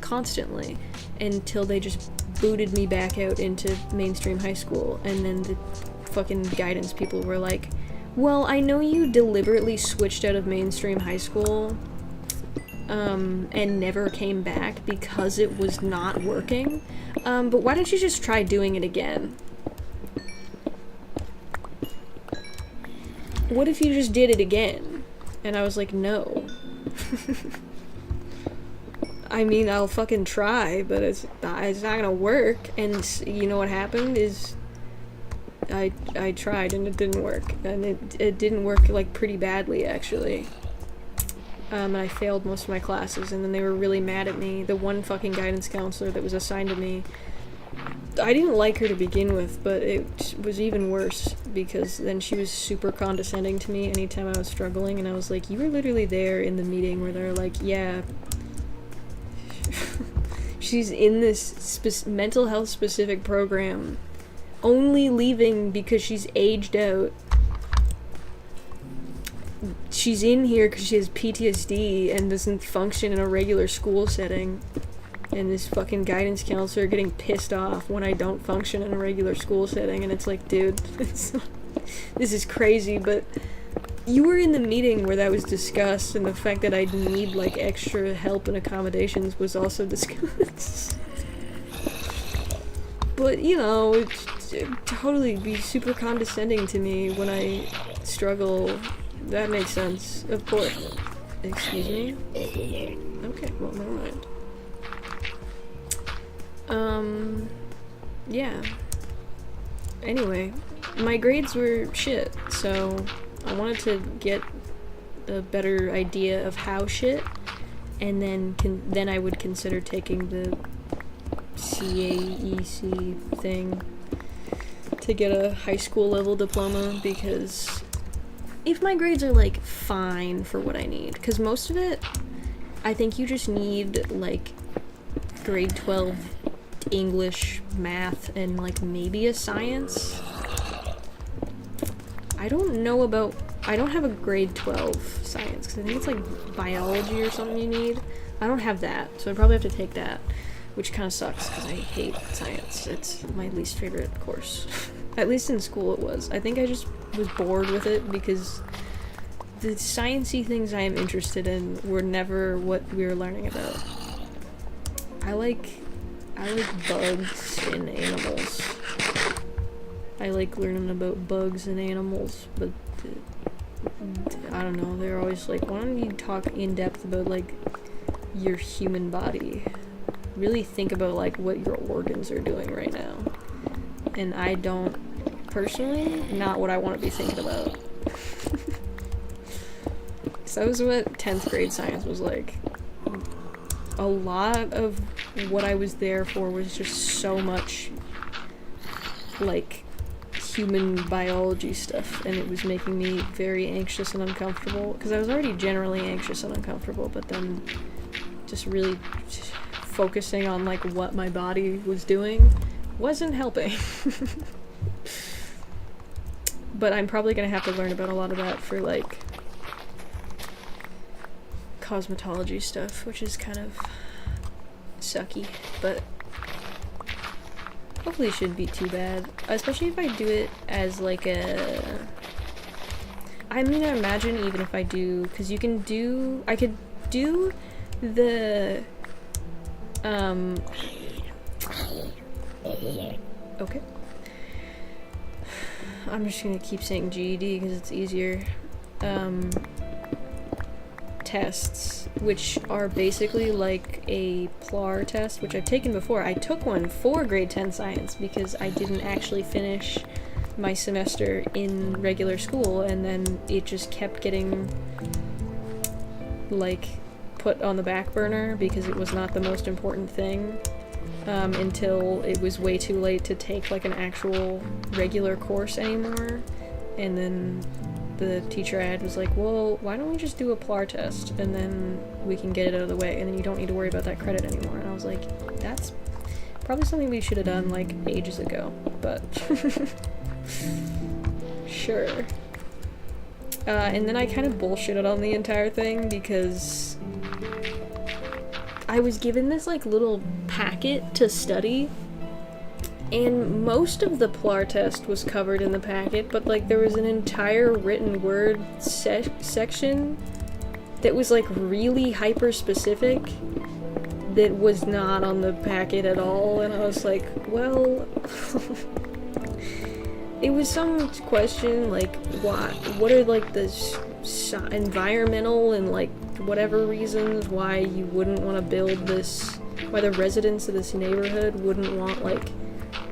Constantly. Until they just booted me back out into mainstream high school, and then the fucking guidance people were like, well, I know you deliberately switched out of mainstream high school, and never came back because it was not working, but why don't you just try doing it again? What if you just did it again? And I was like, no. I mean, I'll fucking try, but it's not gonna work, and you know what happened is I tried and it didn't work, and it didn't work, like, pretty badly, actually. And I failed most of my classes, and then they were really mad at me. The one fucking guidance counselor that was assigned to me, I didn't like her to begin with, but it was even worse, because then she was super condescending to me anytime I was struggling, and I was like, you were literally there in the meeting where they're like, yeah, she's in this mental health specific program, only leaving because she's aged out. She's in here because she has PTSD and doesn't function in a regular school setting. And this fucking guidance counselor getting pissed off when I don't function in a regular school setting. And it's like, dude, this is crazy, but you were in the meeting where that was discussed, and the fact that I'd need, like, extra help and accommodations was also discussed. But, you know, it's totally be super condescending to me when I struggle. That makes sense. Of course. Excuse me? Okay, well, never mind. Yeah. Anyway, my grades were shit, so I wanted to get a better idea of how shit, and then I would consider taking the CAEC thing to get a high school level diploma, because if my grades are, like, fine for what I need, because most of it, I think you just need, like, grade 12 English, math, and, like, maybe a science. I don't have a grade 12 science, because I think it's, like, biology or something you need. I don't have that, so I'd probably have to take that, which kind of sucks, because I hate science. It's my least favorite course. At least in school it was. I think I just was bored with it, because the science-y things I am interested in were never what we were learning about. I like bugs and animals. I like learning about bugs and animals, but I don't know, they're always like, why don't you talk in depth about, like, your human body? Really think about, like, what your organs are doing right now. And I don't, personally, not what I want to be thinking about. So that was what 10th grade science was like. A lot of what I was there for was just so much, like, human biology stuff, and it was making me very anxious and uncomfortable, because I was already generally anxious and uncomfortable, but then just really focusing on like what my body was doing wasn't helping. But I'm probably gonna have to learn about a lot of that for like cosmetology stuff, which is kind of sucky, but hopefully it shouldn't be too bad, especially if I do it as like a, I mean, I imagine even if I do, because you can do, I could do the okay, I'm just gonna keep saying GED because it's easier. Tests, which are basically like a PLAR test, which I've taken before. I took one for grade 10 science because I didn't actually finish my semester in regular school, and then it just kept getting like put on the back burner because it was not the most important thing until it was way too late to take like an actual regular course anymore. And then the teacher I had was like, well, why don't we just do a PLAR test and then we can get it out of the way and then you don't need to worry about that credit anymore. And I was like, that's probably something we should have done like ages ago, but sure. And then I kind of bullshitted on the entire thing because I was given this like little packet to study, and most of the PLAR test was covered in the packet, but like there was an entire written word section that was like really hyper specific that was not on the packet at all, and I was like, well, it was some question like what are like the environmental and like whatever reasons why you wouldn't want to build this, why the residents of this neighborhood wouldn't want like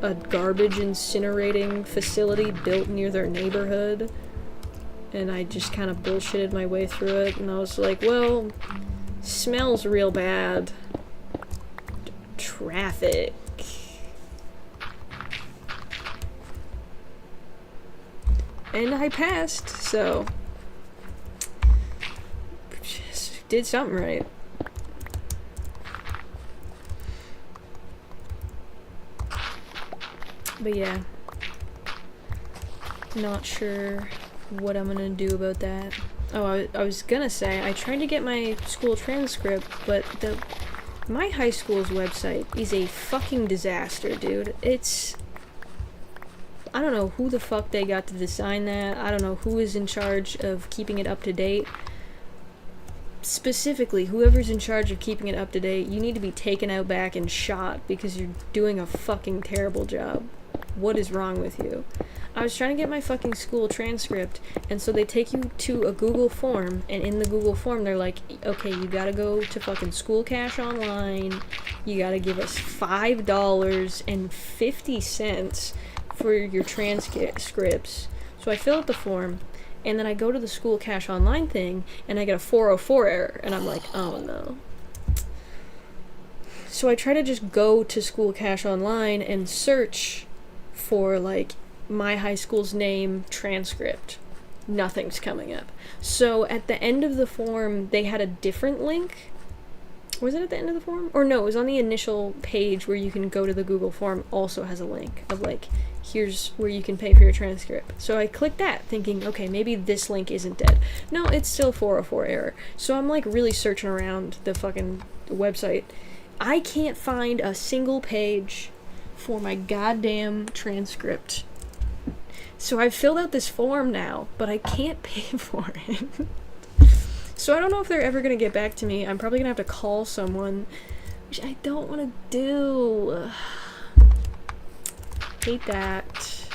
a garbage incinerating facility built near their neighborhood. And I just kind of bullshitted my way through it, and I was like, well, smells real bad. Traffic. And I passed, so just did something right. But yeah, not sure what I'm gonna do about that. Oh, I was gonna say, I tried to get my school transcript, but my high school's website is a fucking disaster, dude. I don't know who the fuck they got to design that. I don't know who is in charge of keeping it up to date. Specifically, whoever's in charge of keeping it up to date, you need to be taken out back and shot because you're doing a fucking terrible job. What is wrong with you? I was trying to get my fucking school transcript, and so they take you to a Google form, and in the Google form they're like, okay, you gotta go to fucking School Cash Online, you gotta give us $5.50 for your transcripts. So I fill out the form, and then I go to the School Cash Online thing, and I get a 404 error, and I'm like, oh no. So I try to just go to School Cash Online and search for like my high school's name transcript. Nothing's coming up. So at the end of the form they had a different link. Was it at the end of the form? Or no, it was on the initial page where you can go to the Google form, also has a link of like, here's where you can pay for your transcript. So I clicked that thinking, okay, maybe this link isn't dead. No, it's still 404 error. So I'm like really searching around the fucking website. I can't find a single page for my goddamn transcript. So I've filled out this form now, but I can't pay for it. So I don't know if they're ever gonna get back to me. I'm probably gonna have to call someone, which I don't want to do. Hate that.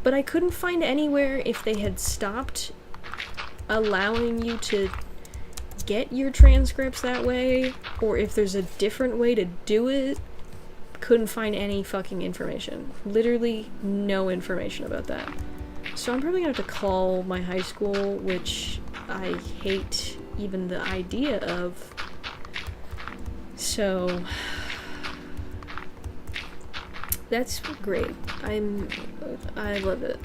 But I couldn't find anywhere if they had stopped allowing you to get your transcripts that way, or if there's a different way to do it. Couldn't find any fucking information. Literally no information about that. So I'm probably gonna have to call my high school, which I hate even the idea of. So that's great. I love it.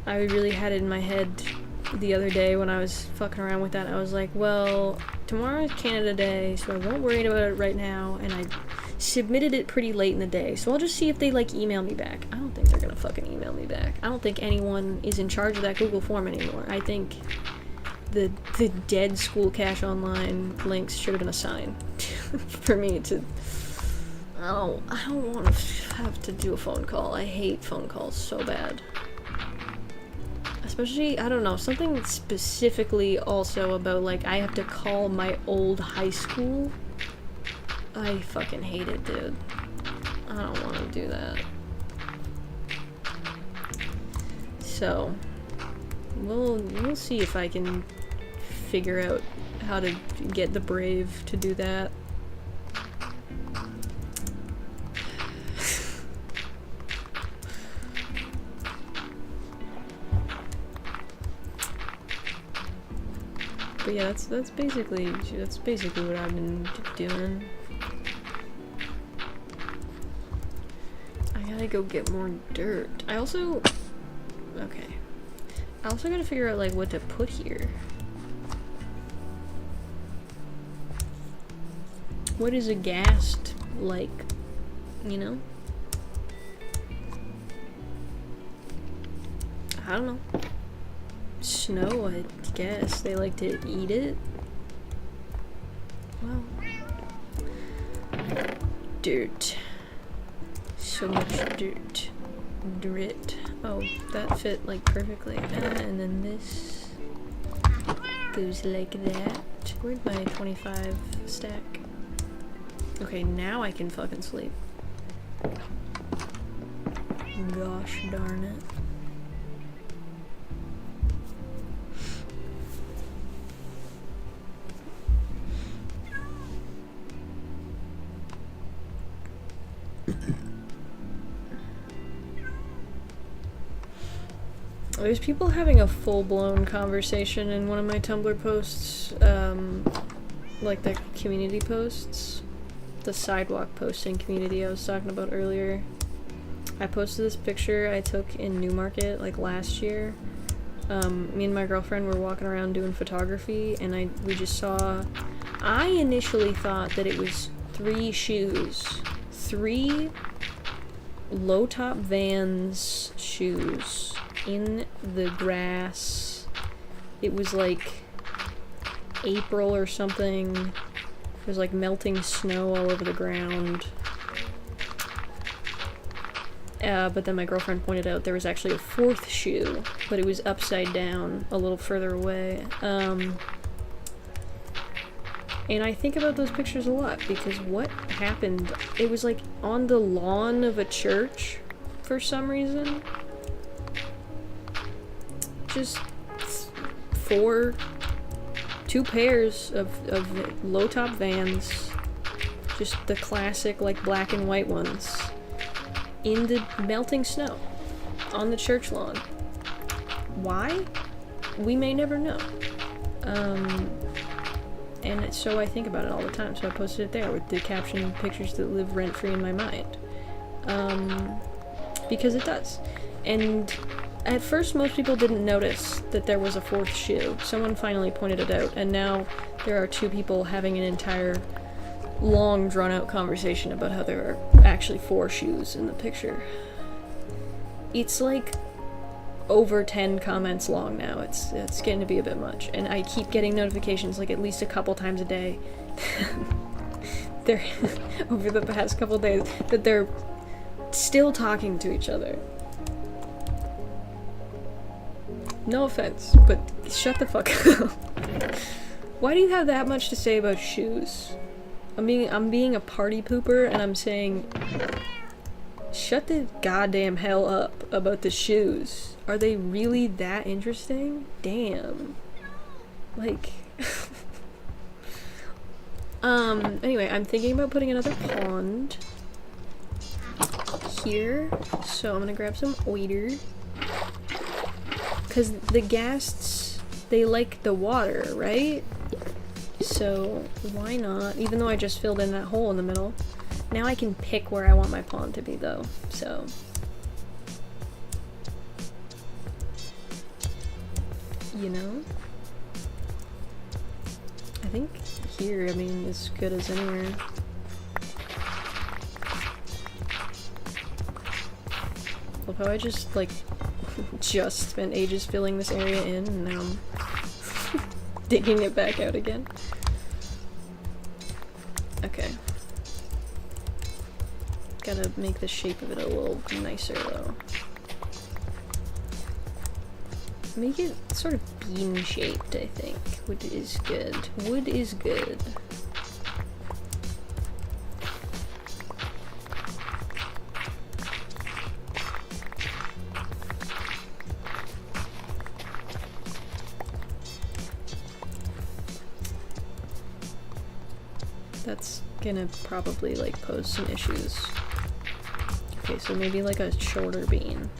I really had it in my head the other day when I was fucking around with that. I was like, well, tomorrow is Canada Day, so I won't worry about it right now, and I submitted it pretty late in the day, so I'll just see if they, like, email me back. I don't think they're gonna fucking email me back. I don't think anyone is in charge of that Google form anymore. I think the dead School Cash Online links should have been a sign for me to... I don't want to have to do a phone call. I hate phone calls so bad. Especially, I don't know, something specifically also about, like, I have to call my old high school. I fucking hate it, dude. I don't want to do that. So, we'll see if I can figure out how to get the Brave to do that. But yeah, that's basically what I've been doing. I gotta go get more dirt. I also gotta figure out, like, what to put here. What is a ghast like, you know? I don't know. Snow, I guess. They like to eat it. Well. Dirt. So much dirt. Drit. Oh, that fit, like, perfectly. And then this goes like that. Where'd my 25 stack? Okay, now I can fucking sleep. Gosh darn it. There's people having a full-blown conversation in one of my Tumblr posts, like the community posts. The sidewalk posting community I was talking about earlier. I posted this picture I took in Newmarket, like, last year. Me and my girlfriend were walking around doing photography, and we just saw... I initially thought that it was 3 shoes. 3 low-top Vans shoes in the grass. It was like April or something. It was like melting snow all over the ground. But then my girlfriend pointed out there was actually a 4th shoe, but it was upside down a little further away. And I think about those pictures a lot, because what happened, it was like on the lawn of a church for some reason. Just 2 pairs of low-top Vans, just the classic, like, black and white ones, in the melting snow on the church lawn. Why? We may never know. And so I think about it all the time, so I posted it there with the caption, "Pictures that live rent-free in my mind." Because it does. And at first, most people didn't notice that there was a 4th shoe. Someone finally pointed it out, and now there are 2 people having an entire long, drawn-out conversation about how there are actually 4 shoes in the picture. It's like over 10 comments long now. It's getting to be a bit much, and I keep getting notifications, like, at least a couple times a day. They're over the past couple days that they're still talking to each other. No offense, but shut the fuck up. Why do you have that much to say about shoes? I'm being a party pooper, and I'm saying, shut the goddamn hell up about the shoes. Are they really that interesting? Damn. Like... Anyway, I'm thinking about putting another pond here, so I'm gonna grab some oiter. Because the ghasts, they like the water, right? So, why not? Even though I just filled in that hole in the middle. Now I can pick where I want my pond to be, though, so... You know? I think here, I mean, as good as anywhere. Love how I just, like, just spent ages filling this area in, and now I'm digging it back out again. Okay. Gotta make the shape of it a little nicer, though. Make it sort of bean-shaped, I think. Wood is good. Wood is good. That's gonna probably, like, pose some issues. Okay, so maybe like a shorter bean.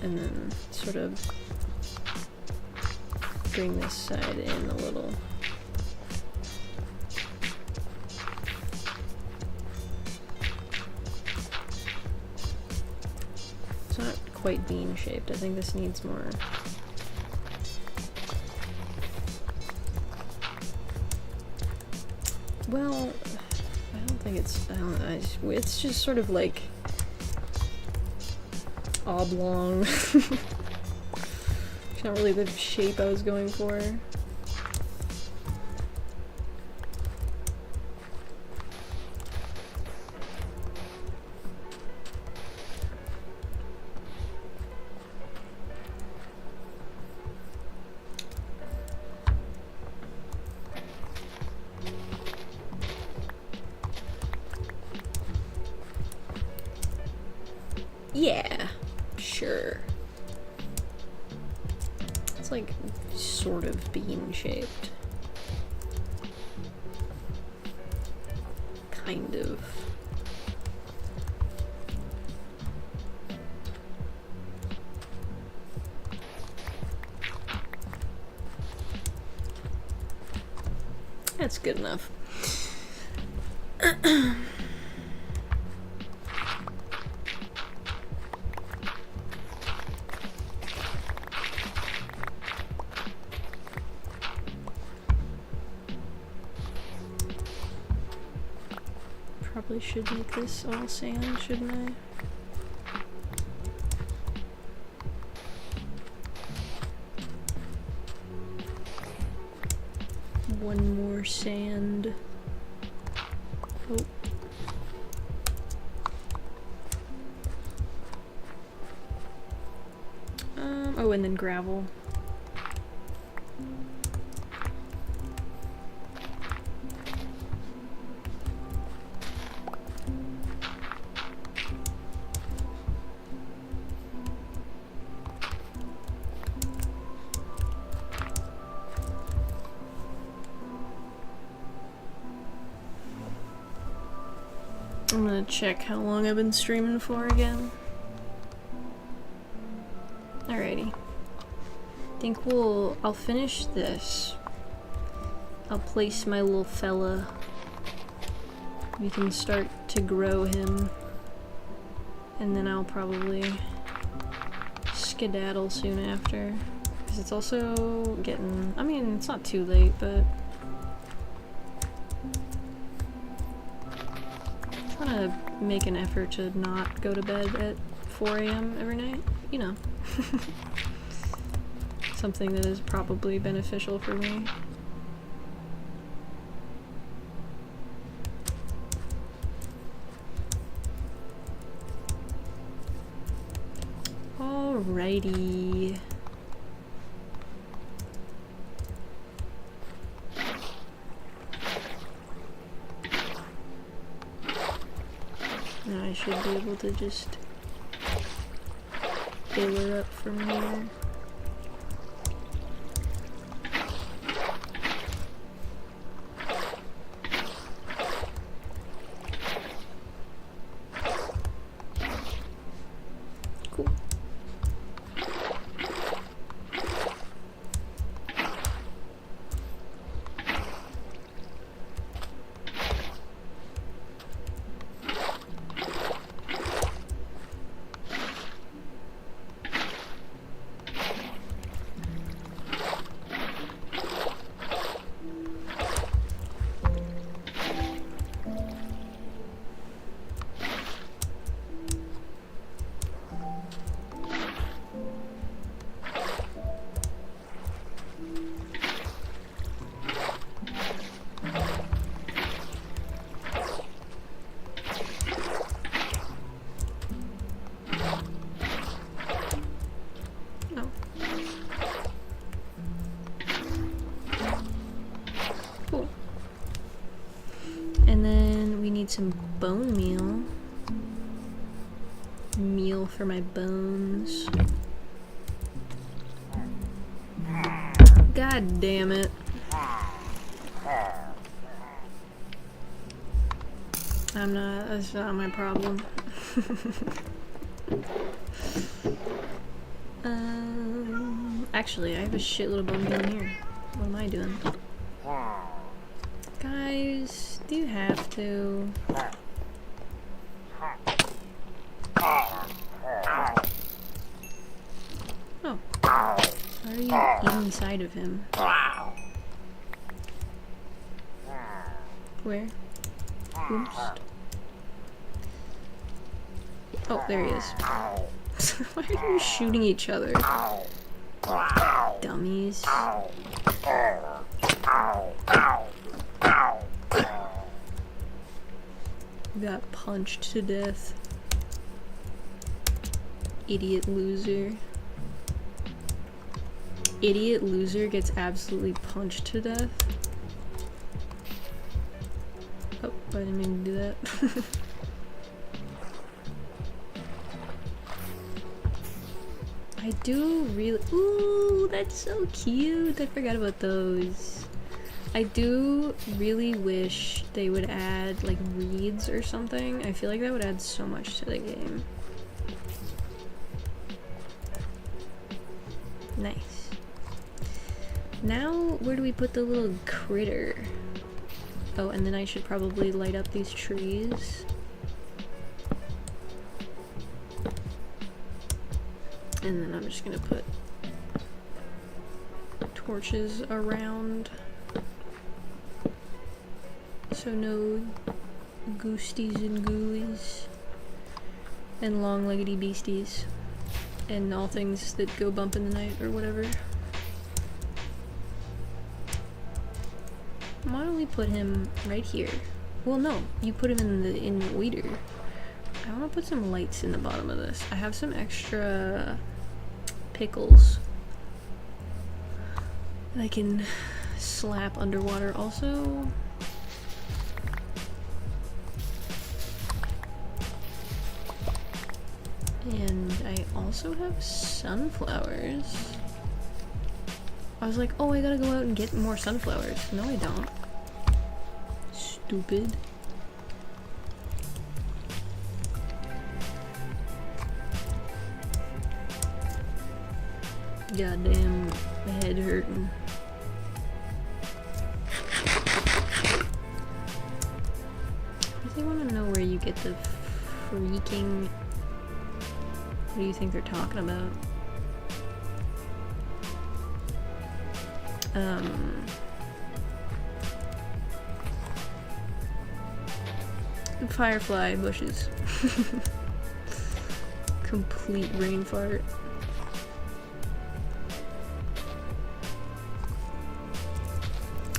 And then sort of bring this side in a little. It's not quite bean shaped. I think this needs more. Well, I don't think it's, I don't know, it's just sort of like oblong. It's not really the shape I was going for. Yeah, sure. It's like sort of bean shaped. Kind of. That's good enough. Probably should make this all sand, shouldn't I? One more sand. Oh. Oh, and then gravel. I'm gonna check how long I've been streaming for again. Alrighty. Think I'll finish this. I'll place my little fella. We can start to grow him. And then I'll probably skedaddle soon after. Because it's also getting, I mean, it's not too late, but to make an effort to not go to bed at 4 AM every night, you know. Something that is probably beneficial for me. Alrighty. Now I should be able to just fill her up from here. Cool. some bone meal. Meal for my bones. God damn it. That's not my problem. Actually, I have a shitload of bone meal in here. What am I doing? Guys, do you have to? Oh. Why are you inside of him? Where? Oops. Oh, there he is. Why are you shooting each other? Dummies. Got punched to death. Idiot loser. Idiot loser gets absolutely punched to death. Oh, I didn't mean to do that. I do really— ooh, that's so cute! I forgot about those. I do really wish they would add, like, reeds or something. I feel like that would add so much to the game. Nice. Now, where do we put the little critter? Oh, and then I should probably light up these trees. And then I'm just gonna put torches around. So no ghosties and gooeys. And long-leggedy beasties. And all things that go bump in the night or whatever. Why don't we put him right here? Well, no, you put him in the waiter. I want to put some lights in the bottom of this. I have some extra pickles that I can slap underwater also. And I also have sunflowers. I was like, oh, I gotta go out and get more sunflowers. No, I don't. Stupid. Goddamn head hurting. I really want to know where you get the freaking— what do you think they're talking about? Firefly bushes. Complete brain fart.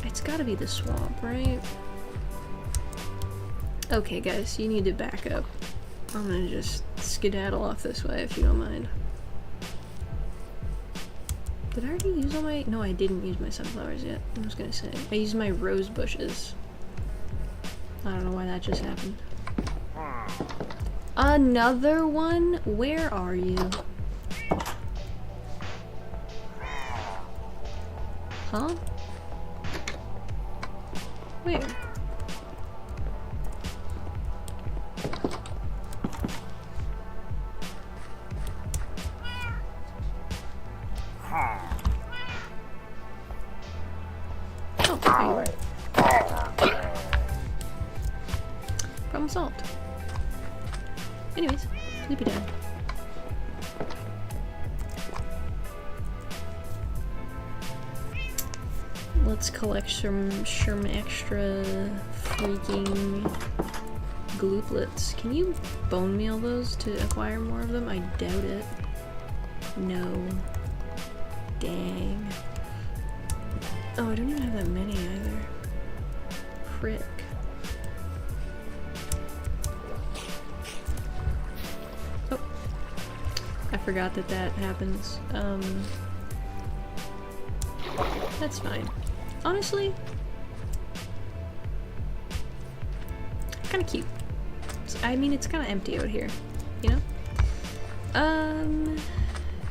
It's gotta be the swamp, right? Okay, guys, you need to back up. I'm gonna just skedaddle off this way if you don't mind. Did I already use all my— no, I didn't use my sunflowers yet. I was gonna say. I used my rose bushes. I don't know why that just happened. Another one? Where are you? Huh? Where? Oh, okay. Problem solved. Anyways, sleepy time. Let's collect some extra freaking glooplets. Can you bone meal those to acquire more of them? I doubt it. No. Dang. Oh, I don't even have that many either. Frick. Oh. I forgot that that happens. That's fine. Honestly, kind of cute. I mean, it's kind of empty out here, you know?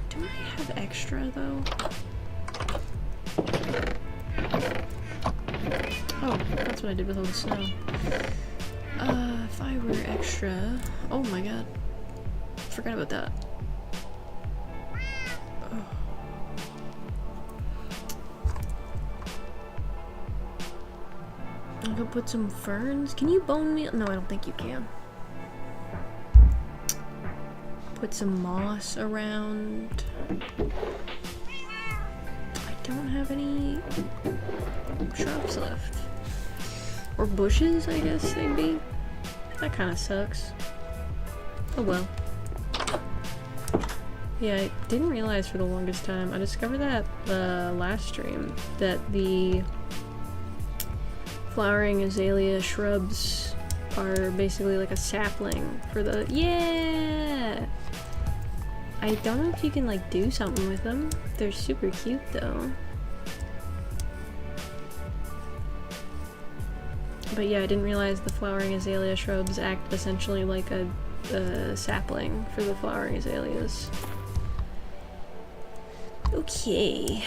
Do I have extra, though? Oh, that's what I did with all the snow. If I were extra... Oh my god. Forgot about that. Oh. I could put some ferns. Can you bone meal? No, I don't think you can. Put some moss around. I don't have any shrubs left. Or bushes, I guess they'd be. That kind of sucks. Oh well. Yeah, I didn't realize for the longest time. I discovered that last stream that the flowering azalea shrubs are basically like a sapling for the— yeah! I don't know if you can like do something with them. They're super cute though. But yeah, I didn't realize the flowering azalea shrubs act essentially like a sapling for the flowering azaleas. Okay.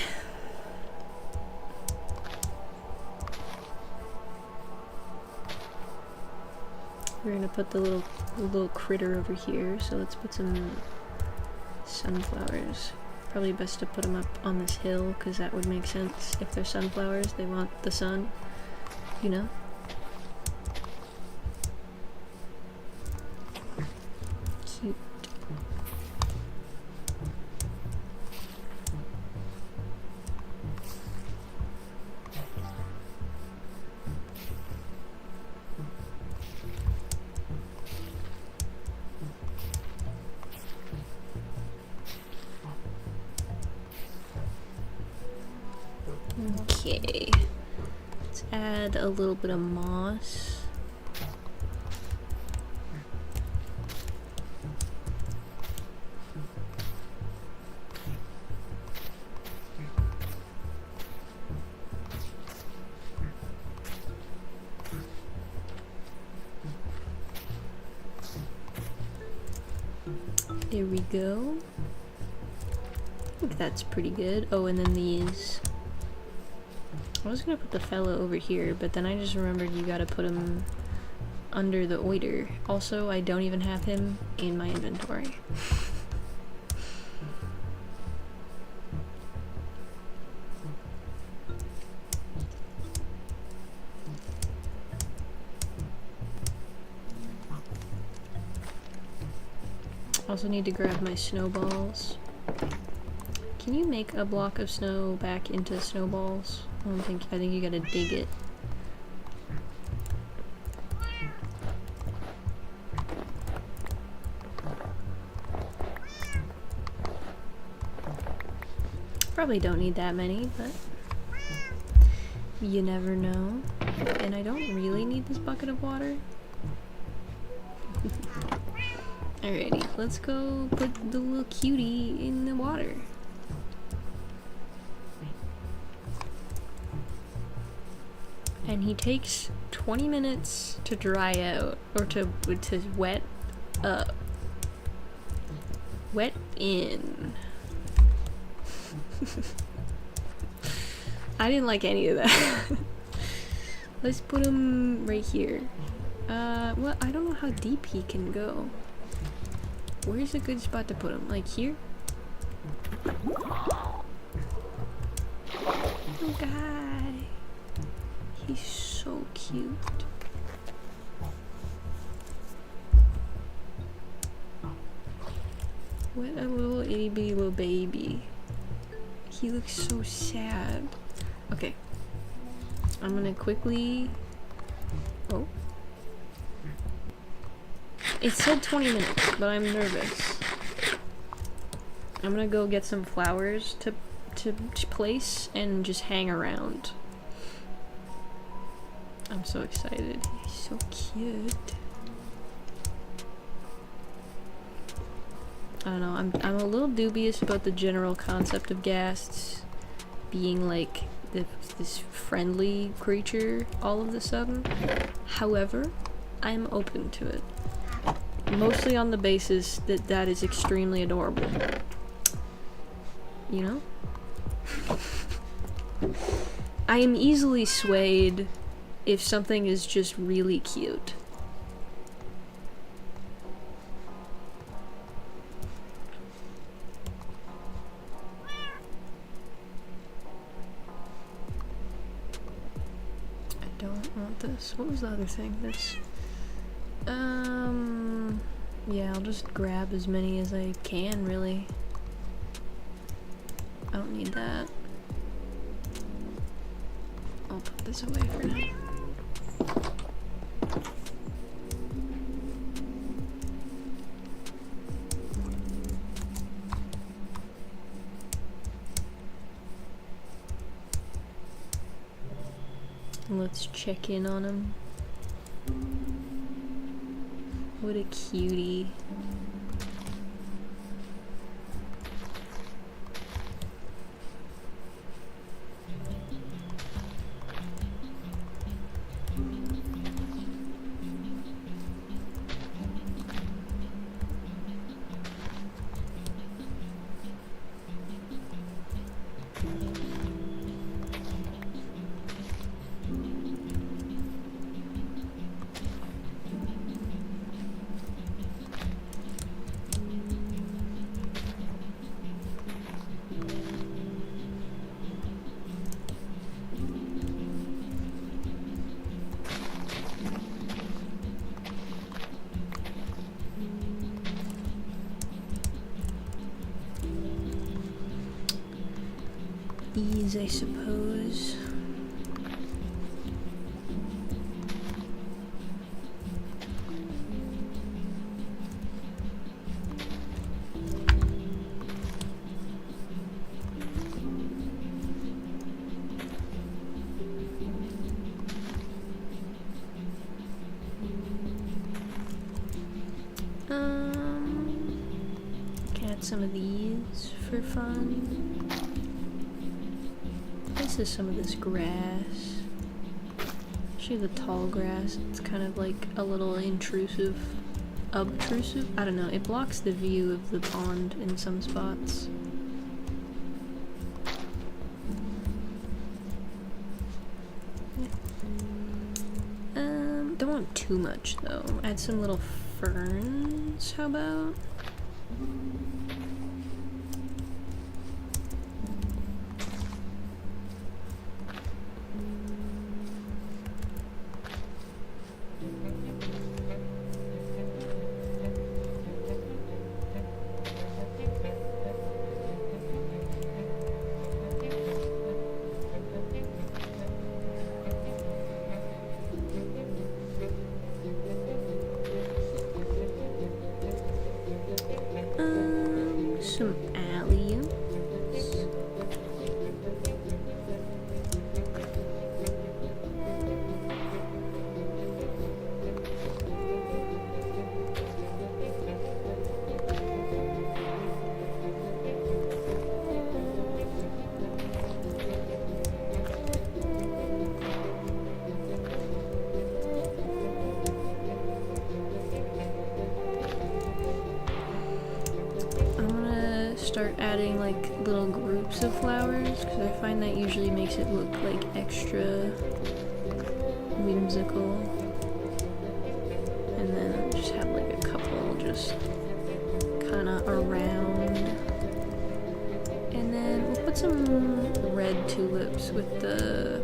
We're gonna put the little critter over here, so let's put some sunflowers. Probably best to put them up on this hill, because that would make sense. If they're sunflowers, they want the sun, you know? Cute. Okay, let's add a little bit of moss. There we go. I think that's pretty good. Oh, and then these. I was gonna put the fella over here, but then I just remembered you gotta put him under the oiter. Also, I don't even have him in my inventory. Also need to grab my snowballs. Can you make a block of snow back into snowballs? I think you gotta dig it. Probably don't need that many, but you never know. And I don't really need this bucket of water. Alrighty, let's go put the little cutie in the water. And he takes 20 minutes to dry out, or to wet up. Wet in. I didn't like any of that. Let's put him right here. Well, I don't know how deep he can go. Where's a good spot to put him? Like here? Oh, guy. He's so cute. What a little itty bitty little baby. He looks so sad. Okay. I'm gonna quickly... Oh. It said 20 minutes, but I'm nervous. I'm gonna go get some flowers to place and just hang around. I'm so excited. He's so cute. I don't know, I'm a little dubious about the general concept of ghasts being like this friendly creature all of a sudden. However, I'm open to it. Mostly on the basis that that is extremely adorable. You know? I am easily swayed if something is just really cute. I don't want this. What was the other thing? This. Yeah, I'll just grab as many as I can, really. I don't need that. I'll put this away for now. Let's check in on him. What a cutie. These, I suppose. Get some of these for fun. This is some of this grass. Actually, the tall grass, it's kind of like a little intrusive. Obtrusive? I don't know. It blocks the view of the pond in some spots. Don't want too much though. Add some little ferns, how about? Some alliums. Start adding like little groups of flowers because I find that usually makes it look like extra whimsical, and then just have like a couple just kind of around, and then we'll put some red tulips with the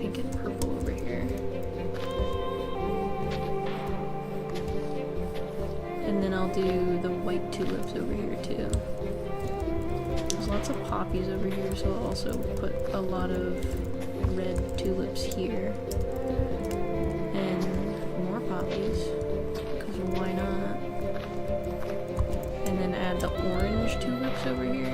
pink and purple over here. And then I'll do the white tulips over here too. There's lots of poppies over here, so I'll also put a lot of red tulips here. And more poppies, because why not? And then add the orange tulips over here.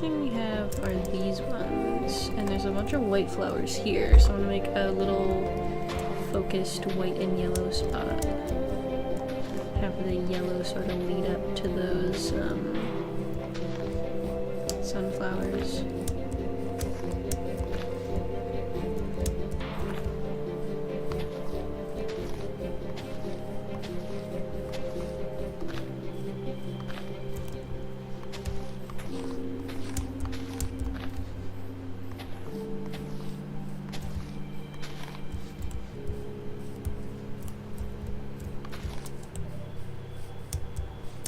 Thing we have are these ones, and there's a bunch of white flowers here, so I'm gonna make a little focused white and yellow spot. have the yellow sort of lead up to those sunflowers.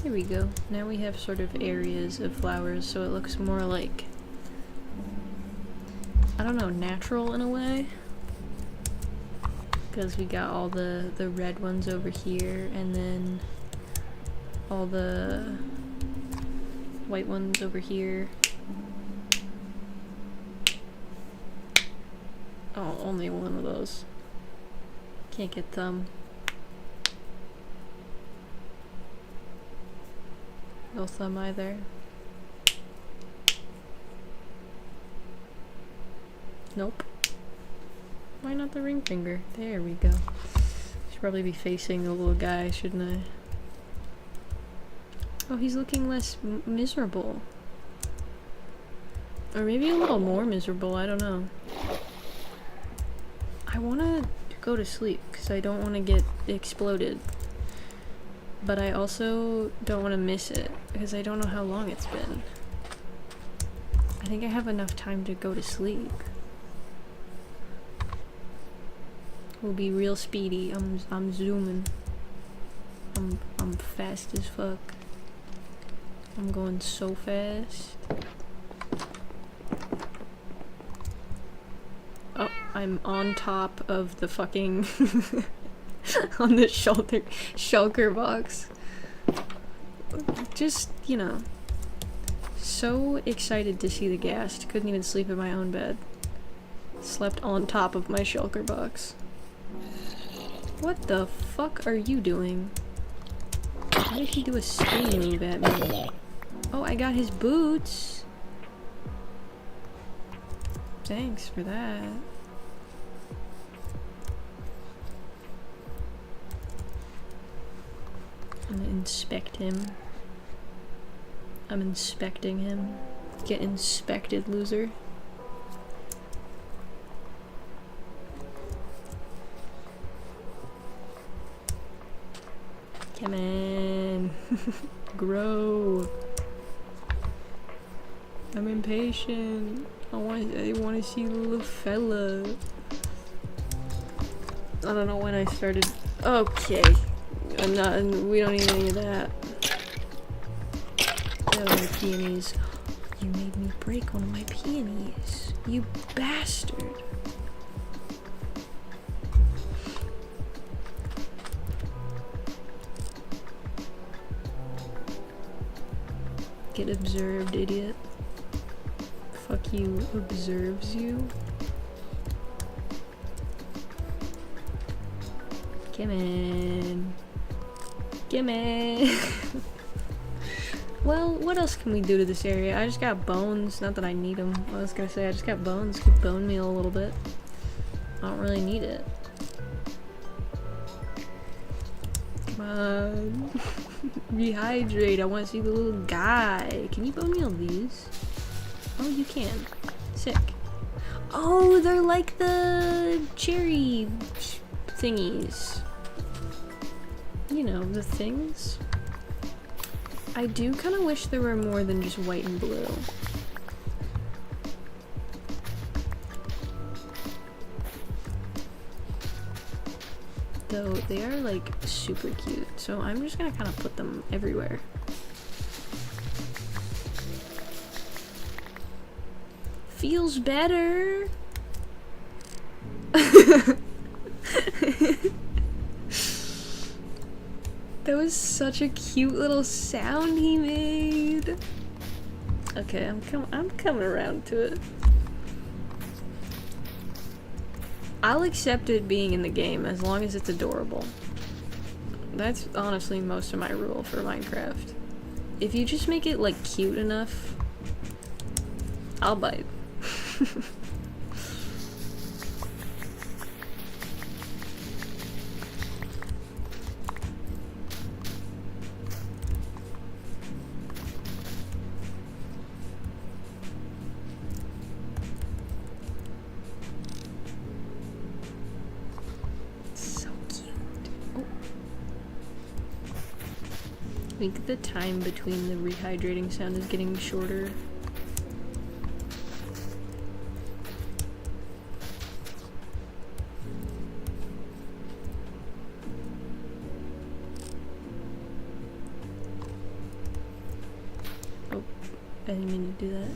Here we go. Now we have sort of areas of flowers, so it looks more like, I don't know, natural in a way. Because we got all the red ones over here, and then all the white ones over here. Oh, only one of those. Can't get them. No thumb either. Nope. Why not the ring finger? There we go. Should probably be facing the little guy, shouldn't I? Oh, he's looking less miserable. Or maybe a little more miserable, I don't know. I want to go to sleep because I don't want to get exploded. But I also don't want to miss it because I don't know how long it's been. I think I have enough time to go to sleep. We'll be real speedy. I'm zooming. I'm fast as fuck. I'm going so fast. Oh, I'm on top of the fucking on the shulker box. Just, you know, so excited to see the ghast. Couldn't even sleep in my own bed. Slept on top of my shulker box. What the fuck are you doing? Why did he do a spin move at me? Oh, I got his boots. Thanks for that. I'm gonna inspect him. I'm inspecting him. Get inspected, loser. Come on. Grow. I'm impatient. I want to see the little fella. I don't know when I started. Okay. We don't need any of that. Oh, my peonies. You made me break one of my peonies. You bastard. Get observed, idiot. Fuck you, observes you. Come on. Come on. Well, what else can we do to this area? I just got bones. Not that I need them. I was gonna say I just got bones. Could bone meal a little bit. I don't really need it. Come on. Rehydrate. I want to see the little guy. Can you bone meal these? Oh, you can. Sick. Oh, they're like the cherry thingies. You know, the things. I do kind of wish there were more than just white and blue. Though they are like super cute, so I'm just gonna kind of put them everywhere. Feels better. That was such a cute little sound he made. Okay, I'm coming around to it. I'll accept it being in the game as long as it's adorable. That's honestly most of my rule for Minecraft. If you just make it like cute enough, I'll bite. I think the time between the rehydrating sound is getting shorter. Oh, I didn't mean to do that.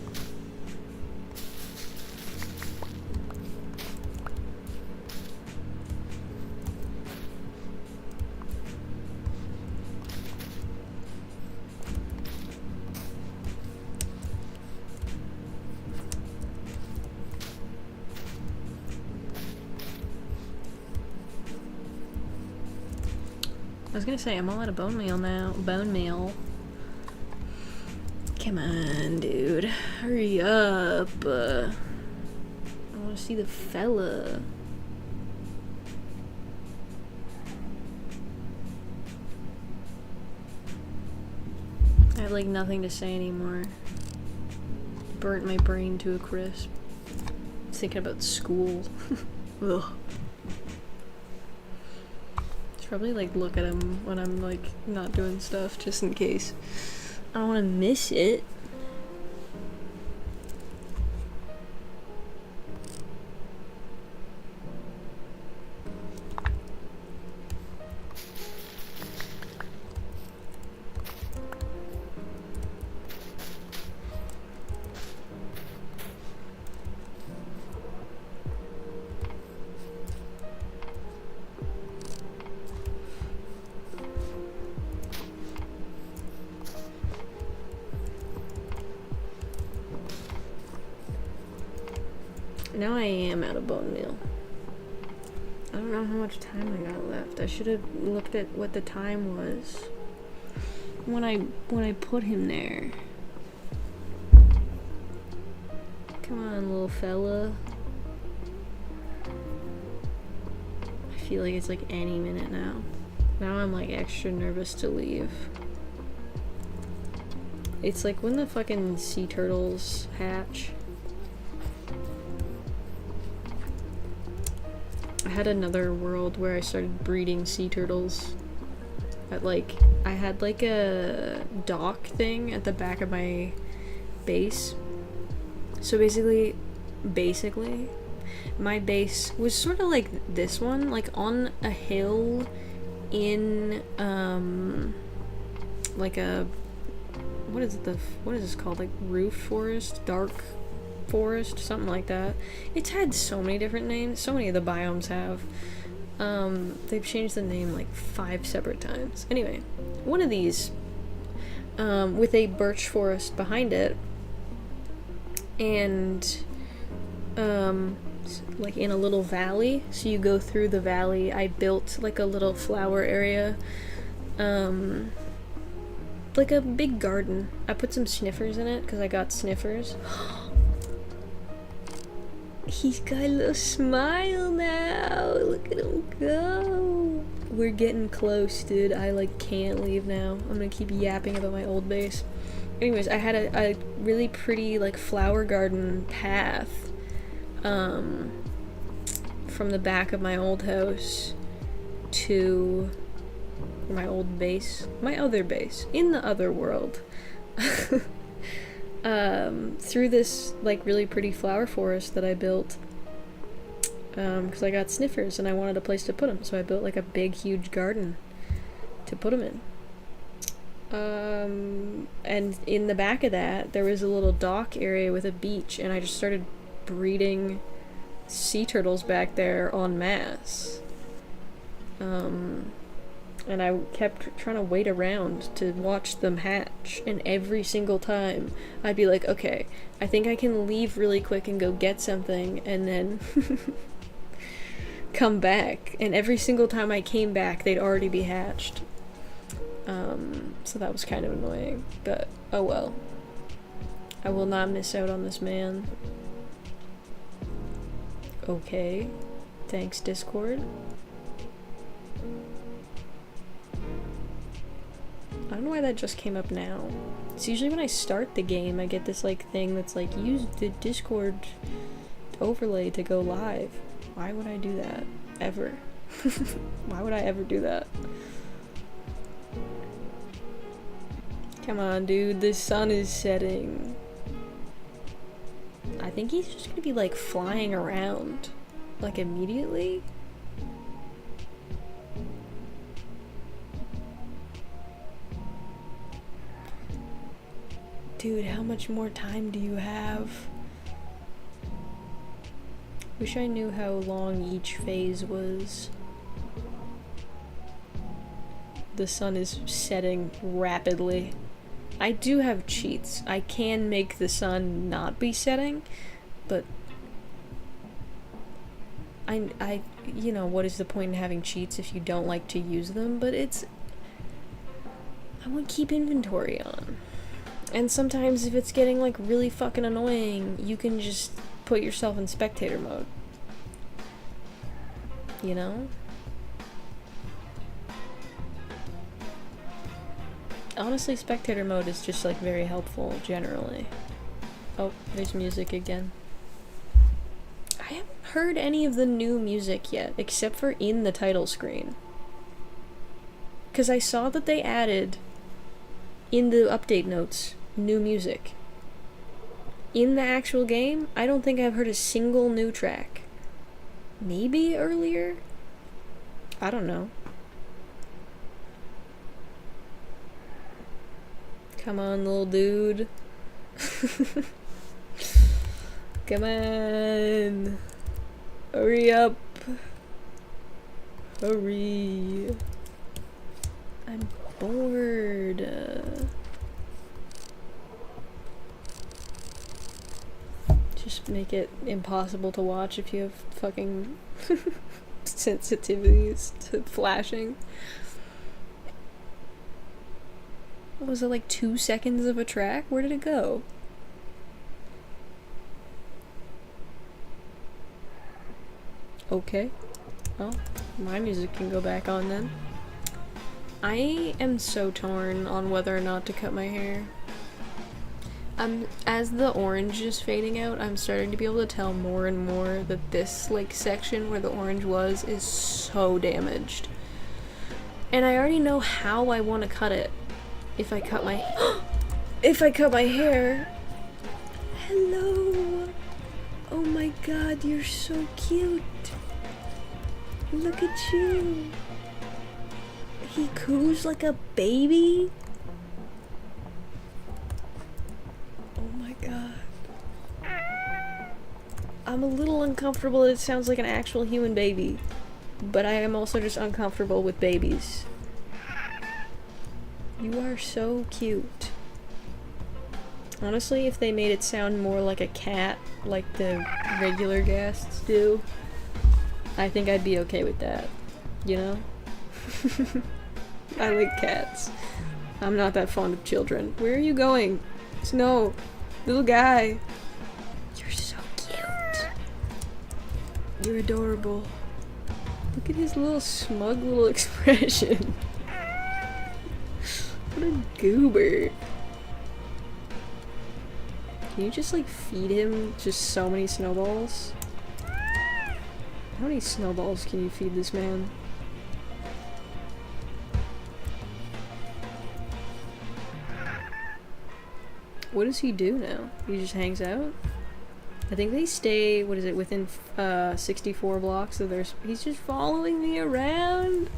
I was gonna say, I'm all out of bone meal now. Bone meal. Come on, dude. Hurry up. I wanna see the fella. I have like nothing to say anymore. Burnt my brain to a crisp. Thinking about school. Ugh. Probably like look at him when I'm like not doing stuff just in case. I don't want to miss it. Now I am out of bone meal. I don't know how much time I got left. I should have looked at what the time was when I put him there. Come on, little fella. I feel like it's like any minute now. Now I'm like extra nervous to leave. It's like when the fucking sea turtles hatch. I had another world where I started breeding sea turtles. I had like a dock thing at the back of my base. So basically, my base was sort of like this one, like on a hill in, like a, what is this called? Like roof forest? Dark forest? Something like that. It's had so many different names. So many of the biomes have. They've changed the name like 5 separate times. Anyway, one of these, with a birch forest behind it, and, like in a little valley, so you go through the valley. I built like a little flower area, like a big garden. I put some sniffers in it, because I got sniffers. He's got a little smile now. Look at him go. We're getting close, dude. I like can't leave now. I'm gonna keep yapping about my old base. Anyways, I had a really pretty like flower garden path from the back of my old house to my old base, my other base in the other world. Through this like really pretty flower forest that I built, because I got sniffers and I wanted a place to put them, so I built like a big huge garden to put them in. And in the back of that there was a little dock area with a beach, and I just started breeding sea turtles back there en masse. And I kept trying to wait around to watch them hatch, and every single time I'd be like, okay, I think I can leave really quick and go get something, and then come back. And every single time I came back, they'd already be hatched. So that was kind of annoying, but oh well. I will not miss out on this man. Okay. Thanks, Discord. I don't know why that just came up now. It's usually when I start the game, I get this like thing that's like, use the Discord overlay to go live. Why would I do that? Ever? Why would I ever do that? Come on, dude, the sun is setting. I think he's just gonna be like flying around, like immediately. Dude, how much more time do you have? Wish I knew how long each phase was. The sun is setting rapidly. I do have cheats. I can make the sun not be setting, but I you know, what is the point in having cheats if you don't like to use them? But I want to keep inventory on. And sometimes if it's getting like really fucking annoying, you can just put yourself in spectator mode. You know? Honestly, spectator mode is just like very helpful generally. Oh, there's music again. I haven't heard any of the new music yet, except for in the title screen. 'Cause I saw that they added, in the update notes, new music. In the actual game, I don't think I've heard a single new track. Maybe earlier? I don't know. Come on, little dude. Come on. Hurry up. Hurry. I'm bored. Just make it impossible to watch if you have fucking sensitivities to flashing. What was it, like 2 seconds of a track? Where did it go? Okay. Well, my music can go back on then. I am so torn on whether or not to cut my hair. As the orange is fading out, I'm starting to be able to tell more and more that this, like, section where the orange was is so damaged. And I already know how I want to cut it. If I cut my hair. Hello. Oh my god, you're so cute. Look at you. He coos like a baby. Oh my god. I'm a little uncomfortable that it sounds like an actual human baby, but I am also just uncomfortable with babies. You are so cute. Honestly, if they made it sound more like a cat, like the regular ghasts do, I think I'd be okay with that. You know? I like cats. I'm not that fond of children. Where are you going? Snow. Little guy. You're so cute. You're adorable. Look at his little smug little expression. What a goober. Can you just like feed him just so many snowballs? How many snowballs can you feed this man? What does he do now? He just hangs out? I think they stay, what is it, within 64 blocks of their... He's just following me around?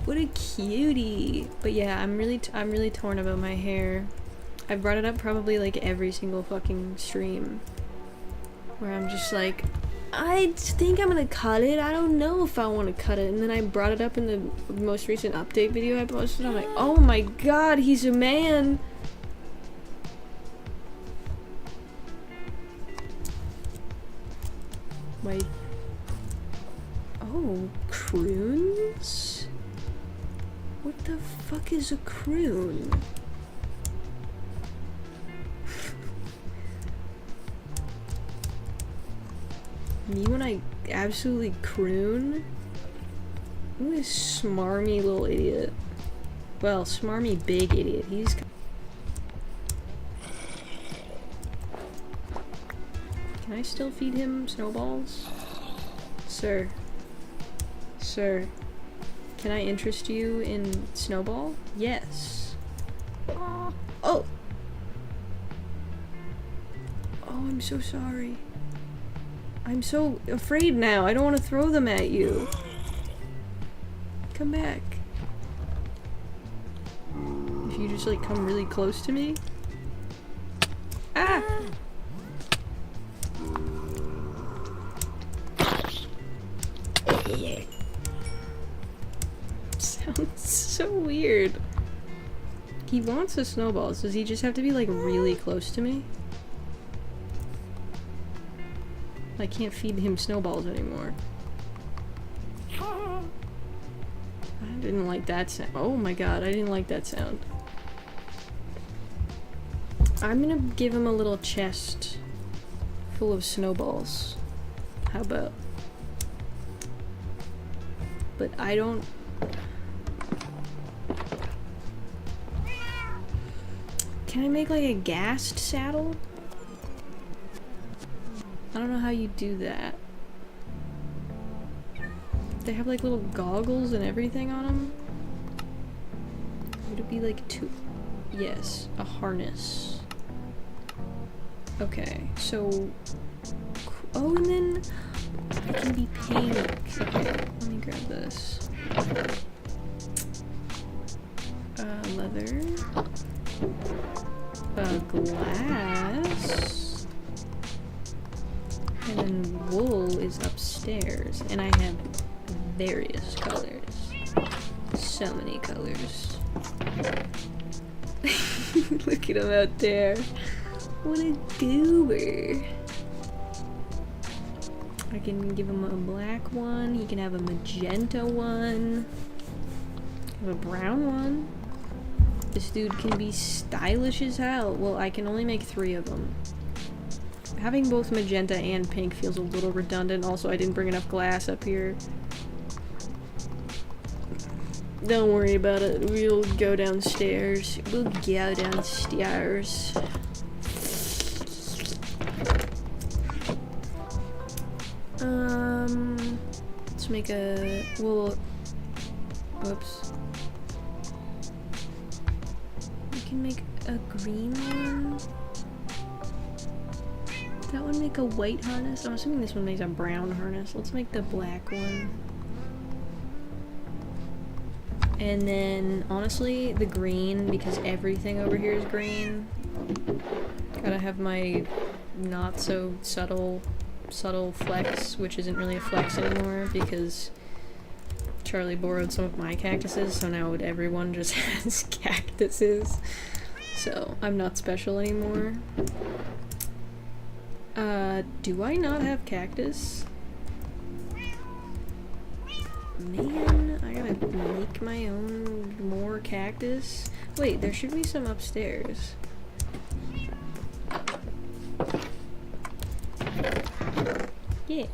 What a cutie. But yeah, I'm really torn about my hair. I brought it up probably like every single fucking stream. Where I'm just like, I think I'm gonna cut it. I don't know if I want to cut it. And then I brought it up in the most recent update video I posted. I'm like, oh my god, he's a man. My... Oh, croons? What the fuck is a croon? Me when I absolutely croon? I'm a smarmy little idiot. Well, smarmy big idiot. He's... Can I still feed him snowballs? Sir. Sir. Can I interest you in Snowball? Yes. Oh! Oh, I'm so sorry. I'm so afraid now. I don't want to throw them at you. Come back. If you just like come really close to me. Ah! Sounds so weird. He wants the snowballs. Does he just have to be like really close to me? I can't feed him snowballs anymore. I didn't like that sound. Oh my god, I didn't like that sound. I'm gonna give him a little chest full of snowballs. How about? But I don't... Can I make like a ghast saddle? I don't know how you do that. They have like little goggles and everything on them. Would it be like two? Yes, a harness. Okay, so... Oh, and then it can be pink. Okay, let me grab this. Leather. Glass. And then wool is upstairs. And I have various colors. So many colors. Look at him out there. What a goober. I can give him a black one. He can have a magenta one. A brown one. This dude can be stylish as hell. Well, I can only make 3 of them. Having both magenta and pink feels a little redundant. Also, I didn't bring enough glass up here. Don't worry about it. We'll go downstairs. We'll go downstairs. Let's make a... Well... Whoops. We can make a green one. That one make a white harness? I'm assuming this one makes a brown harness. Let's make the black one. And then, honestly, the green, because everything over here is green. Gotta have my not so subtle flex, which isn't really a flex anymore because Charlie borrowed some of my cactuses, so now everyone just has cactuses. So, I'm not special anymore. Do I not have cactus? Man, I gotta make my own more cactus. Wait, there should be some upstairs. Yeah.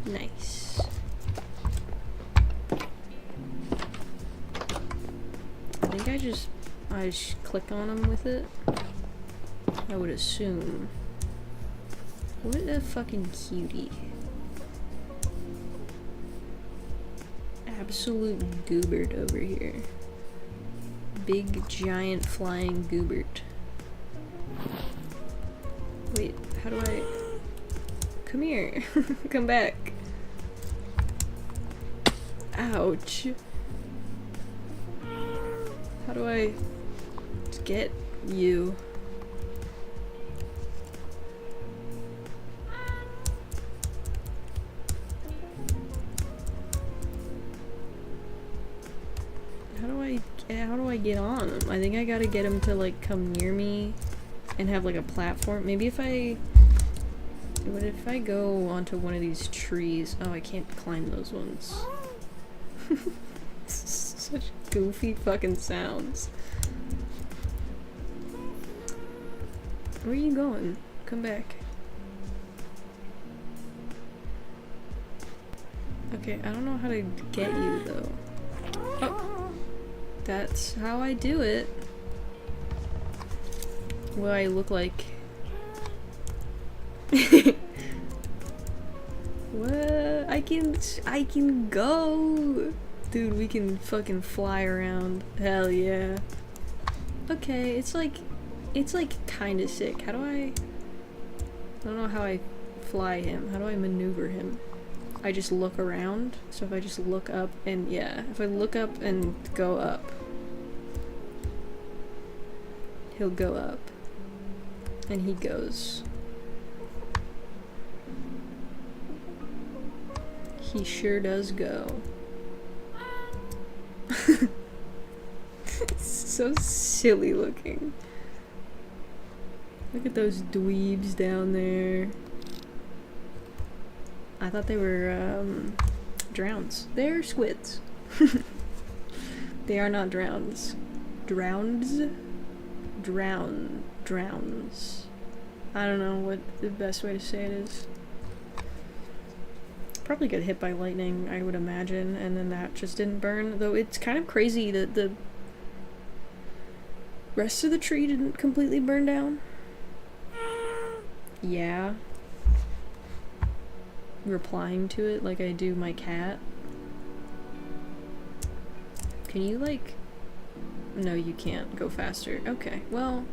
Nice. I think I just click on them with it. I would assume. What a fucking cutie. Absolute goobert over here. Big, giant, flying goobert. Wait, how do I... Come here. Come back. Ouch. How do I get you? How do I get on him? I think I gotta get him to like come near me and have like a platform. Maybe if I... What if I go onto one of these trees? Oh, I can't climb those ones. Such goofy fucking sounds. Where are you going? Come back. Okay, I don't know how to get you though. Oh! That's how I do it. What I look like What? I can go! Dude, we can fucking fly around. Hell yeah. Okay, it's like kinda sick. How do I don't know how I fly him. How do I maneuver him? I just look around. So if I just look up and yeah, if I look up and go up, he'll go up. And he goes. He sure does go. It's so silly looking. Look at those dweebs down there. I thought they were drowns. They're squids. They are not drowns. Drowns? Drowns. I don't know what the best way to say it is. Probably get hit by lightning, I would imagine, and then that just didn't burn. Though it's kind of crazy that the rest of the tree didn't completely burn down. Yeah. Replying to it like I do my cat. Can you, like... No, you can't go faster. Okay, well...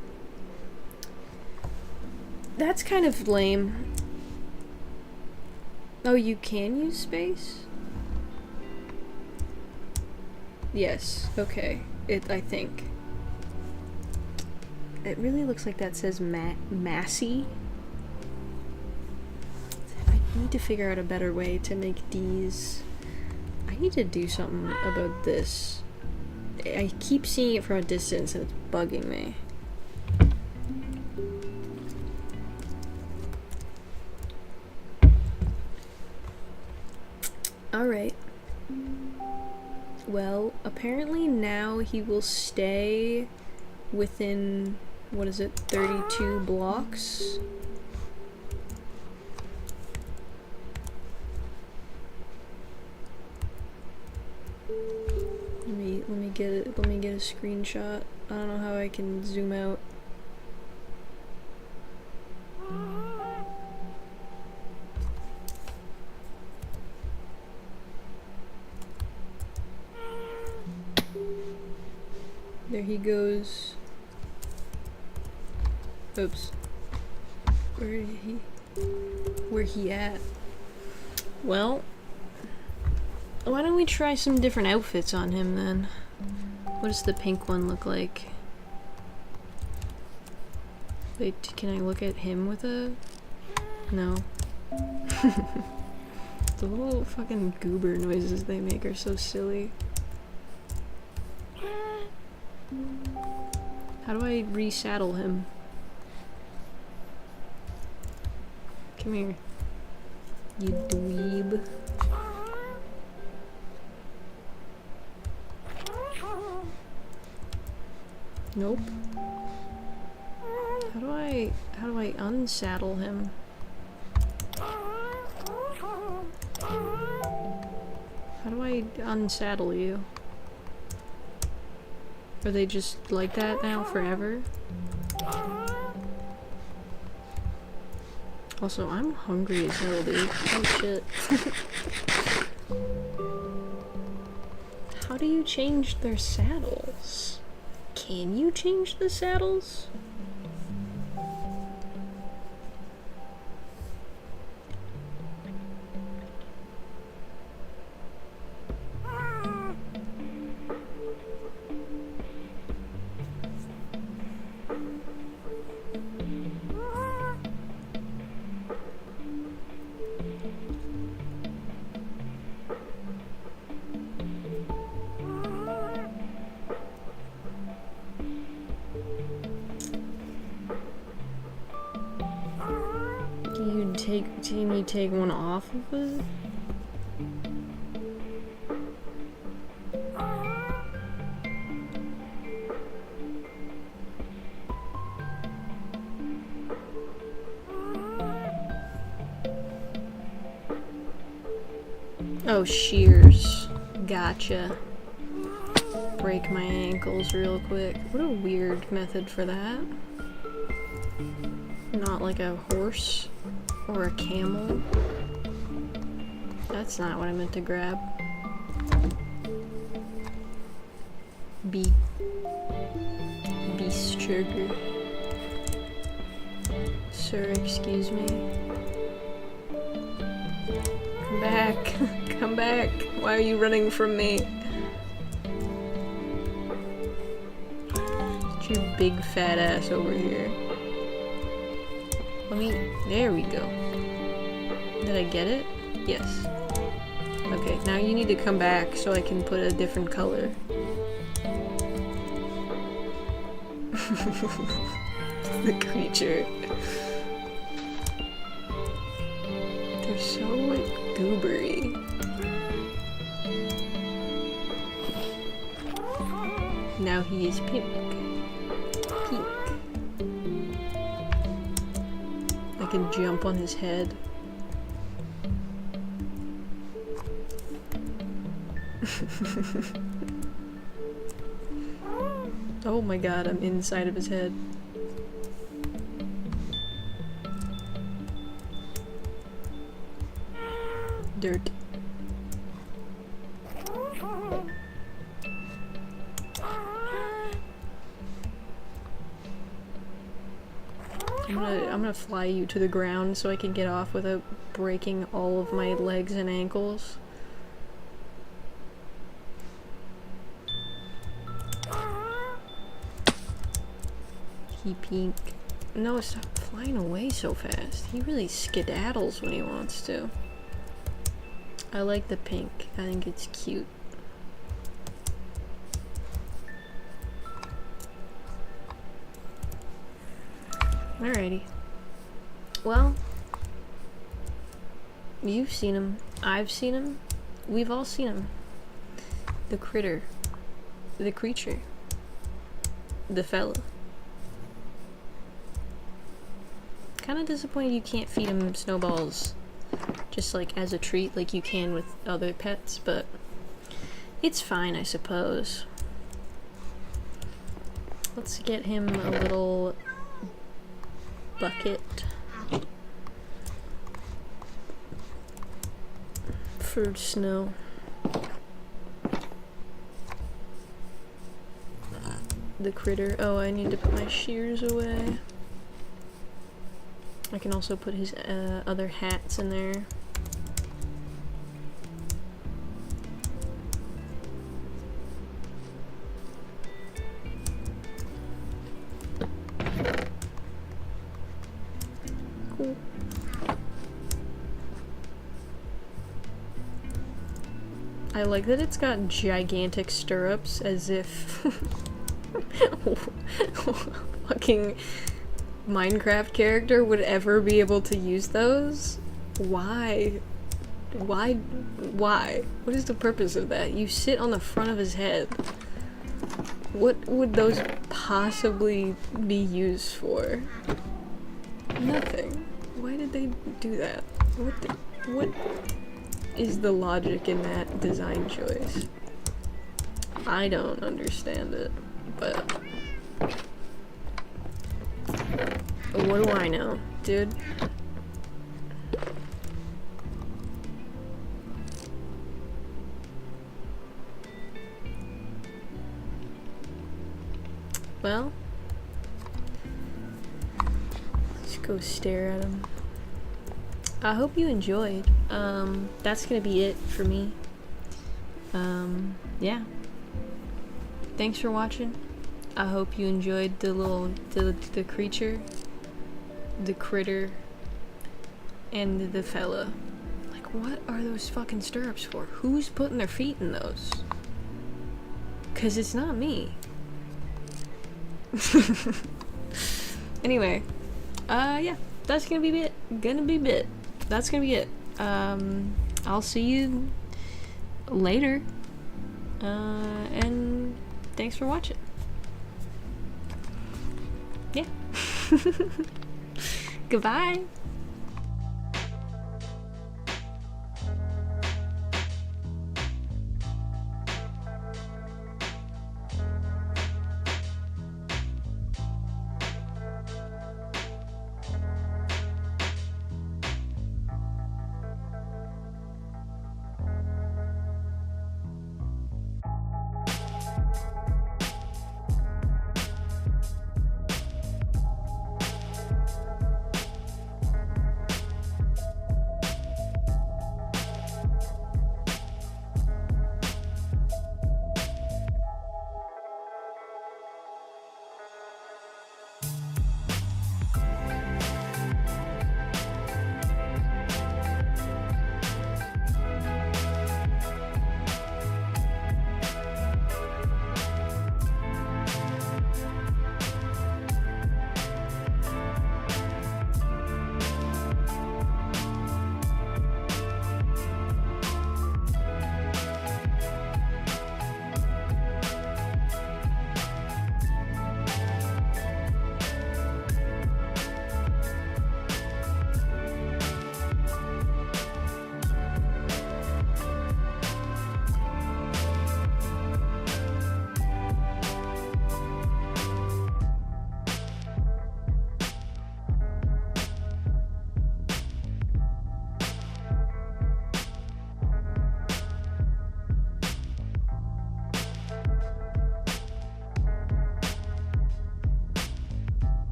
That's kind of lame. Oh, you can use space? Yes, okay. I think. It really looks like that says Massey. I need to figure out a better way to make D's. I need to do something about this. I keep seeing it from a distance and it's bugging me. Alright. Well, apparently now he will stay within, what is it, 32 blocks? Let me get a screenshot. I don't know how I can zoom out. There he goes. Oops. Where he at? Well, why don't we try some different outfits on him then? What does the pink one look like? Wait, can I look at him with a... No. The little fucking goober noises they make are so silly. How do I resaddle him? Come here. You dweeb. Nope. How do I unsaddle him? How do I unsaddle you? Are they just like that now forever? Also, I'm hungry as hell, dude. Oh shit. How do you change their saddles? Can you change the saddles? Can you take one off of it? Oh, shears. Gotcha. Break my ankles real quick. What a weird method for that. Not like a horse. Or a camel. That's not what I meant to grab. Beast sugar. Sir, excuse me. Come back. Come back. Why are you running from me? Get your big fat ass over here. There we go. Did I get it? Yes. Okay, now you need to come back so I can put a different color. The creature. They're so, like, goobery. Now he is pink. Pink. I can jump on his head. Oh my god, I'm inside of his head. Dirt. I'm gonna fly you to the ground so I can get off without breaking all of my legs and ankles. He pink. No, stop flying away so fast. He really skedaddles when he wants to. I like the pink. I think it's cute. Alrighty. Well, you've seen him. I've seen him. We've all seen him. The critter. The creature. The fella. Kinda disappointed you can't feed him snowballs just like as a treat like you can with other pets, but it's fine, I suppose. Let's get him a little bucket for snow. The critter. Oh, I need to put my shears away. I can also put his other hats in there. Cool. I like that it's got gigantic stirrups as if fucking Minecraft character would ever be able to use those. Why? Why? What is the purpose of that? You sit on the front of his head. What would those possibly be used for? Nothing. Why did they do that? What is the logic in that design choice? I don't understand it, but what do I know, dude? Well, let's go stare at him. I hope you enjoyed. That's gonna be it for me. Yeah. Thanks for watching. I hope you enjoyed the creature, the critter, and the fella. Like, what are those fucking stirrups for? Who's putting their feet in those? 'Cause it's not me. Anyway, yeah, that's gonna be it. That's gonna be it. I'll see you later. And thanks for watching. Yeah. Goodbye.